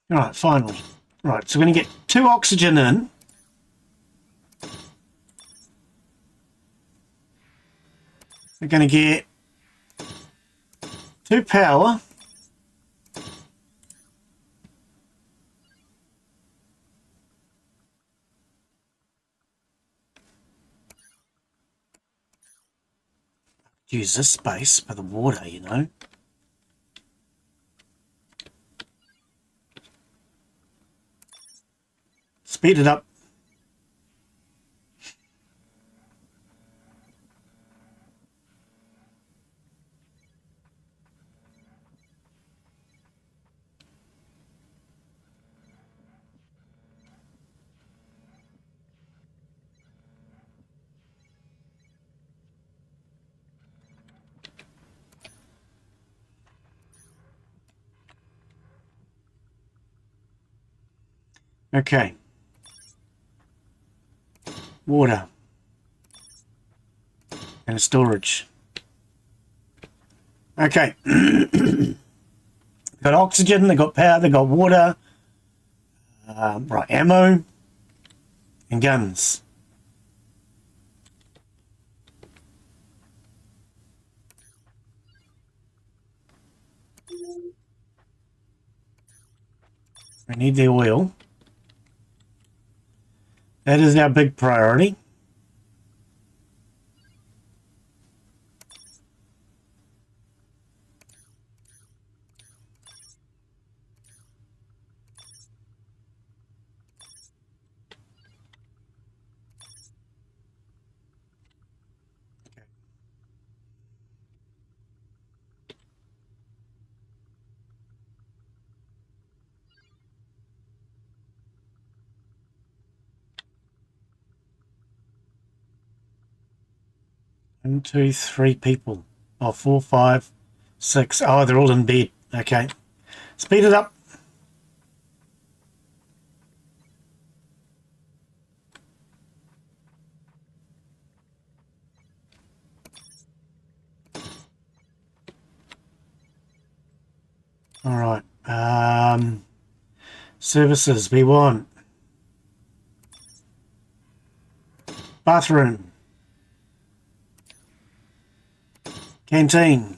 All right, finally. Right, so we're going to get 2 oxygen in. We're going to get 2 power. Use this space for the water, you know. Speed it up. Okay. Water. And storage. Okay. Got oxygen, they got power, they got water. Right, ammo. And guns. We need the oil. That is our big priority. One, two, 3 people. Oh, 4, 5, 6. Oh, they're all in bed. Okay. Speed it up. All right. Services we want. Bathroom. Canteen.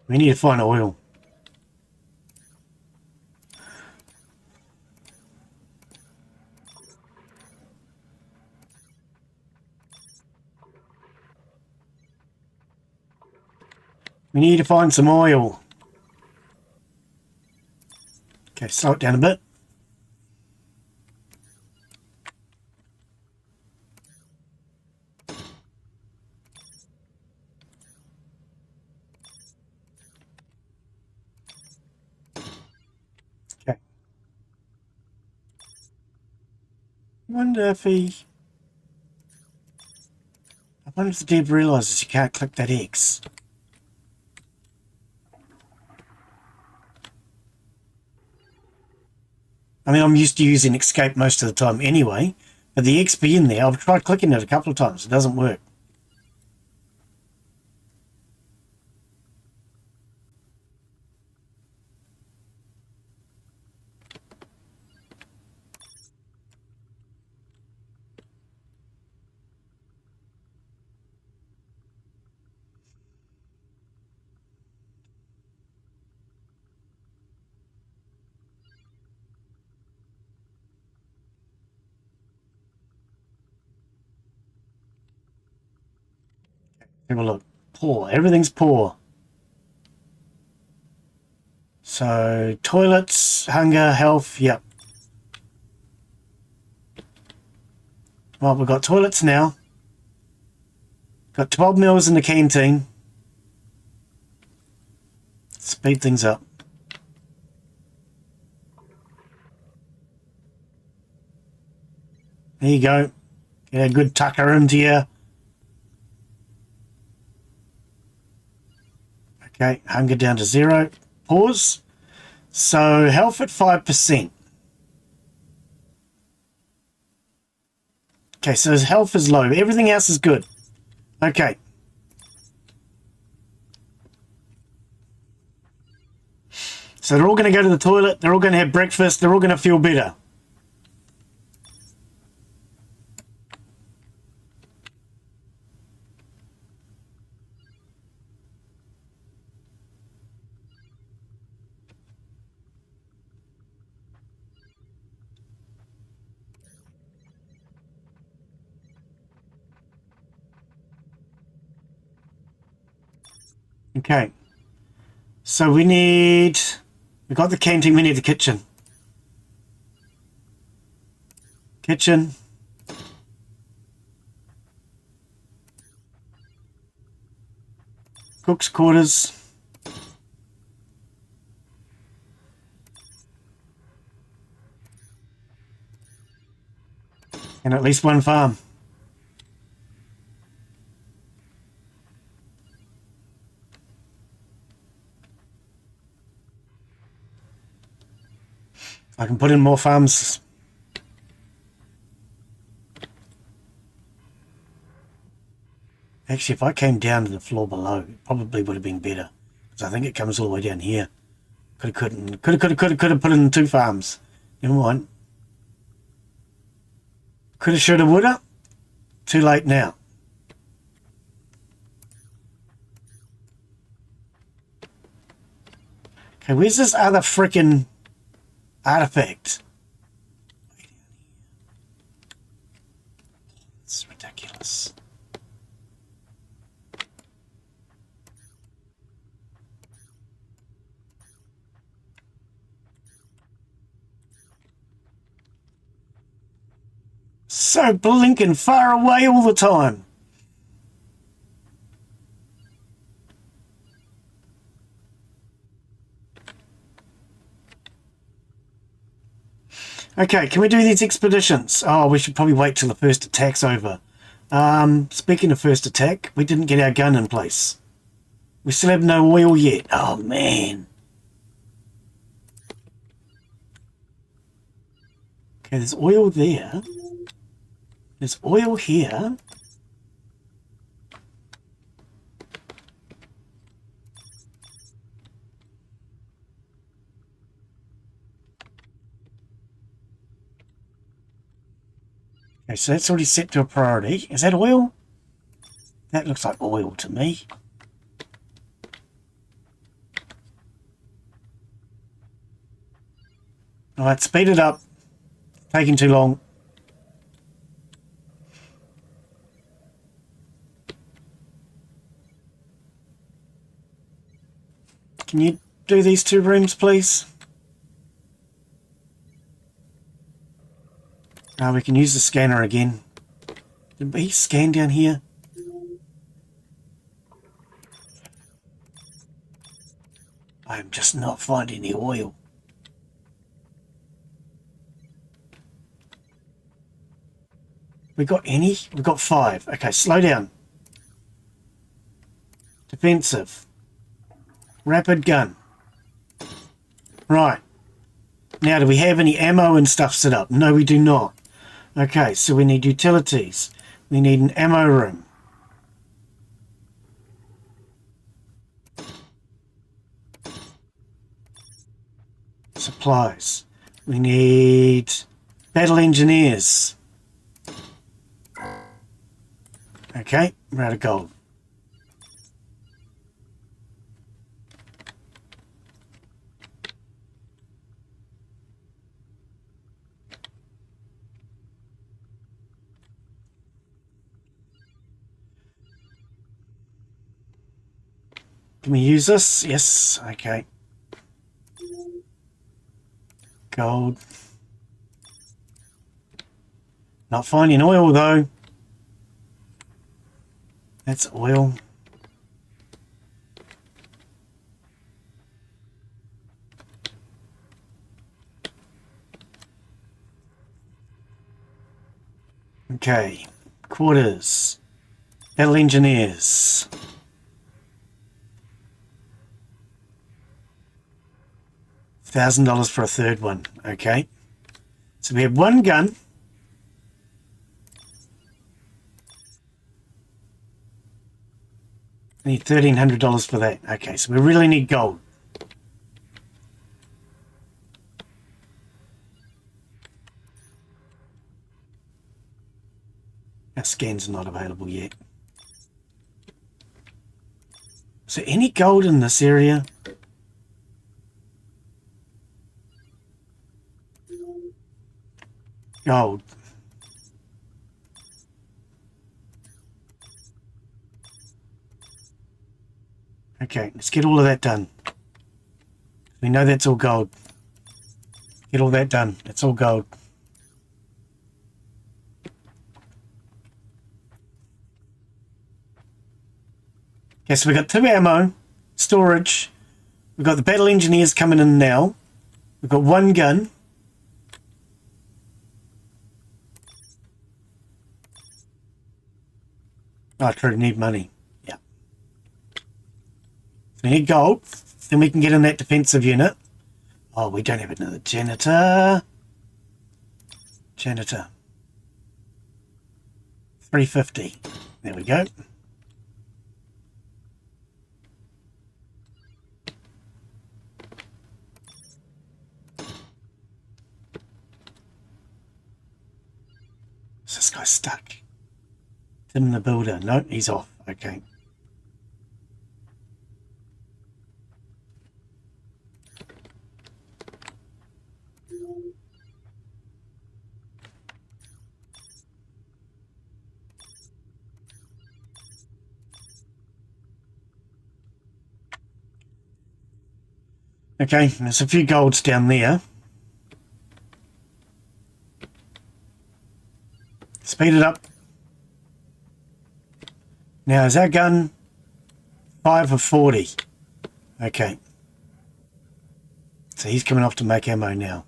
We need to find oil. We need to find some oil. Okay, slow it down a bit. Okay. I wonder if the dev realizes you can't click that X. I mean, I'm used to using escape most of the time anyway, but the XP in there, I've tried clicking it a couple of times. It doesn't work. Have a look. Poor. Everything's poor. So, toilets, hunger, health, yep. Well, we've got toilets now. Got 12 meals in the canteen. Speed things up. There you go. Get a good tucker into you. Okay, hunger down to 0. Pause. So, health at 5%. Okay, so his health is low. Everything else is good. Okay. So they're all going to go to the toilet. They're all going to have breakfast. They're all going to feel better. Okay. So we've got the canteen, we need the kitchen. Kitchen. Cook's quarters. And at least one farm. I can put in more farms. Actually, if I came down to the floor below, it probably would have been better. Because I think it comes all the way down here. Could have put in 2 farms. Never mind. Coulda, shoulda, woulda. Too late now. Okay, where's this other frickin' artifact? It's ridiculous. So blinking far away all the time. Okay, can we do these expeditions? Oh, we should probably wait till the first attack's over. Speaking of first attack, we didn't get our gun in place. We still have no oil yet. Oh, man. Okay, there's oil there. There's oil here. Okay, so that's already set to a priority. Is that oil? That looks like oil to me. Alright, speed it up. Taking too long. Can you do these 2 rooms, please? We can use the scanner again. Did we scan down here? I'm just not finding the oil. We got any? We got 5. Okay, slow down. Defensive. Rapid gun. Right. Now, do we have any ammo and stuff set up? No, we do not. Okay, so we need utilities. We need an ammo room. Supplies. We need battle engineers. Okay, we're out of gold. Can we use this? Yes, okay. Gold. Not finding oil though. That's oil. Okay. Quarters. Battle engineers. $1,000 for a third one. Okay. So we have one gun. I need $1,300 for that. Okay, so we really need gold. Our scans are not available yet. Is there any gold in this area? Gold. Okay, let's get all of that done. We know that's all gold. Get all that done. It's all gold. Okay, so we've got 2 ammo, storage. We've got the battle engineers coming in now. We've got 1 gun. Oh, true, need money. Yeah. So we need gold. Then we can get in that defensive unit. Oh, we don't have another janitor. Janitor. 350. There we go. Is this guy stuck? In the builder. No, he's off. Okay. Okay, there's a few golds down there. Speed it up. Now, is our gun 5 of 40? Okay. So he's coming off to make ammo now.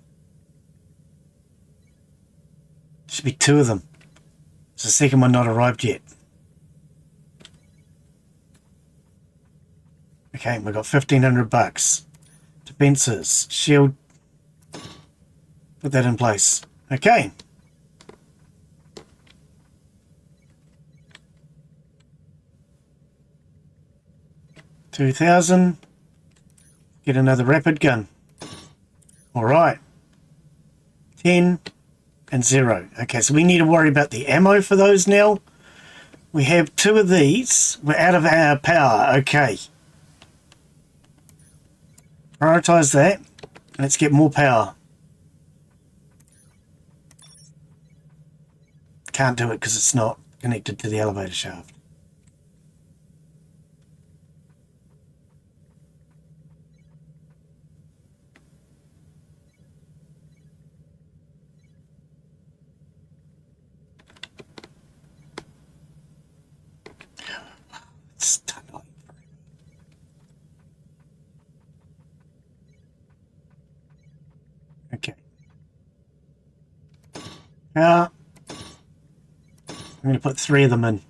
Should be 2 of them. Is the second one not arrived yet? Okay, we've got $1,500. Defenses. Shield. Put that in place. Okay. $2,000. Get another rapid gun. Alright. 10 and 0. Okay, so we need to worry about the ammo for those now. We have 2 of these. We're out of our power. Okay. Prioritize that. Let's get more power. Can't do it because it's not connected to the elevator shaft. Okay. I'm going to put 3 of them in.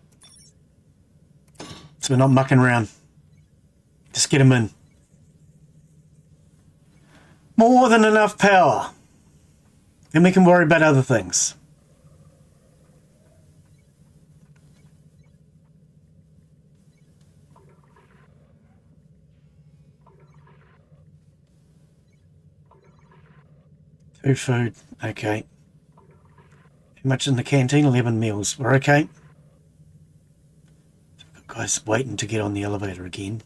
So we're not mucking around. Just get them in. more than enough power. Then we can worry about other things. Food, okay. How much in the canteen? 11 meals. We're okay. Guys waiting to get on the elevator again.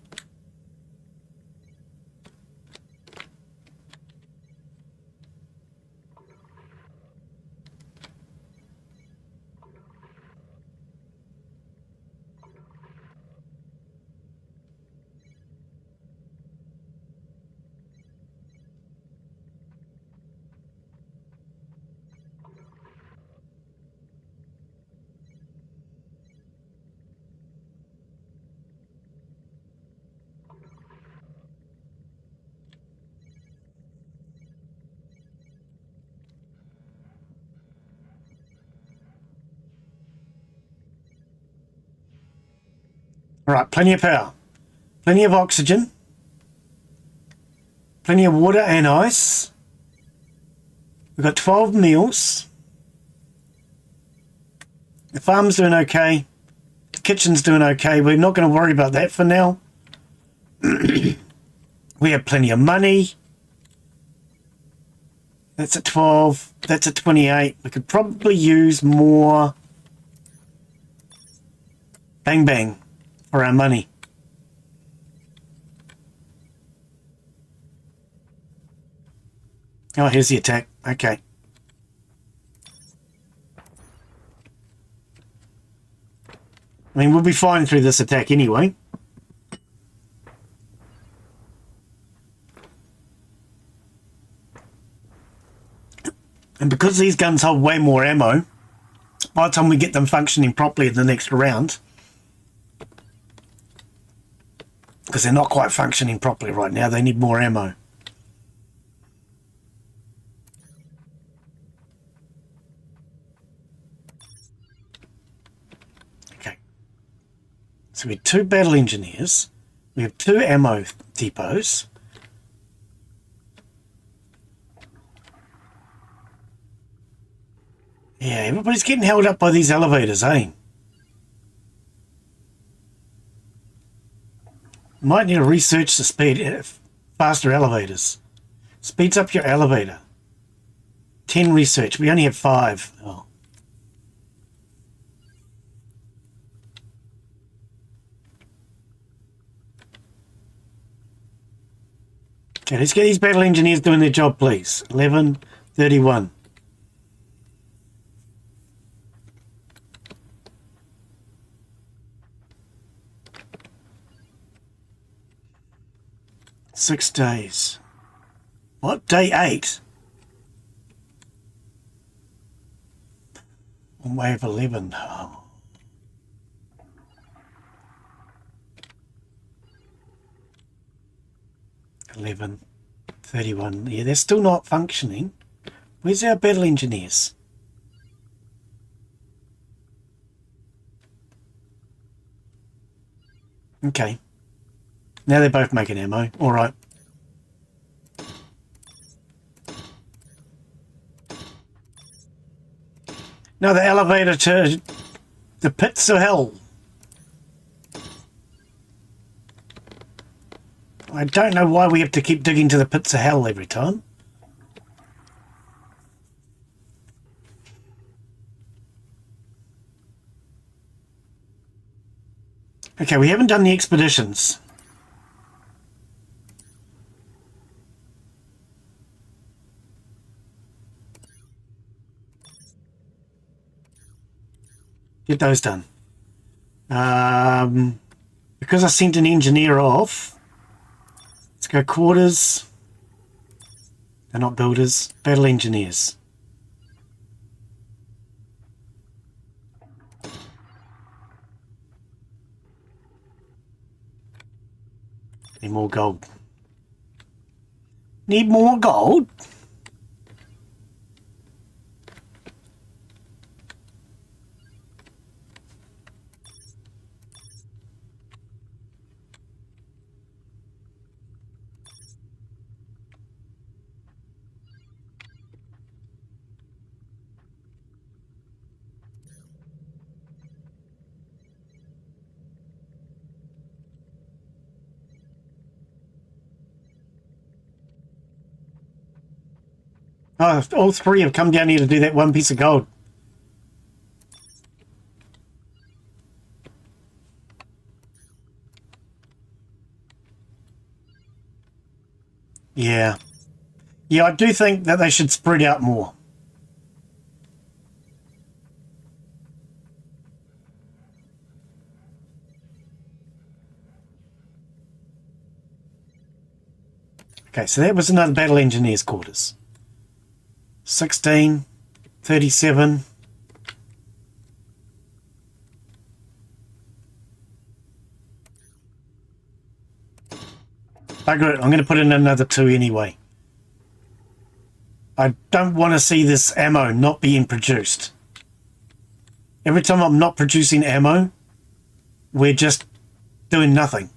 All right, plenty of power, plenty of oxygen, plenty of water and ice. We've got 12 meals. The farm's doing okay. The kitchen's doing okay. We're not going to worry about that for now. We have plenty of money. That's at 12. That's at 28. We could probably use more bang bang for our money. Oh, here's the attack. Okay. I mean, we'll be fine through this attack anyway. And because these guns hold way more ammo, by the time we get them functioning properly in the next round, because they're not quite functioning properly right now, they need more ammo. Okay. So we have 2 battle engineers. We have 2 ammo depots. Yeah, everybody's getting held up by these elevators, eh? Might need to research the speed, faster elevators. Speeds up your elevator. 10 research. We only have 5. Oh. Okay, let's get these battle engineers doing their job, please. 11:31. Six days. What? Day 8? On wave 11. Oh. 11:31. Yeah, they're still not functioning. Where's our battle engineers? Okay. Now they're both making ammo. All right. Now the elevator to the pits of hell. I don't know why we have to keep digging to the pits of hell every time. Okay, we haven't done the expeditions. Get those done. Because I sent an engineer off, let's go quarters. They're not builders, battle engineers. Need more gold. Need more gold? Oh, all three have come down here to do that one piece of gold. Yeah. Yeah, I do think that they should spread out more. Okay, so that was another battle engineer's quarters. 16, 37. Bugger it, I'm going to put in another 2 anyway. I don't want to see this ammo not being produced. Every time I'm not producing ammo, we're just doing nothing.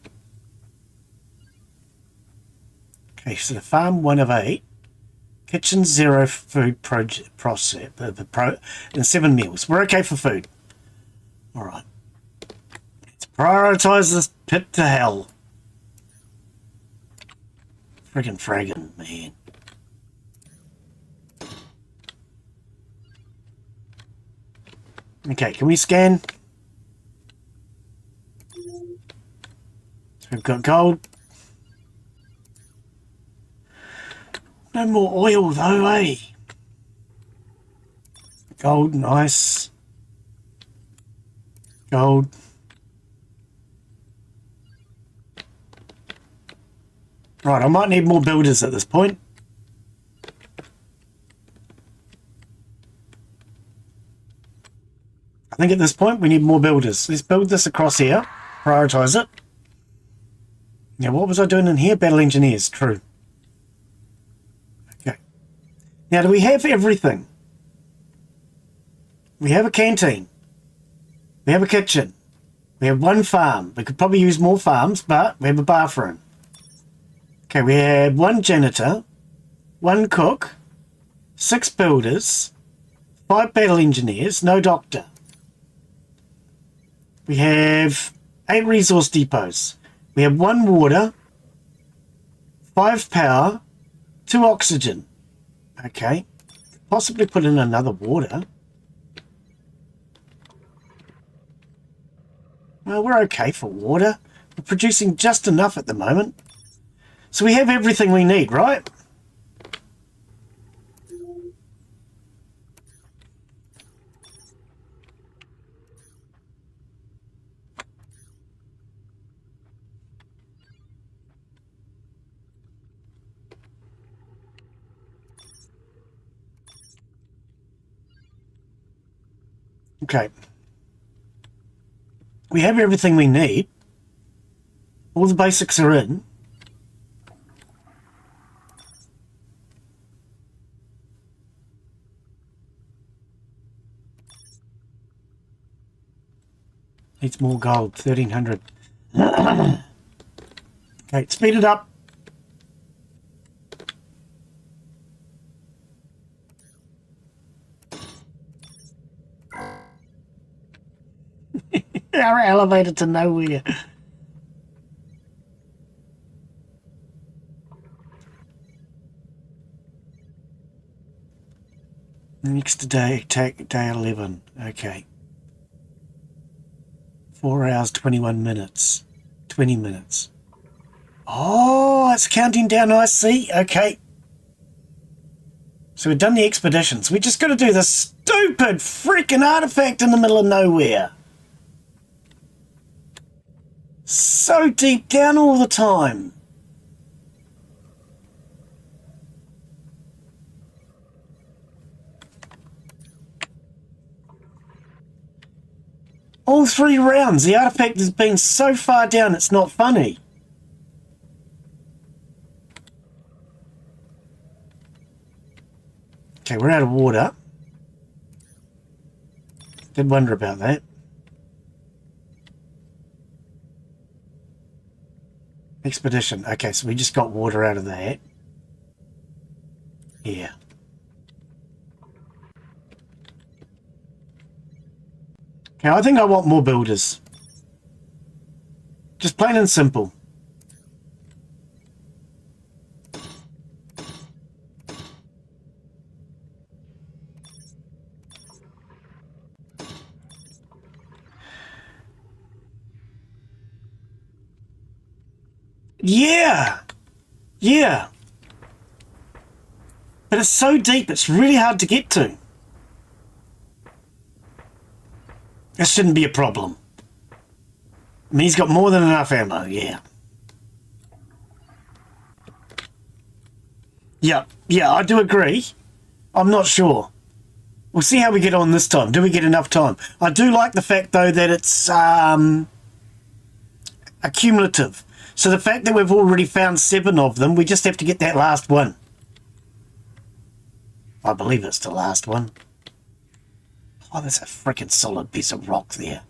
Okay, so the farm 1 of 8. Kitchen 0 food process, and 7 meals. We're okay for food. Alright. Let's prioritise this pit to hell. Friggin' fraggin', man. Okay, can we scan? So we've got gold. No more oil though, eh? Gold, nice. Gold. Right, I might need more builders at this point. I think at this point we need more builders. Let's build this across here. Prioritise it. Now, what was I doing in here? Battle engineers, true. Okay. Now, do we have everything? We have a canteen. We have a kitchen. We have 1 farm. We could probably use more farms, but we have a bathroom. Okay, we have 1 janitor, 1 cook, 6 builders, 5 battle engineers, no doctor. We have 8 resource depots. We have 1 water, 5 power, 2 oxygen. Okay, possibly put in another water. Well, we're okay for water. We're producing just enough at the moment. So we have everything we need, right? Okay. We have everything we need. All the basics are in. Needs more gold, 1300. Okay, speed it up. Our elevator to nowhere. Next day, day 11. Okay. 4 hours, 21 minutes. 20 minutes. Oh, it's counting down, I see. Okay. So we've done the expeditions. We just got to do this stupid freaking artifact in the middle of nowhere. So deep down all the time. All 3 rounds, the artifact has been so far down it's not funny. Okay, we're out of water. Did wonder about that. Expedition. Okay, so we just got water out of that. Yeah. Okay, I think I want more builders. Just plain and simple. Yeah. Yeah. But it's so deep, it's really hard to get to. This shouldn't be a problem. I mean, he's got more than enough ammo, yeah. Yeah, I do agree. I'm not sure. We'll see how we get on this time. Do we get enough time? I do like the fact, though, that it's accumulative. So the fact that we've already found 7 of them, we just have to get that last one. I believe it's the last one. Oh, there's a freaking solid piece of rock there.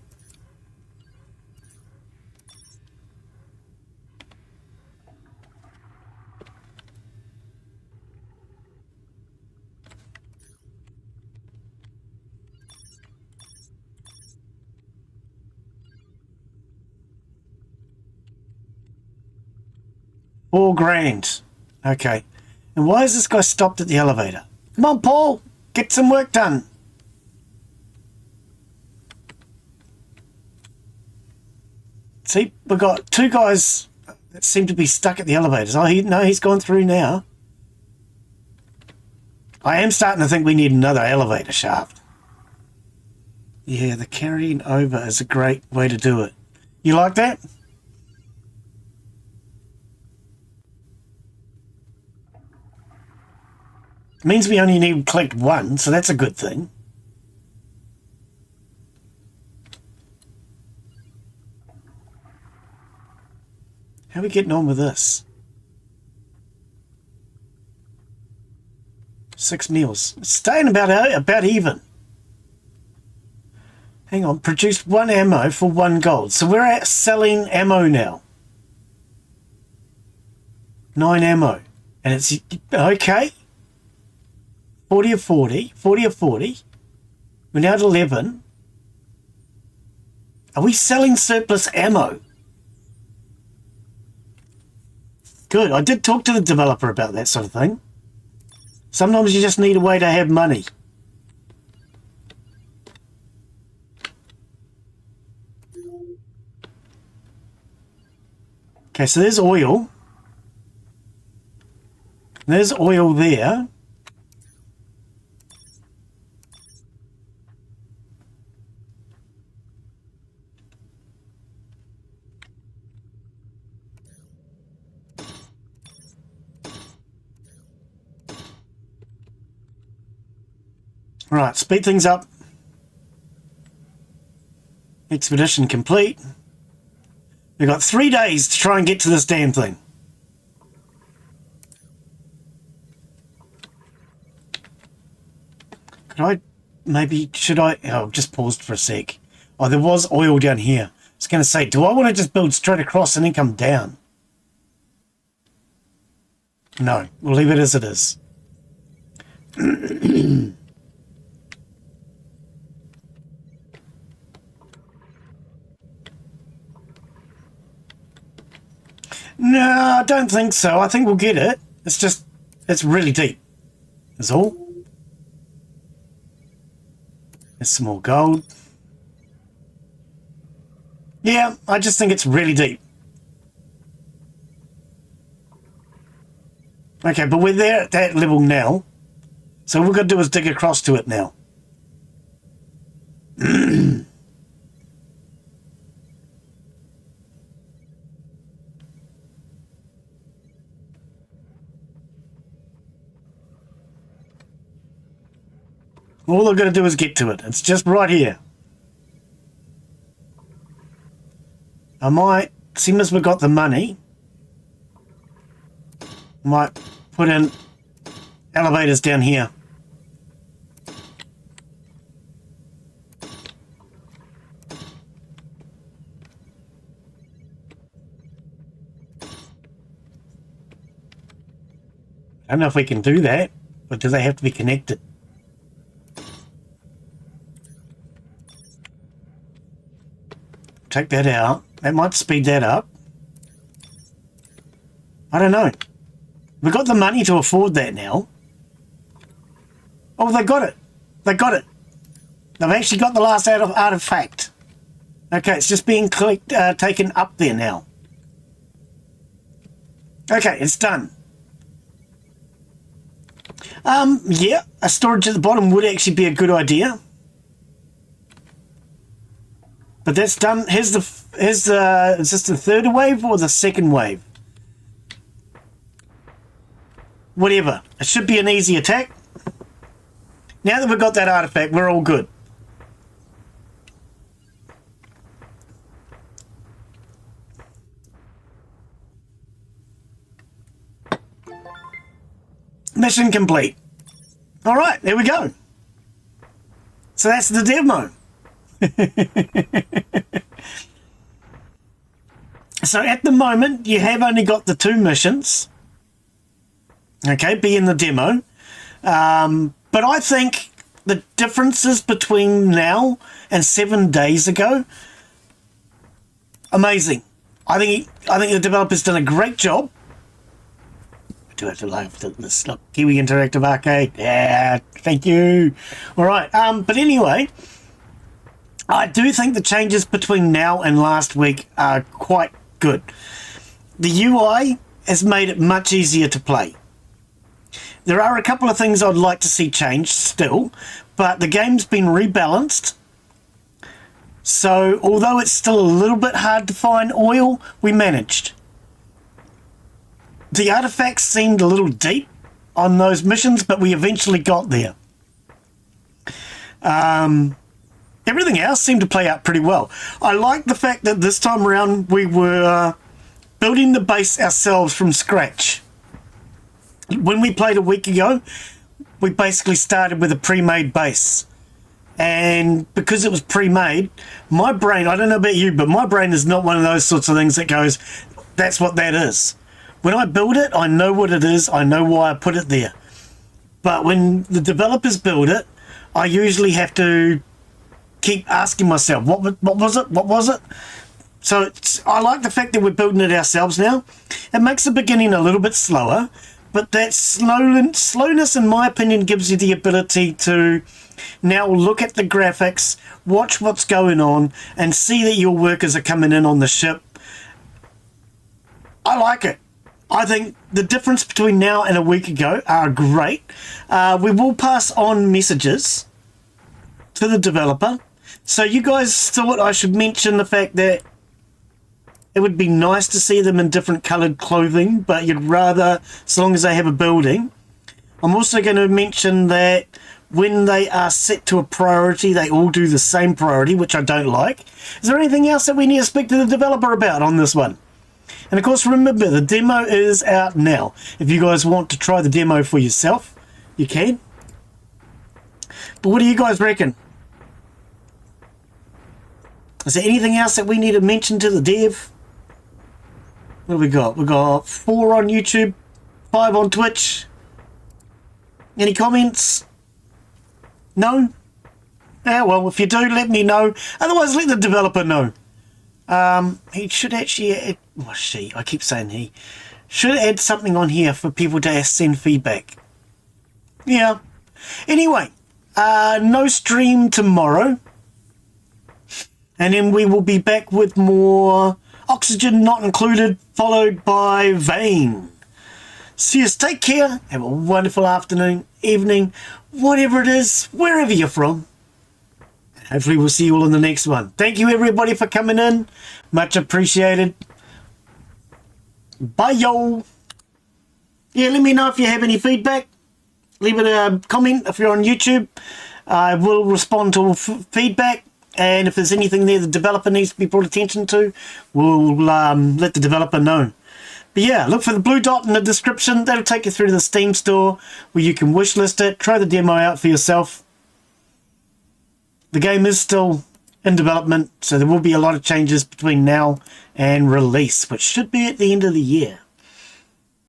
$4,000. Okay. And why is this guy stopped at the elevator? Come on, Paul. Get some work done. See, we've got 2 guys that seem to be stuck at the elevators. Oh, he's gone through now. I am starting to think we need another elevator shaft. Yeah, the carrying over is a great way to do it. You like that? It means we only need to collect 1, so that's a good thing. How are we getting on with this? 6 meals. It's staying about even. Hang on, produced 1 ammo for 1 gold. So we're at selling ammo now. 9 ammo. And it's okay. 40 of 40. 40 of 40. We're now at 11. Are we selling surplus ammo? Good. I did talk to the developer about that sort of thing. Sometimes you just need a way to have money. Okay, so there's oil. There's oil there. Right, speed things up. Expedition complete. We've got 3 days to try and get to this damn thing. Should I? Oh, just paused for a sec. Oh, there was oil down here. I was going to say, do I want to just build straight across and then come down? No, we'll leave it as it is. No, I don't think so. I think we'll get it. It's really deep. That's all. There's some more gold. Yeah, I just think it's really deep. Okay, but we're there at that level now. So all we've got to do is dig across to it now. All I've got to do is get to it. It's just right here. I might, seeing as we've got the money, might put in elevators down here. I don't know if we can do that, but do they have to be connected? Take that out. That might speed that up. I don't know. We've got the money to afford that now. Oh, they got it. They got it. They've actually got the last artifact. Okay, it's just being taken up there now. Okay, it's done. Yeah, a storage at the bottom would actually be a good idea. But that's done. Here's the is this the third wave or the second wave? Whatever. It should be an easy attack. Now that we've got that artifact, we're all good. Mission complete. All right, there we go. So that's the demo. So at the moment, you have only got the 2 missions. Okay, being the demo. But I think the differences between now and 7 days ago, amazing. I think the developer's done a great job. I do have to like this. Look, Kiwi Interactive Arcade. Yeah, thank you. All right. But anyway, I do think the changes between now and last week are quite good. The UI has made it much easier to play. There are a couple of things I'd like to see changed still, but the game's been rebalanced. So although it's still a little bit hard to find oil, we managed. The artifacts seemed a little deep on those missions, but we eventually got there. Everything else seemed to play out pretty well. I like the fact that this time around we were building the base ourselves from scratch. When we played a week ago, we basically started with a pre-made base. And because it was pre-made, my brain, I don't know about you, but my brain is not one of those sorts of things that goes, that's what that is. When I build it, I know what it is. I know why I put it there. But when the developers build it, I usually have to keep asking myself, what was it? What was it? So I like the fact that we're building it ourselves now. It makes the beginning a little bit slower, but that slowness, in my opinion, gives you the ability to now look at the graphics, watch what's going on, and see that your workers are coming in on the ship. I like it. I think the difference between now and a week ago are great. We will pass on messages to the developer. So you guys thought I should mention the fact that it would be nice to see them in different coloured clothing, but you'd rather, as long as they have a building. I'm also going to mention that when they are set to a priority, they all do the same priority, which I don't like. Is there anything else that we need to speak to the developer about on this one? And of course, remember, the demo is out now. If you guys want to try the demo for yourself, you can. But what do you guys reckon? Is there anything else that we need to mention to the dev? What have we got? We've got 4 on YouTube, 5 on Twitch. Any comments? No? Yeah, well, if you do, let me know. Otherwise, let the developer know. He should actually add, well, I keep saying he should add something on here for people to send feedback. Yeah. Anyway, no stream tomorrow. And then we will be back with more Oxygen Not Included, followed by Vein. See you, take care, have a wonderful afternoon, evening, whatever it is, wherever you're from. Hopefully we'll see you all in the next one. Thank you everybody for coming in. Much appreciated. Bye yo. Yeah, let me know if you have any feedback. Leave it a comment if you're on YouTube. I will respond to feedback. And if there's anything there the developer needs to be brought attention to, we'll let the developer know. But yeah, look for the blue dot in the description. That'll take you through to the Steam store where you can wishlist it. Try the demo out for yourself. The game is still in development, so there will be a lot of changes between now and release, which should be at the end of the year.